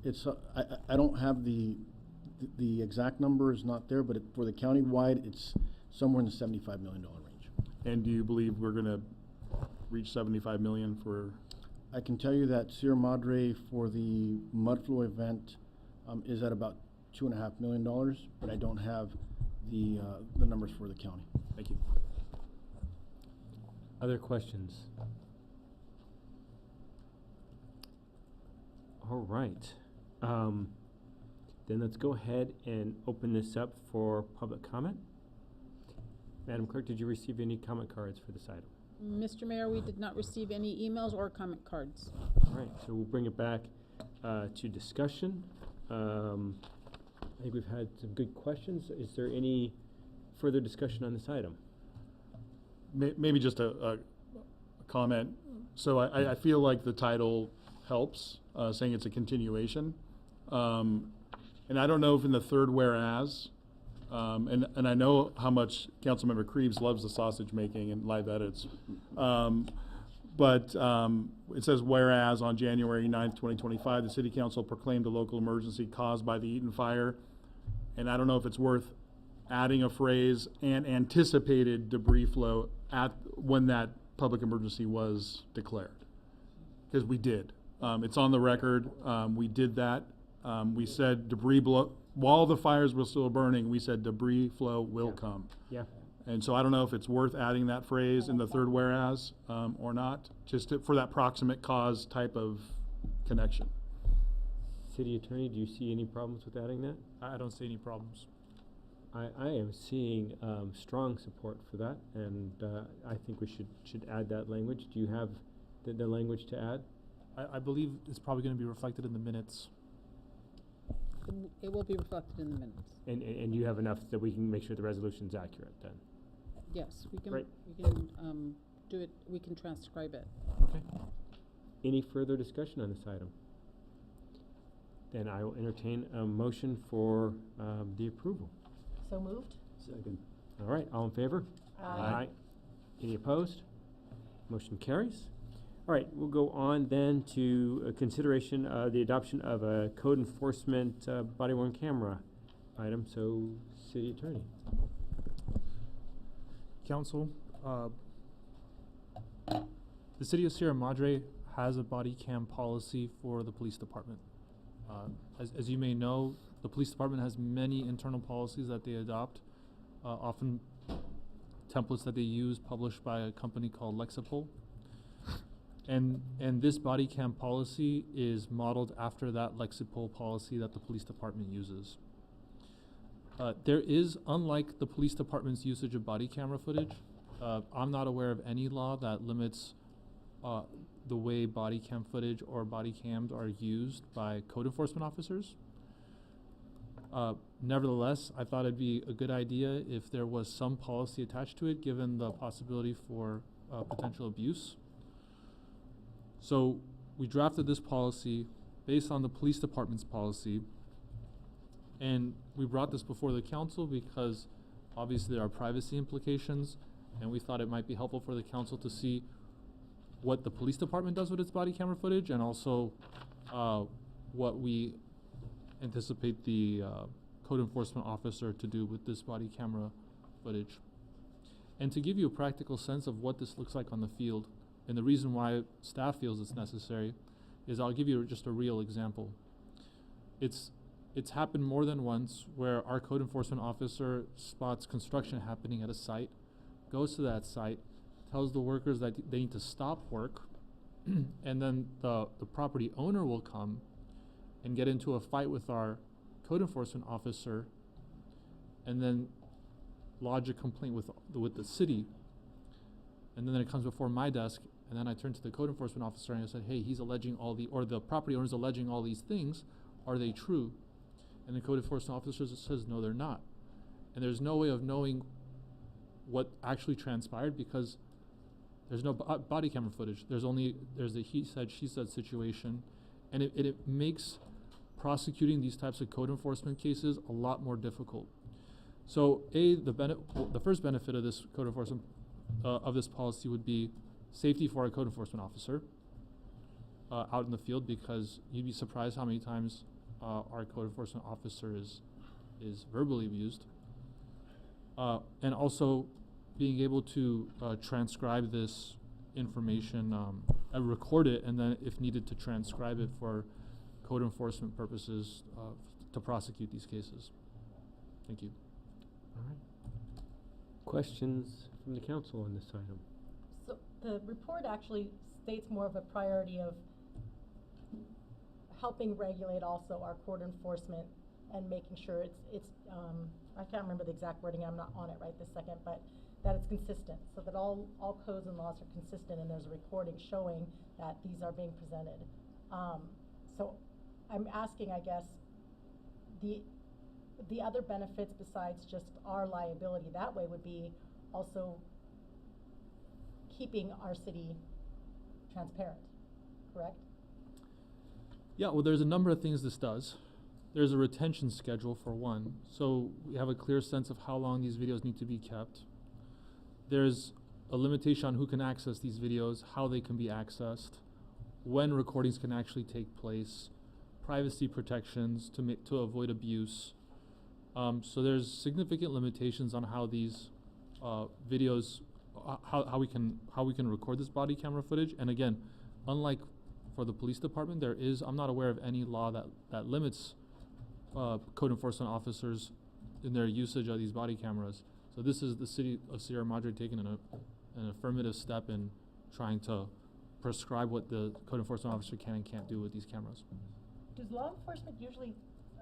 It's I don't have the exact number is not there, but for the county-wide, it's somewhere in the $75 million range. And do you believe we're going to reach 75 million for? I can tell you that Sierra Madre for the mud flow event is at about $2.5 million, but I don't have the numbers for the county. Thank you. Other questions? All right. Then let's go ahead and open this up for public comment. Madam Clerk, did you receive any comment cards for this item? Mr. Mayor, we did not receive any emails or comment cards. All right, so we'll bring it back to discussion. I think we've had some good questions. Is there any further discussion on this item? Maybe just a comment. So I feel like the title helps, saying it's a continuation. And I don't know if in the third whereas, and I know how much Councilmember Creeves loves the sausage making and live edits. But it says, whereas on January 9th, 2025, the City Council proclaimed a local emergency caused by the Eaton fire. And I don't know if it's worth adding a phrase, and anticipated debris flow at when that public emergency was declared. Because we did. It's on the record. We did that. We said while the fires were still burning, we said debris flow will come. Yeah. And so I don't know if it's worth adding that phrase in the third whereas or not, just for that proximate cause type of connection. City Attorney, do you see any problems with adding that? I don't see any problems. I am seeing strong support for that, and I think we should add that language. Do you have the language to add? I believe it's probably going to be reflected in the minutes. It will be reflected in the minutes. And you have enough that we can make sure the resolution's accurate then? Yes, we can. Great. We can do it. We can transcribe it. Okay. Any further discussion on this item? Then I will entertain a motion for the approval. So moved? Second. All right, all in favor? Aye. Any opposed? Motion carries. All right, we'll go on then to consideration the adoption of a code enforcement body-worn camera item. So, City Attorney. Council, the city of Sierra Madre has a body cam policy for the police department. As you may know, the police department has many internal policies that they adopt, often templates that they use published by a company called Lexipol. And this body cam policy is modeled after that Lexipol policy that the police department uses. There is, unlike the police department's usage of body camera footage, I'm not aware of any law that limits the way body cam footage or body cams are used by code enforcement officers. Nevertheless, I thought it'd be a good idea if there was some policy attached to it, given the possibility for potential abuse. So we drafted this policy based on the police department's policy, and we brought this before the council because obviously there are privacy implications, and we thought it might be helpful for the council to see what the police department does with its body camera footage, and also what we anticipate the code enforcement officer to do with this body camera footage. And to give you a practical sense of what this looks like on the field, and the reason why staff feels it's necessary, is I'll give you just a real example. It's happened more than once where our code enforcement officer spots construction happening at a site, goes to that site, tells the workers that they need to stop work, and then the property owner will come and get into a fight with our code enforcement officer, and then lodge a complaint with the city. And then it comes before my desk, and then I turn to the code enforcement officer and I said, hey, he's alleging or the property owner's alleging all these things. Are they true? And the code enforcement officer says, no, they're not. And there's no way of knowing what actually transpired because there's no body camera footage. There's a he said, she said situation. And it makes prosecuting these types of code enforcement cases a lot more difficult. So the first benefit of this code enforcement, of this policy would be safety for our code enforcement officer out in the field, because you'd be surprised how many times our code enforcement officer is verbally abused. And also being able to transcribe this information, record it, and then if needed to transcribe it for code enforcement purposes to prosecute these cases. Thank you. All right. Questions from the council on this item? So the report actually states more of a priority of helping regulate also our court enforcement and making sure it's I can't remember the exact wording, I'm not on it right this second, but that it's consistent, so that all codes and laws are consistent, and there's a recording showing that these are being presented. So I'm asking, I guess, the other benefits besides just our liability that way would be also keeping our city transparent, correct? Yeah, well, there's a number of things this does. There's a retention schedule for one, so we have a clear sense of how long these videos need to be kept. There's a limitation on who can access these videos, how they can be accessed, when recordings can actually take place, privacy protections to avoid abuse. So there's significant limitations on how these videos, how we can record this body camera footage. And again, unlike for the police department, I'm not aware of any law that limits code enforcement officers in their usage of these body cameras. So this is the city of Sierra Madre taking an affirmative step in trying to prescribe what the code enforcement officer can and can't do with these cameras. Does law enforcement usually,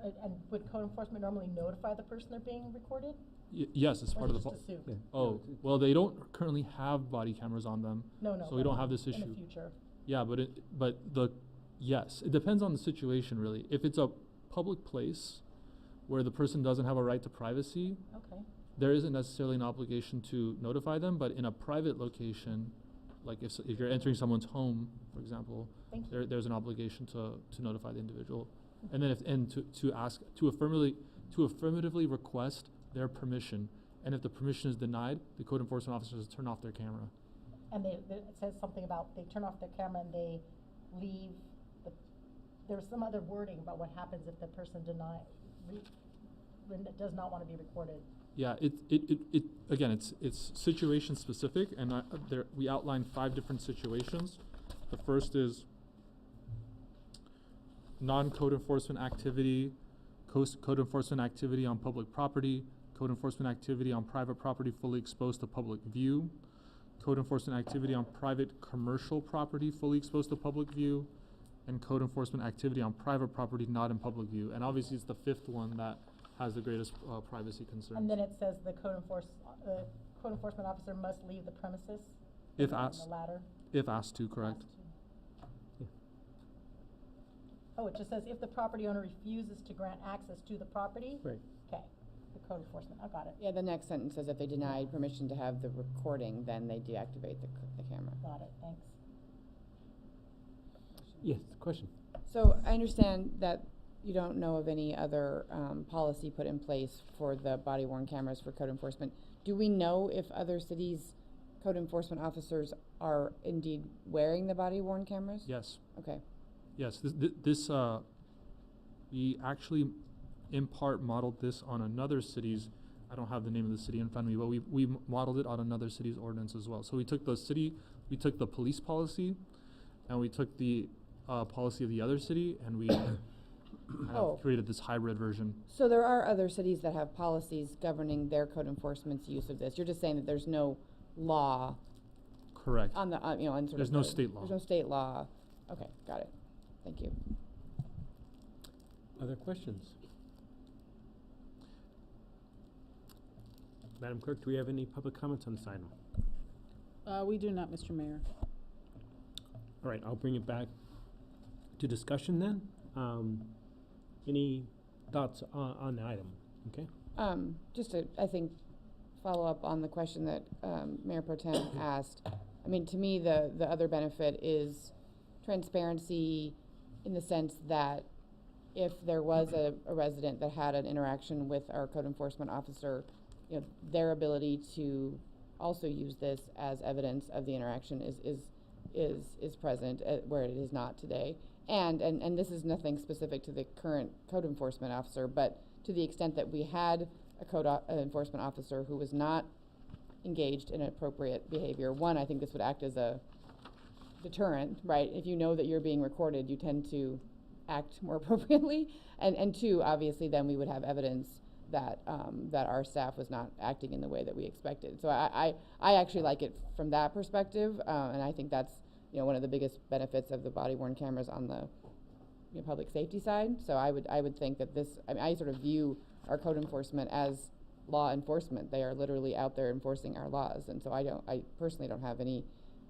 and would code enforcement normally notify the person they're being recorded? Yes, it's Or part of the. just assume? Yeah. Oh, well, they don't currently have body cameras on them. No, So we don't have this in issue. the future. Yeah, yes, it depends on the situation, really. If it's a public place where the person doesn't have a right to privacy, Okay. there isn't necessarily an obligation to notify them, but in a private location, like if you're entering someone's home, for example, Thank you. there's an obligation to notify the individual. And then to affirmatively request their permission. And if the permission is denied, the code enforcement officers turn off their camera. and it says something about they turn off their camera and they leave there's some other wording about what happens if the person does not want to be recorded. Yeah, again, it's situation specific, and we outlined 5 different situations. The first is non-code enforcement activity, code enforcement activity on public property, code enforcement activity on private property fully exposed to public view, code enforcement activity on private commercial property fully exposed to public view, and code enforcement activity on private property not in public view. And obviously it's the 5th one that has the greatest privacy concerns. And then it says the code enforcement officer must leave the premises? If The asked. latter? If asked to, correct. Oh, it just says if the property owner refuses to grant access to the property? Right. Okay, the code enforcement, I got it. Yeah, the next sentence says if they denied permission to have the recording, then they deactivate the camera. Got it, thanks. Yes, question. So I understand that you don't know of any other policy put in place for the body worn cameras for code enforcement. Do we know if other cities' code enforcement officers are indeed wearing the body worn cameras? Yes. Okay. Yes, we actually in part modeled this on another city's, I don't have the name of the city in front of me, but we modeled it on another city's ordinance as well. So we took the police policy, and we took the policy of the other city, and we kind of created this hybrid version. So there are other cities that have policies governing their code enforcement's use of this. You're just saying that there's no law. Correct. On the, on sort There's of no the- state law. There's no state law. Okay, got it. Thank you. Other questions? Madam Clerk, do we have any public comments on this item? We do not, Mr. Mayor. All right, I'll bring it back to discussion then. Any thoughts on the item? Okay. Just to, I think, follow up on the question that Mayor Pro Tem asked. I mean, to me, the other benefit is transparency in the sense that if there was a resident that had an interaction with our code enforcement officer, their ability to also use this as evidence of the interaction is present where it is not today. And this is nothing specific to the current code enforcement officer, but to the extent that we had a code enforcement officer who was not engaged in appropriate behavior, one, I think this would act as a deterrent, right? If you know that you're being recorded, you tend to act more appropriately. And two, obviously, then we would have evidence that that our staff was not acting in the way that we expected. So I actually like it from that perspective, and I think that's one of the biggest benefits of the body worn cameras on the public safety side. So I would think that this, I sort of view our code enforcement as law enforcement. They are literally out there enforcing our laws, and so I personally don't have any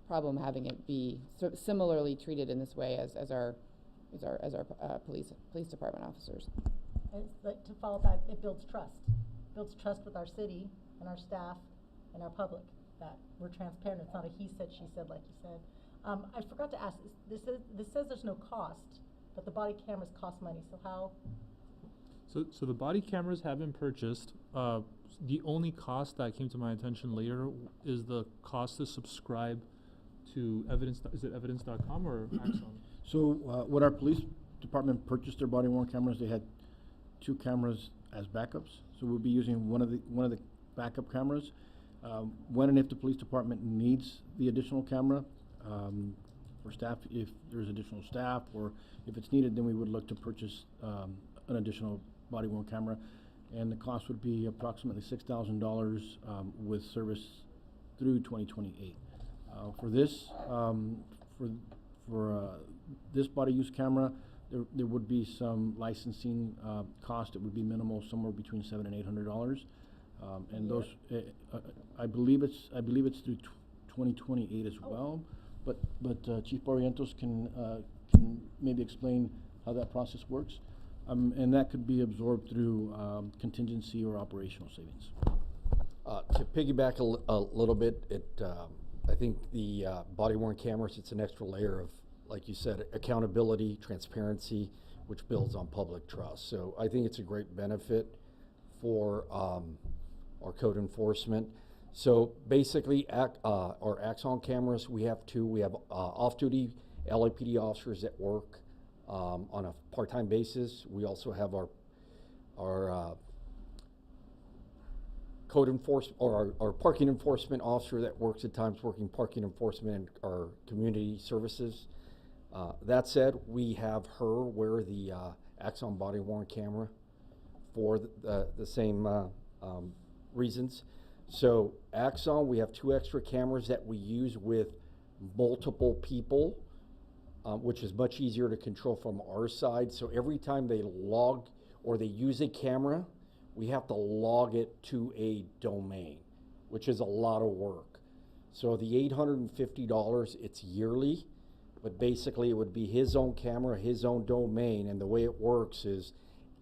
problem having it be similarly treated in this way as our police department officers. And it's to follow that, it builds trust with our city and our staff and our public, that we're transparent. It's not a he said, she said, like you said. I forgot to ask, this says there's no cost, but the body cameras cost money, so how? So the body cameras have been purchased. The only cost that came to my attention later is the cost to subscribe to evidence.com or Axon? So when our police department purchased their body worn cameras, they had 2 cameras as backups. So we'll be using one of the backup cameras. When and if the police department needs the additional camera for staff, if there's additional staff, or if it's needed, then we would look to purchase an additional body worn camera. And the cost would be approximately $6,000 with service through 2028. For this, for this body use camera, there would be some licensing cost. It would be minimal, somewhere between $700 and $800. And those, I believe it's through 2028 as well. But Chief Barrientos can maybe explain how that process works. And that could be absorbed through contingency or operational savings. To piggyback a little bit, I think the body-worn cameras, it's an extra layer of, like you said, accountability, transparency, which builds on public trust. So I think it's a great benefit for our code enforcement. So basically, our Axon cameras, we have two. We have off-duty LAPD officers that work on a part-time basis. We also have our code enforcement, or our parking enforcement officer that works at times working parking enforcement and our community services. That said, we have her wear the Axon body worn camera for the same reasons. So Axon, we have 2 extra cameras that we use with multiple people, which is much easier to control from our side. So every time they log or they use a camera, we have to log it to a domain, which is a lot of work. So the $850, it's yearly, but basically it would be his own camera, his own domain, and the way it works is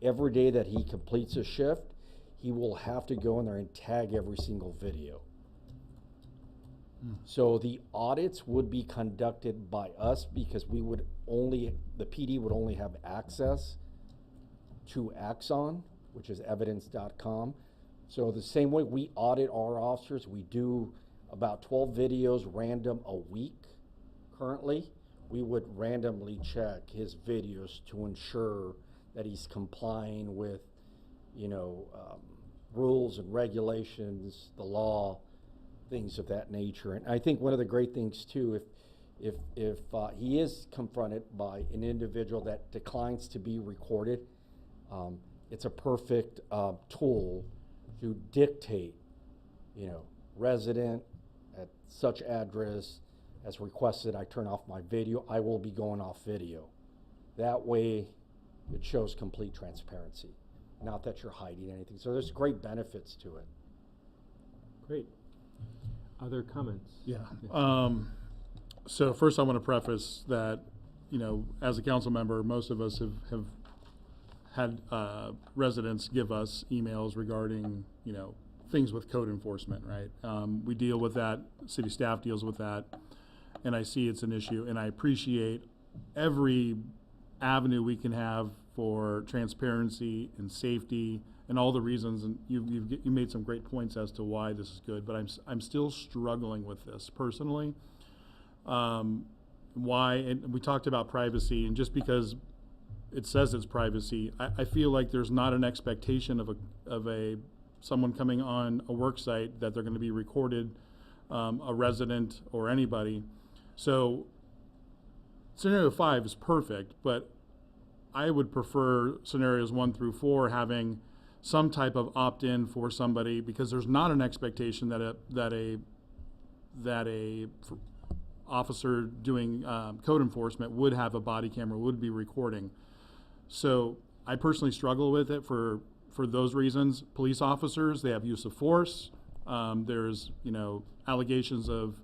every day that he completes a shift, he will have to go in there and tag every single video. So the audits would be conducted by us because we would only, the PD would only have access to Axon, which is evidence.com. So the same way we audit our officers, we do about 12 videos random a week currently. We would randomly check his videos to ensure that he's complying with, rules and regulations, the law, things of that nature. And I think one of the great things too, if he is confronted by an individual that declines to be recorded, it's a perfect tool to dictate, resident at such address as requested, I turn off my video, I will be going off video. That way it shows complete transparency, not that you're hiding anything. So there's great benefits to it. Great. Other comments? Yeah. So first I want to preface that, as a council member, most of us have had residents give us emails regarding, things with code enforcement, right? We deal with that, city staff deals with that, and I see it's an issue, and I appreciate every avenue we can have for transparency and safety and all the reasons, and you made some great points as to why this is good, but I'm still struggling with this personally. Why, and we talked about privacy, and just because it says it's privacy, I feel like there's not an expectation of someone coming on a work site that they're going to be recorded, a resident or anybody. So scenario 5 is perfect, but I would prefer scenarios 1 through 4 having some type of opt-in for somebody, because there's not an expectation that a officer doing code enforcement would have a body camera, would be recording. So I personally struggle with it for those reasons. Police officers, they have use of force. There's allegations of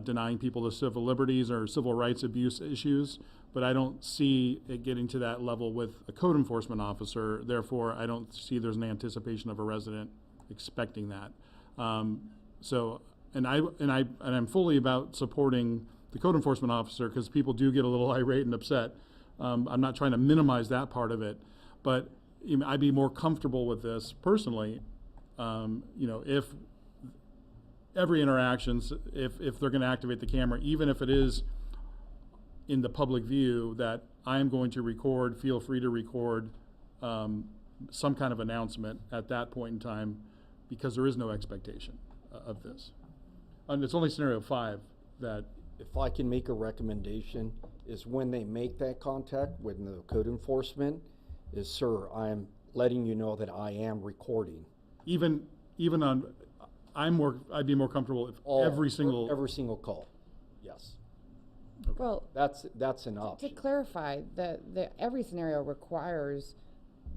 denying people the civil liberties or civil rights abuse issues, but I don't see it getting to that level with a code enforcement officer. Therefore, I don't see there's an anticipation of a resident expecting that. And I'm fully about supporting the code enforcement officer, because people do get a little irate and upset. I'm not trying to minimize that part of it, but I'd be more comfortable with this personally, if every interactions, if they're going to activate the camera, even if it is in the public view, that I'm going to record, feel free to record some kind of announcement at that point in time, because there is no expectation of this. And it's only scenario 5 that. If I can make a recommendation, is when they make that contact with the code enforcement, is, sir, I'm letting you know that I am recording. Even on, I'd be more comfortable if every single call, yes. Okay. Well, that's an option. To clarify, every scenario requires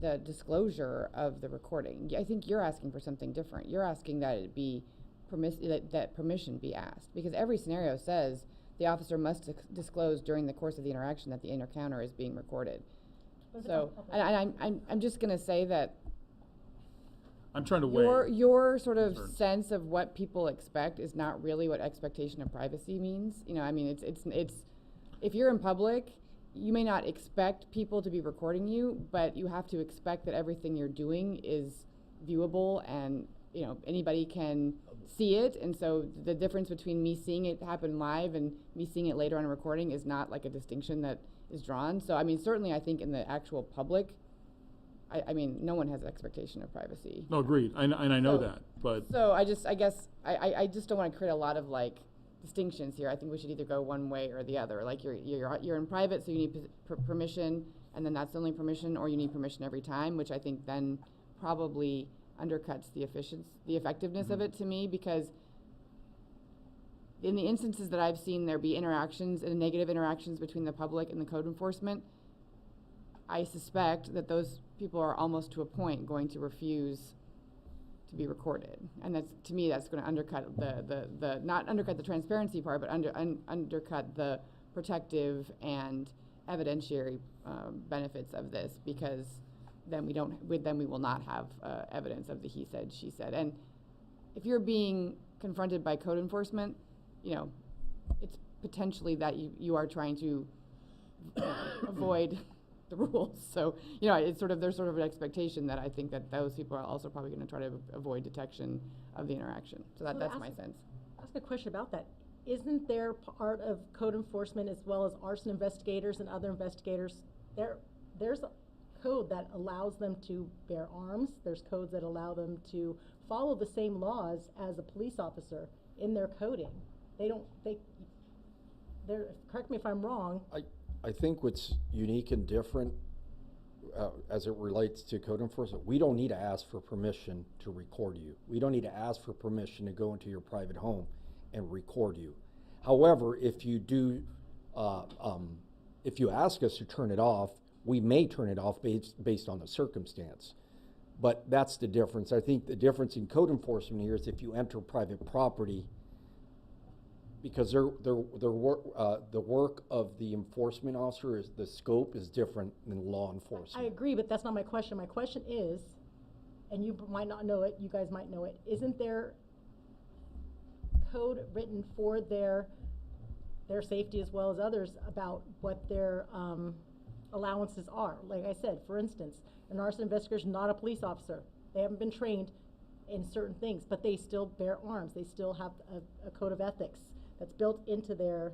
the disclosure of the recording. I think you're asking for something different. You're asking that it be that permission be asked, because every scenario says the officer must disclose during the course of the interaction that the encounter is being recorded. So, and I'm just going to say that I'm trying to weigh your sort of concerns. sense of what people expect is not really what expectation of privacy means. It's if you're in public, you may not expect people to be recording you, but you have to expect that everything you're doing is viewable and you know, anybody can see it, and so the difference between me seeing it happen live and me seeing it later on a recording is not like a distinction that is drawn. So, I mean, certainly I think in the actual public, I mean, no one has an expectation of privacy. No, agreed, and I know So- that, but. So I just don't want to create a lot of like distinctions here. I think we should either go one way or the other. Like you're in private, so you need permission, and then that's the only permission, or you need permission every time, which I think then probably undercuts the effectiveness of it to me, because in the instances that I've seen there be interactions and negative interactions between the public and the code enforcement, I suspect that those people are almost to a point going to refuse to be recorded. And that's, to me, that's going to undercut the not undercut the transparency part, but undercut the protective and evidentiary benefits of this, because then we will not have evidence of the he said, she said. And if you're being confronted by code enforcement, you know, it's potentially that you are trying to avoid the rules. So, you know, it's there's sort of an expectation that I think that those people are also probably going to try to avoid detection of the interaction. So that's my sense. Ask a question about that. Isn't there part of code enforcement, as well as arson investigators and other investigators, there's a code that allows them to bear arms. There's codes that allow them to follow the same laws as a police officer in their coding. Correct me if I'm wrong. I think what's unique and different as it relates to code enforcement, we don't need to ask for permission to record you. We don't need to ask for permission to go into your private home and record you. However, if you do, if you ask us to turn it off, we may turn it off based on the circumstance. But that's the difference. I think the difference in code enforcement here is if you enter private property, because the work of the enforcement officer is, the scope is different than law enforcement. I agree, but that's not my question. My question is, and you might not know it, you guys might know it, isn't there code written for their safety as well as others about what their allowances are? Like I said, for instance, an arson investigator is not a police officer. They haven't been trained in certain things, but they still bear arms. They still have a code of ethics that's built into their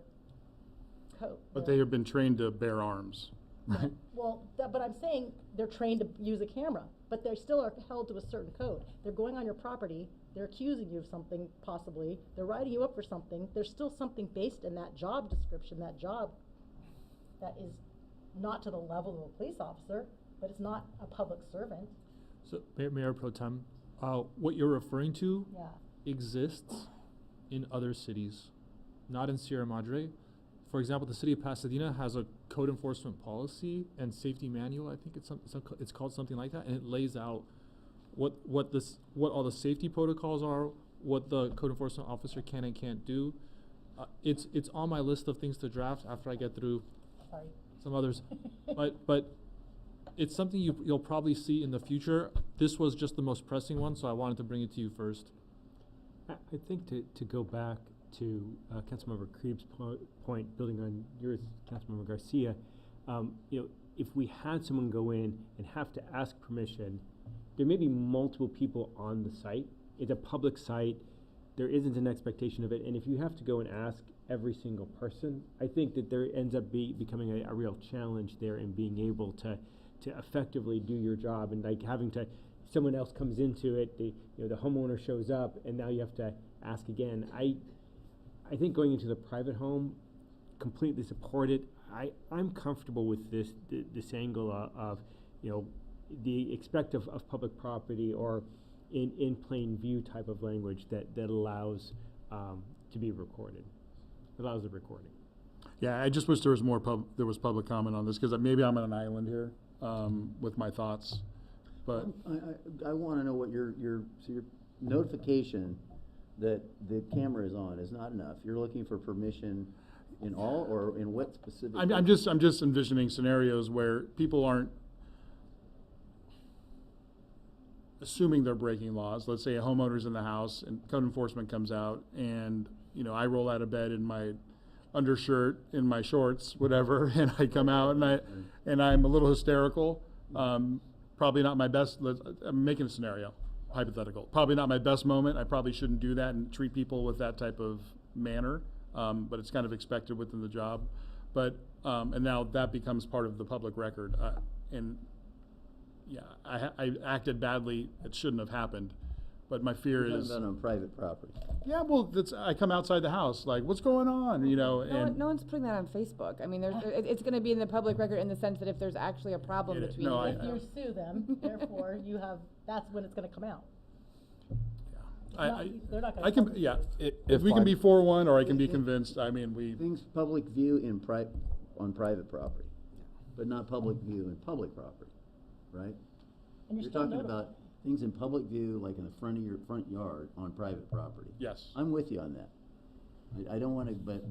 code. But they have been trained to bear arms. Right. Well, but I'm saying they're trained to use a camera, but they still are held to a certain code. They're going on your property, they're accusing you of something possibly, they're writing you up for something. There's still something based in that job description, that job that is not to the level of a police officer, but it's not a public servant. So, Mayor Pro Tem, what you're referring to exists in other cities, not in Sierra Madre. For example, the city of Pasadena has a code enforcement policy and safety manual. I think it's called something like that, and it lays out what all the safety protocols are, what the code enforcement officer can and can't do. It's on my list of things to draft after I get through some others, but it's something you'll probably see in the future. This was just the most pressing one, so I wanted to bring it to you first. I think to go back to Councilmember Krieb's point, building on yours, Councilmember Garcia, you know, if we had someone go in and have to ask permission, there may be multiple people on the site. It's a public site. There isn't an expectation of it. And if you have to go and ask every single person, I think that there ends up becoming a real challenge there in being able to effectively do your job, and like having to, someone else comes into it, the homeowner shows up, and now you have to ask again. I think going into the private home, completely support it. I'm comfortable with this angle of you know, the expect of public property or in plain view type of language that allows to be recorded, allows the recording. Yeah, I just wish there was public comment on this, because maybe I'm on an island here with my thoughts, but I want to know what your notification that the camera is on is not enough. You're looking for permission in all, or in what specific? I'm just envisioning scenarios where people aren't assuming they're breaking laws. Let's say a homeowner's in the house and code enforcement comes out, and you know, I roll out of bed in my undershirt, in my shorts, whatever, and I come out and I'm a little hysterical. Probably not my best. I'm making a scenario. hypothetical. Probably not my best moment. I probably shouldn't do that and treat people with that type of manner, but it's kind of expected within the job. But, and now that becomes part of the public record. And yeah, I acted badly. It shouldn't have happened. But my fear You're is. talking about on private property. Yeah, well, I come outside the house, like, what's going on, you know, and. No one's putting that on Facebook. I mean, it's gonna be in the public record in the sense that if there's actually a problem Get it. between. No, If you sue them, therefore, that's when it's gonna come out. They're not gonna I can, publish yeah, it. if we can be for one, or I can be convinced, I mean, Things public view on private property, but not public view in public property, right? And you're You're still talking notified. about things in public view, like in the front of your front yard on private property. Yes. I'm with you on that. I don't wanna, but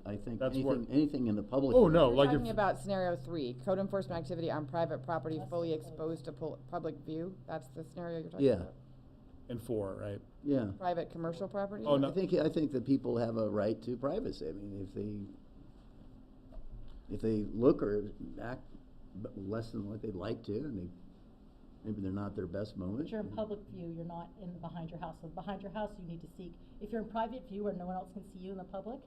I think That's what- anything in the public. Oh, no, We're like talking if, about scenario 3, code enforcement activity on private property fully exposed to public view. That's the scenario you're talking Yeah. about? and 4, right? Yeah. Private commercial property? Oh, no. I think that people have a right to privacy. I mean, if they look or act less than what they'd like to, and maybe they're not their best moment. But you're in public view, you're not in behind your house. So behind your house, you need to seek, if you're in private view where no one else can see you in the public,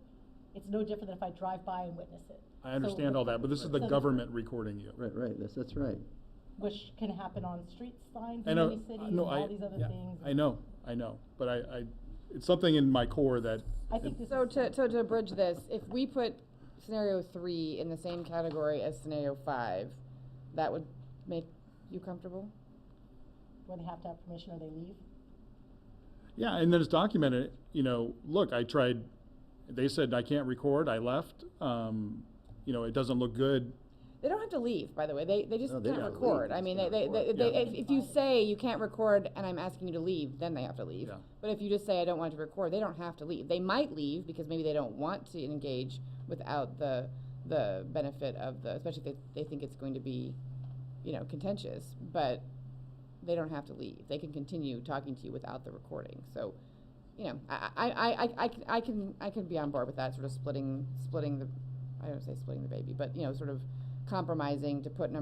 it's no different than if I drive by and witness it. I understand all that, but this is the So- government recording you. Right, that's right. Which can happen on street signs I in know, many cities no, and all these other yeah, things. I know, but it's something in my core that. I think this So is. to bridge this, if we put scenario 3 in the same category as scenario 5, that would make you comfortable? When they have to have permission or they leave. Yeah, and then it's documented, you know, look, I tried, they said I can't record, I left, you know, it doesn't look good. They don't have to leave, by the way. They just No, they can't gotta record. leave. I mean, They they, can't they, record. if you say you can't record and I'm asking you to leave, then they have to leave. Yeah. But if you just say I don't want to record, they don't have to leave. They might leave because maybe they don't want to engage without the benefit of the, especially if they think it's going to be, you know, contentious. But they don't have to leave. They can continue talking to you without the recording. So, you know, I can be on board with that sort of splitting the, I don't say splitting the baby, but you know, sort of compromising to put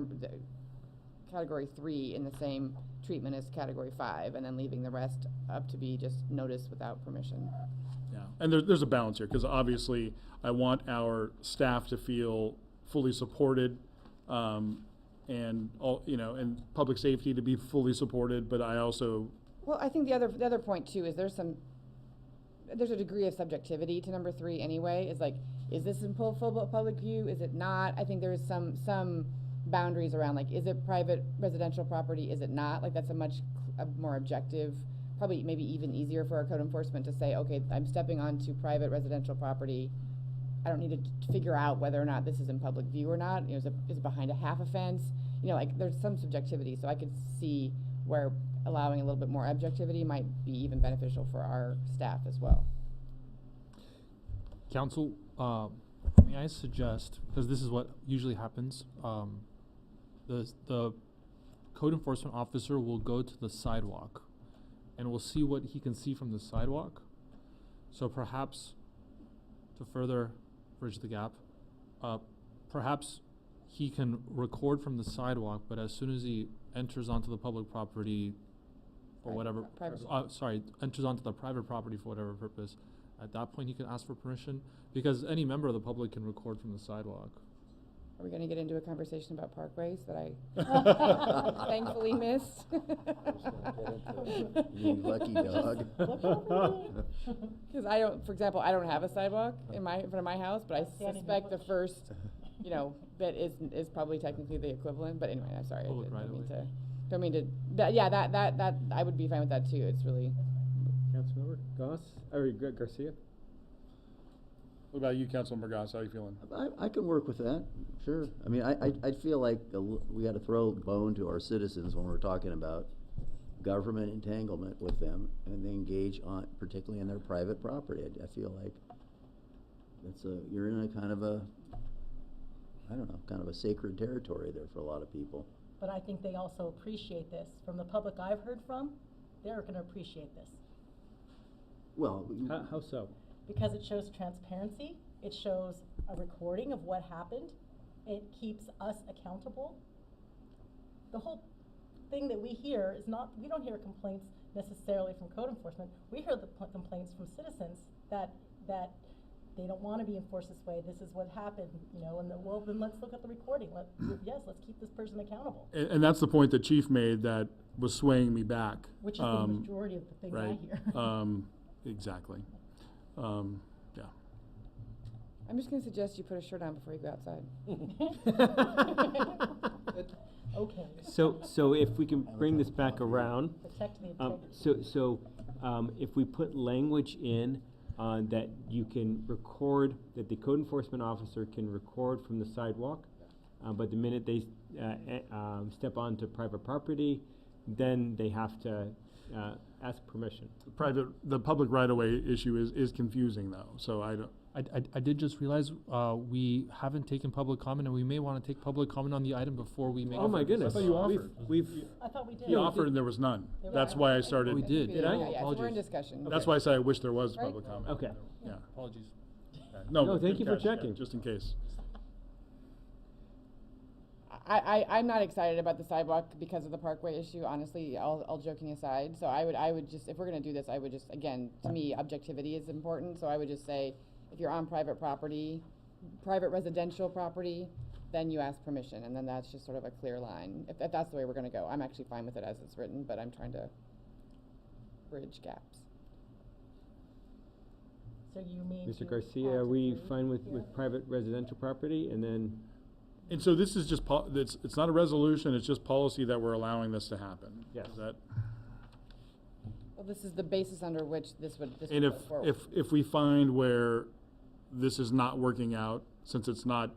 category 3 in the same treatment as category 5, and then leaving the rest up to be just notice without permission. Yeah, and there's a balance here, because obviously I want our staff to feel fully supported, and all, you know, and public safety to be fully supported, but I also. Well, I think the other point too is there's a degree of subjectivity to number 3 anyway. It's like, is this in full public view? Is it not? I think there's some boundaries around, like, is it private residential property? Is it not? Like, that's a more objective, probably maybe even easier for our code enforcement to say, okay, I'm stepping onto private residential property. I don't need to figure out whether or not this is in public view or not. You know, is it behind a half a fence? You know, like, there's some subjectivity, so I could see where allowing a little bit more objectivity might be even beneficial for our staff as well. Council, may I suggest, because this is what usually happens, the code enforcement officer will go to the sidewalk and will see what he can see from the sidewalk. So perhaps, to further bridge the gap, perhaps he can record from the sidewalk, but as soon as he enters onto the public property for whatever, enters onto the private property for whatever purpose, at that point he can ask for permission, because any member of the public can record from the sidewalk. Are we gonna get into a conversation about parkways that I thankfully missed? You lucky dog. Because I don't, for example, I don't have a sidewalk in front of my house, but I suspect the first, you know, bit is probably technically the equivalent. But anyway, I'm sorry. Don't mean to. That I would be fine with that too. It's really. Councilmember Goss, or Garcia? What about you, Councilmember Goss? How are you feeling? I can work with that, sure. I mean, I feel like we gotta throw a bone to our citizens when we're talking about government entanglement with them, and they engage on, particularly in their private property. I feel like you're in a kind of a, I don't know, kind of a sacred territory there for a lot of people. But I think they also appreciate this. From the public I've heard from, they're gonna appreciate this. Well, How so? Because it shows transparency, it shows a recording of what happened, it keeps us accountable. The whole thing that we hear is not, we don't hear complaints necessarily from code enforcement. We hear the complaints from citizens that they don't want to be enforced this way. This is what happened, you know, and well, then let's look at the recording. Yes, let's keep this person accountable. And that's the point that Chief made that was swaying me back. Which is the majority of the thing I hear. Exactly. Yeah. I'm just gonna suggest you put a shirt on before you go outside. Okay. So if we can bring this back around, Protect the integrity. if we put language in that you can record, that the code enforcement officer can record from the sidewalk, but the minute they step onto private property, then they have to ask permission. The public right-of-way issue is confusing though, so I don't. I did just realize we haven't taken public comment, and we may want to take public comment on the item before we make. Oh my goodness. I thought you offered. I thought we did. He offered and there was none. That's why I started. Oh, we did. Did I? Yeah, so we're in Apologies. discussion. That's why I said I wish there was Right? public comment. Okay. Yeah. Apologies. No, No, thank good you for catch, yeah, checking. just in case. I'm not excited about the sidewalk because of the parkway issue, honestly, all joking aside. So I would just, if we're gonna do this, I would just, again, to me, objectivity is important, so I would just say, if you're on private property, private residential property, then you ask permission, and then that's just sort of a clear line. If that's the way we're gonna go, I'm actually fine with it as it's written, but I'm trying to bridge gaps. So you mean Mr. to Garcia, add are to we three? fine with Yeah. private residential property, and then? And so this is just, it's not a resolution, it's just policy that we're allowing this to happen. Yes. Is that? Well, this is the basis under which this would And go forward. if we find where this is not working out, since it's not,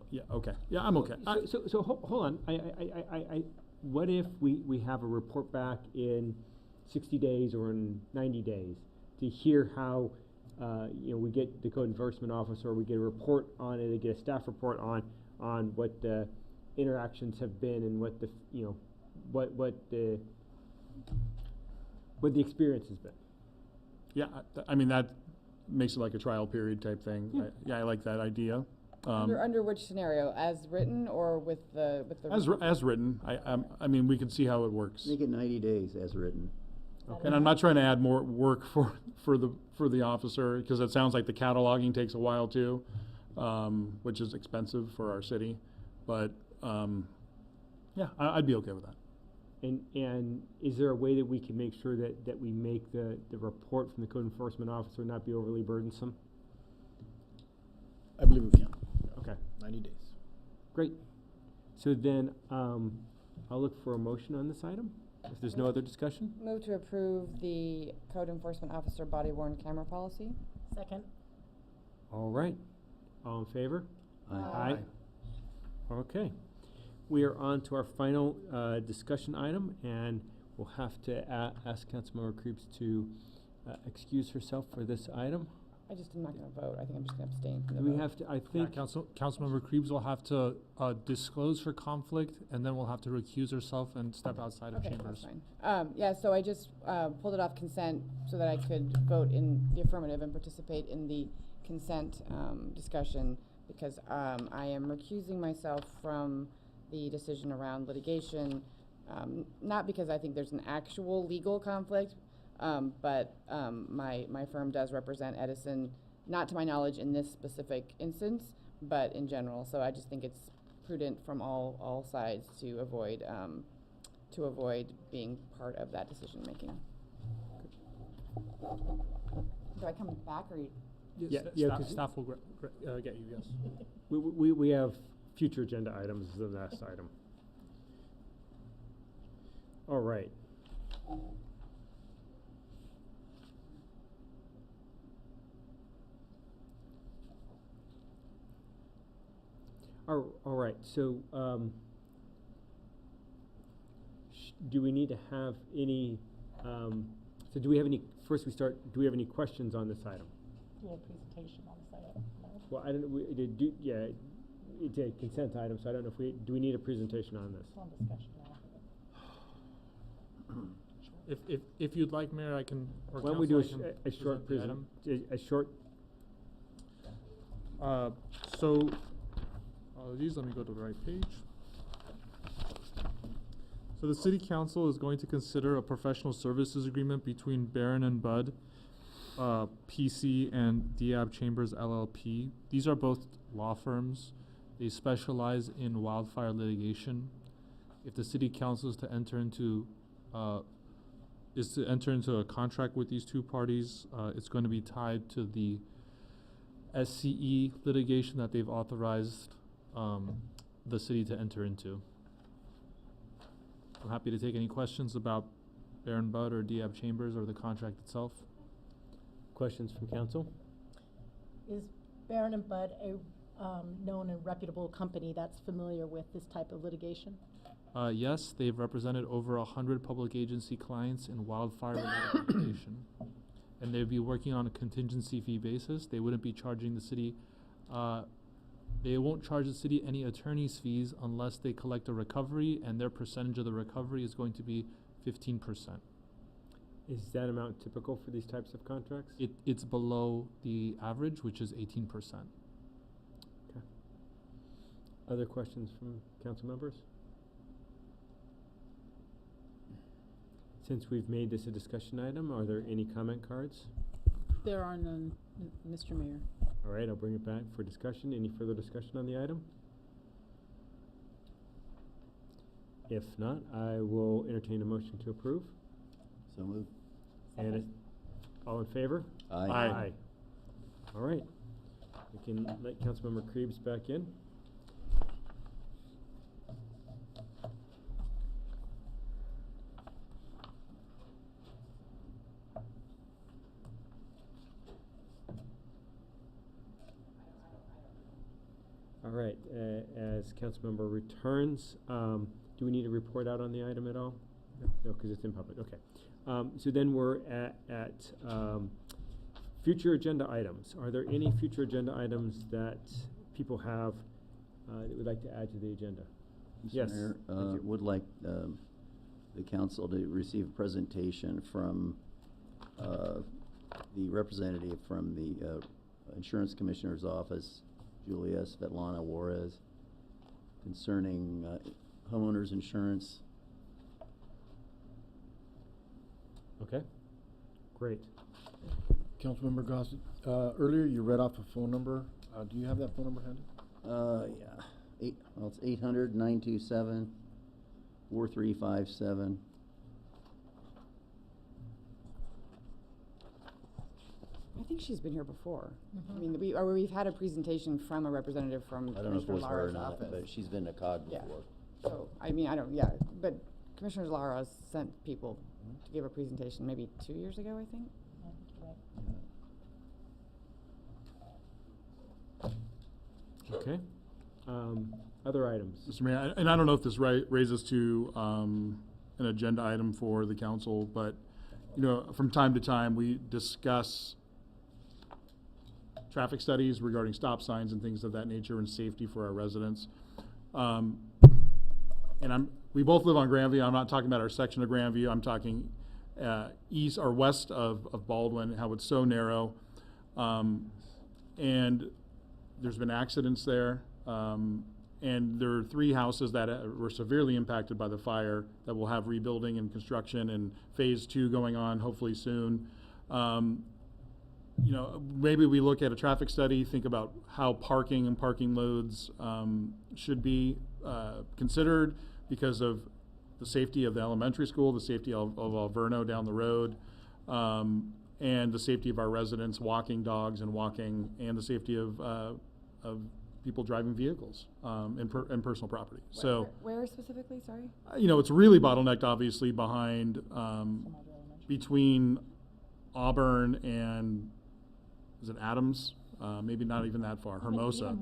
yeah, okay, yeah, I'm okay. Hold on, what if we have a report back in 60 days or in 90 days to hear how, we get the code enforcement officer, we get a report on it, they get a staff report on what the interactions have been and what the, what the experience has been. Yeah, I mean, that makes it like a trial period type thing. Yeah. I like that idea. Under which scenario, as written or with the? As written, I mean, we can see how it works. Make it 90 days as written. And I'm not trying to add more work for the officer, because it sounds like the cataloging takes a while too, which is expensive for our city. But yeah, I'd be okay with that. And is there a way that we can make sure that we make the report from the code enforcement officer not be overly burdensome? I believe we can. Okay, 90 days. great. So then, I'll look for a motion on this item, if there's no other discussion. Move to approve the code enforcement officer body worn camera policy. Second. All right, all in favor? Aye. Okay. We are on to our final discussion item, and we'll have to ask Councilmember Creeps to excuse herself for this item. I'm not gonna vote. I think I'm just gonna abstain from the Do we vote. have to, I Yeah, think, Councilmember Krebs will have to disclose her conflict, and then we'll have to recuse herself and step outside of Okay, chambers. that's fine. Yeah, so I just pulled it off consent so that I could vote in the affirmative and participate in the consent discussion, because I am recusing myself from the decision around litigation, not because I think there's an actual legal conflict, but my firm does represent Edison, not to my knowledge in this specific instance, but in general. So I just think it's prudent from all sides to avoid being part of that decision making. Do I come back or? Yeah, Staff will get you, yes. we have future agenda items as the last item. All right. All right, so, do we need to have any, so do we have any, first we start, do we have any questions on this item? Do a presentation on this item. No? Well, I don't know, it's a consent item, so I don't know if do we need a presentation on this? It's on discussion now. If you'd like, Mayor, I can. Or Why don't we do council, I can a short present the item. a short, So, apologies, let me go to the right page. So the city council is going to consider a professional services agreement between Barron and Bud, PC, and Diab Chambers LLP. These are both law firms. They specialize in wildfire litigation. If the city council is to enter into a contract with these two parties, it's going to be tied to the SCE litigation that they've authorized the city to enter into. I'm happy to take any questions about Baron Bud or Diab Chambers or the contract itself. Questions from council? Is Barron and Bud a known and reputable company that's familiar with this type of litigation? Yes, they've represented over 100 public agency clients in wildfire-related litigation. And they'd be working on a contingency fee basis. They wouldn't be charging the city, they won't charge the city any attorney's fees unless they collect a recovery, and their percentage of the recovery is going to be 15%. Is that amount typical for these types of contracts? It's below the average, which is 18%. Okay. Other questions from council members? Since we've made this a discussion item, are there any comment cards? There are none, Mr. Mayor. All right, I'll bring it back for discussion. Any further discussion on the item? If not, I will entertain a motion to approve. So moved. And all in favor? Aye. Aye. All right. We can let Councilmember Krebs back in. All right, as Councilmember returns, do we need to report out on the item at all? No, because it's in public, okay. So then we're at future agenda items. Are there any future agenda items that people have that would like to add to the agenda? Mr. Yes, Mayor, thank you. would like the council to receive a presentation from the representative from the Insurance Commissioner's Office, Julia Svetlana Juarez, concerning homeowners insurance. Okay, great. Councilmember Gossett, earlier you read off a phone number. Do you have that phone number handy? Yeah, it's 800-927-4357. I think she's been here before. I mean, we've had a presentation from a representative from I don't know if it Commissioner was her or Lara's not, office. but she's been to COG Yeah. before. So, I mean, but Commissioner Lara sent people to give a presentation maybe 2 years ago, I think. Okay. Other items? Mr. Mayor, and I don't know if this raises to an agenda item for the council, but, you know, from time to time, we discuss traffic studies regarding stop signs and things of that nature and safety for our residents. And we both live on Grandview. I'm not talking about our section of Grandview. I'm talking east or west of Baldwin, how it's so narrow. And there's been accidents there. And there are 3 houses that were severely impacted by the fire that will have rebuilding and construction and phase 2 going on hopefully soon. You know, maybe we look at a traffic study, think about how parking and parking loads should be considered because of the safety of the elementary school, the safety of Alverno down the road, and the safety of our residents walking dogs and the safety of people driving vehicles and personal property. Where specifically, sorry? You know, it's really bottlenecked obviously behind, between Auburn and, is it Adams? Maybe not even that far, Hermosa.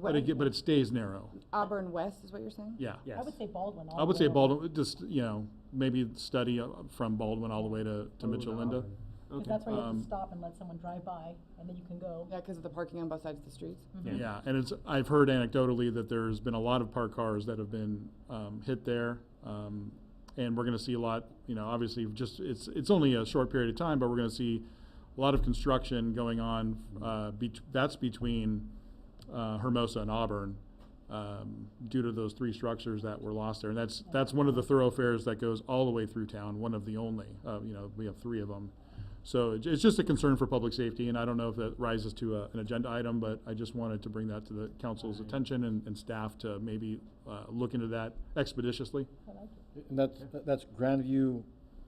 But it stays narrow. Auburn West is what you're saying? Yeah. Yes. I would say Baldwin. I would say Baldwin, just, you know, maybe study from Baldwin all the way to Mitchell-Linda. Because that's where you have to stop and let someone drive by, and then you can go. Yeah, because of the parking on both sides of the streets. Yeah, and I've heard anecdotally that there's been a lot of parked cars that have been hit there. And we're gonna see a lot, you know, obviously it's only a short period of time, but we're gonna see a lot of construction going on, that's between Hermosa and Auburn, due to those 3 structures that were lost there. And that's one of the thoroughfares that goes all the way through town, one of the only. We have 3 of them. So it's just a concern for public safety, and I don't know if that rises to an agenda item, but I just wanted to bring that to the council's attention and staff to maybe look into that expeditiously. And that's Grandview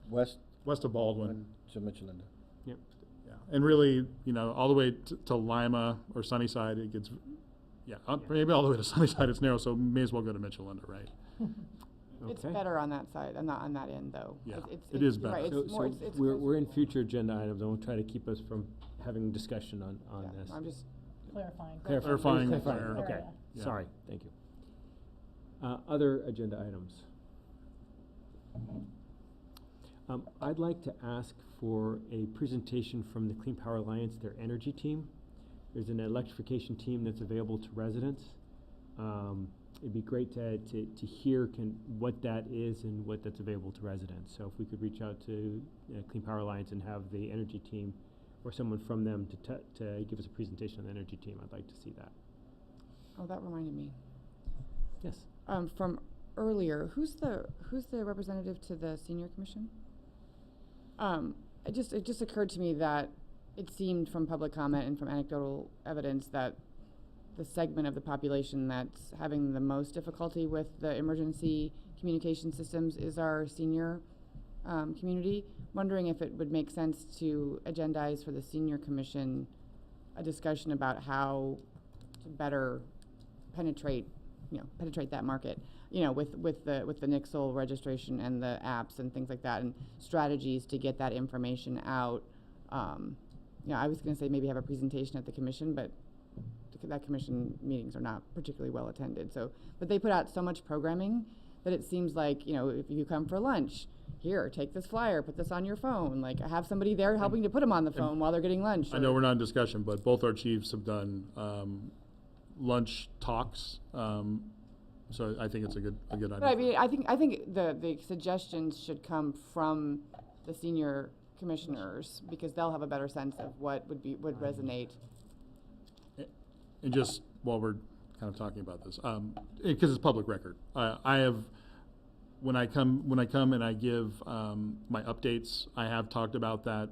West. West of Baldwin. To Michelinda. Yep. Yeah, and really, all the way to Lima or Sunnyside, it gets, maybe all the way to Sunnyside, it's narrow, so may as well go to Michelinda, right? It's Okay. better on that side, on that end, though. Yeah, It's- it is you're right, better. it's more- it's we're closer. in future agenda items, and we'll try to keep us from having discussion on Yeah, this. I'm just, Clarifying. Clarifying Clarifying, where- okay, Yeah. sorry, thank you. Other agenda items? I'd like to ask for a presentation from the Clean Power Alliance, their energy team. There's an electrification team that's available to residents. It'd be great to hear what that is and what that's available to residents. So if we could reach out to Clean Power Alliance and have the energy team or someone from them to give us a presentation on the energy team, I'd like to see that. oh, that reminded me. Yes. From earlier, who's the representative to the senior commission? It just occurred to me that it seemed from public comment and from anecdotal evidence that the segment of the population that's having the most difficulty with the emergency communication systems is our senior community. Wondering if it would make sense to agendize for the senior commission a discussion about how to better penetrate that market, with the Nixle registration and the apps and things like that, and strategies to get that information out. I was going to say maybe have a presentation at the commission, but that commission meetings are not particularly well attended. But they put out so much programming that it seems like, if you come for lunch, here, take this flyer, put this on your phone. Like, have somebody there helping to put them on the phone while they're getting lunch. I know we're not in discussion, but both our chiefs have done lunch talks. So I think it's a good idea. But I mean, I think the suggestions should come from the senior commissioners, because they'll have a better sense of what would resonate. And just while we're kind of talking about this, because it's public record, I have, when I come and I give my updates, I have talked about that,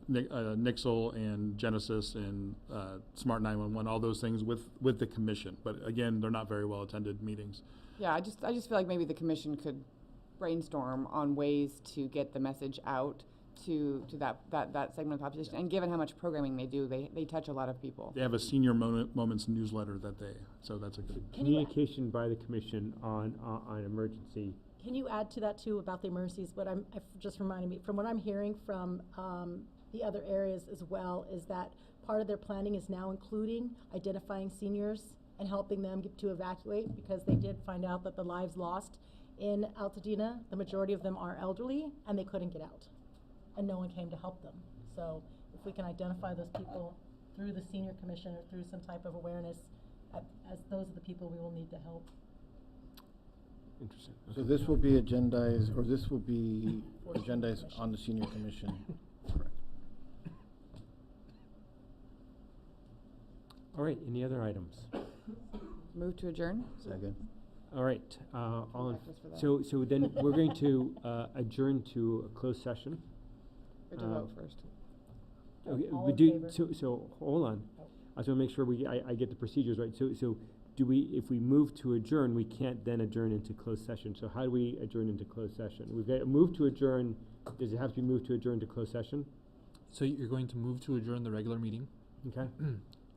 Nixle and Genesis and Smart 911, all those things with the commission. But again, they're not very well attended meetings. Yeah, I just feel like maybe the commission could brainstorm on ways to get the message out to that segment of the population. And given how much programming they do, they touch a lot of people. They have a senior moments newsletter so that's a good. Communication by the commission on emergency. Can you add to that too about the emergencies? What just reminded me, from what I'm hearing from the other areas as well, is that part of their planning is now including identifying seniors and helping them to evacuate, because they did find out that the lives lost in Altadena, the majority of them are elderly, and they couldn't get out, and no one came to help them. So if we can identify those people through the senior commission or through some type of awareness, as those are the people we will need to help. Interesting. So this will be agendized, or this will be agendized on the senior commission. Correct. All right, any other items? Move to adjourn? Second. All right, all Practice for that. so then we're going to adjourn to a closed session. Or to vote first? Okay, All we in do, favor? so hold on. I just want to make sure I get the procedures right. So do we, if we move to adjourn, we can't then adjourn into closed session. So how do we adjourn into closed session? We've got a move to adjourn. Does it have to be moved to adjourn to closed session? So you're going to move to adjourn the regular meeting, Okay,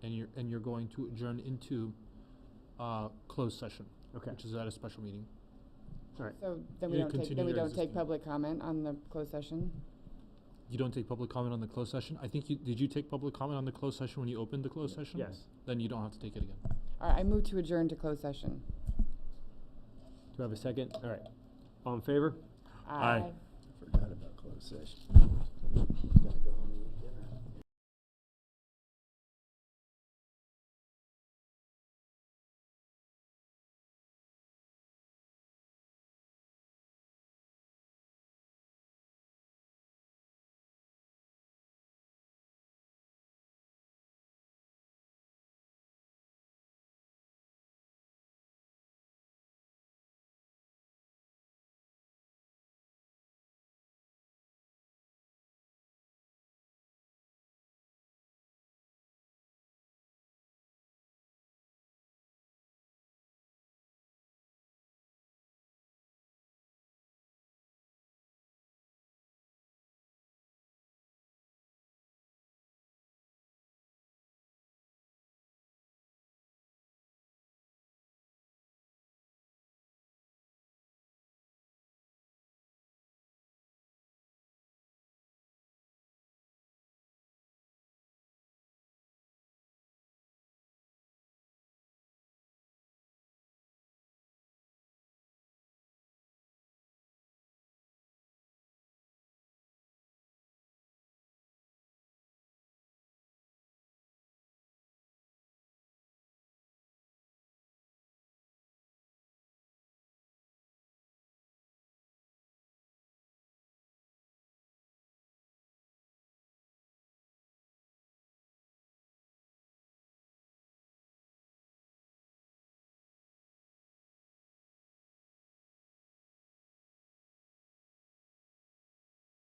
and you're going to adjourn into closed session, okay, which is at a special meeting. all right. So then You we don't take, continue your take existing. public comment on the closed session? You don't take public comment on the closed session? I think did you take public comment on the closed session when you opened the closed session? Yes. Then you don't have to take it again. All right, I move to adjourn to closed session. Do I have a second? All right. All in favor? Aye. Forgot about closed session. Gotta go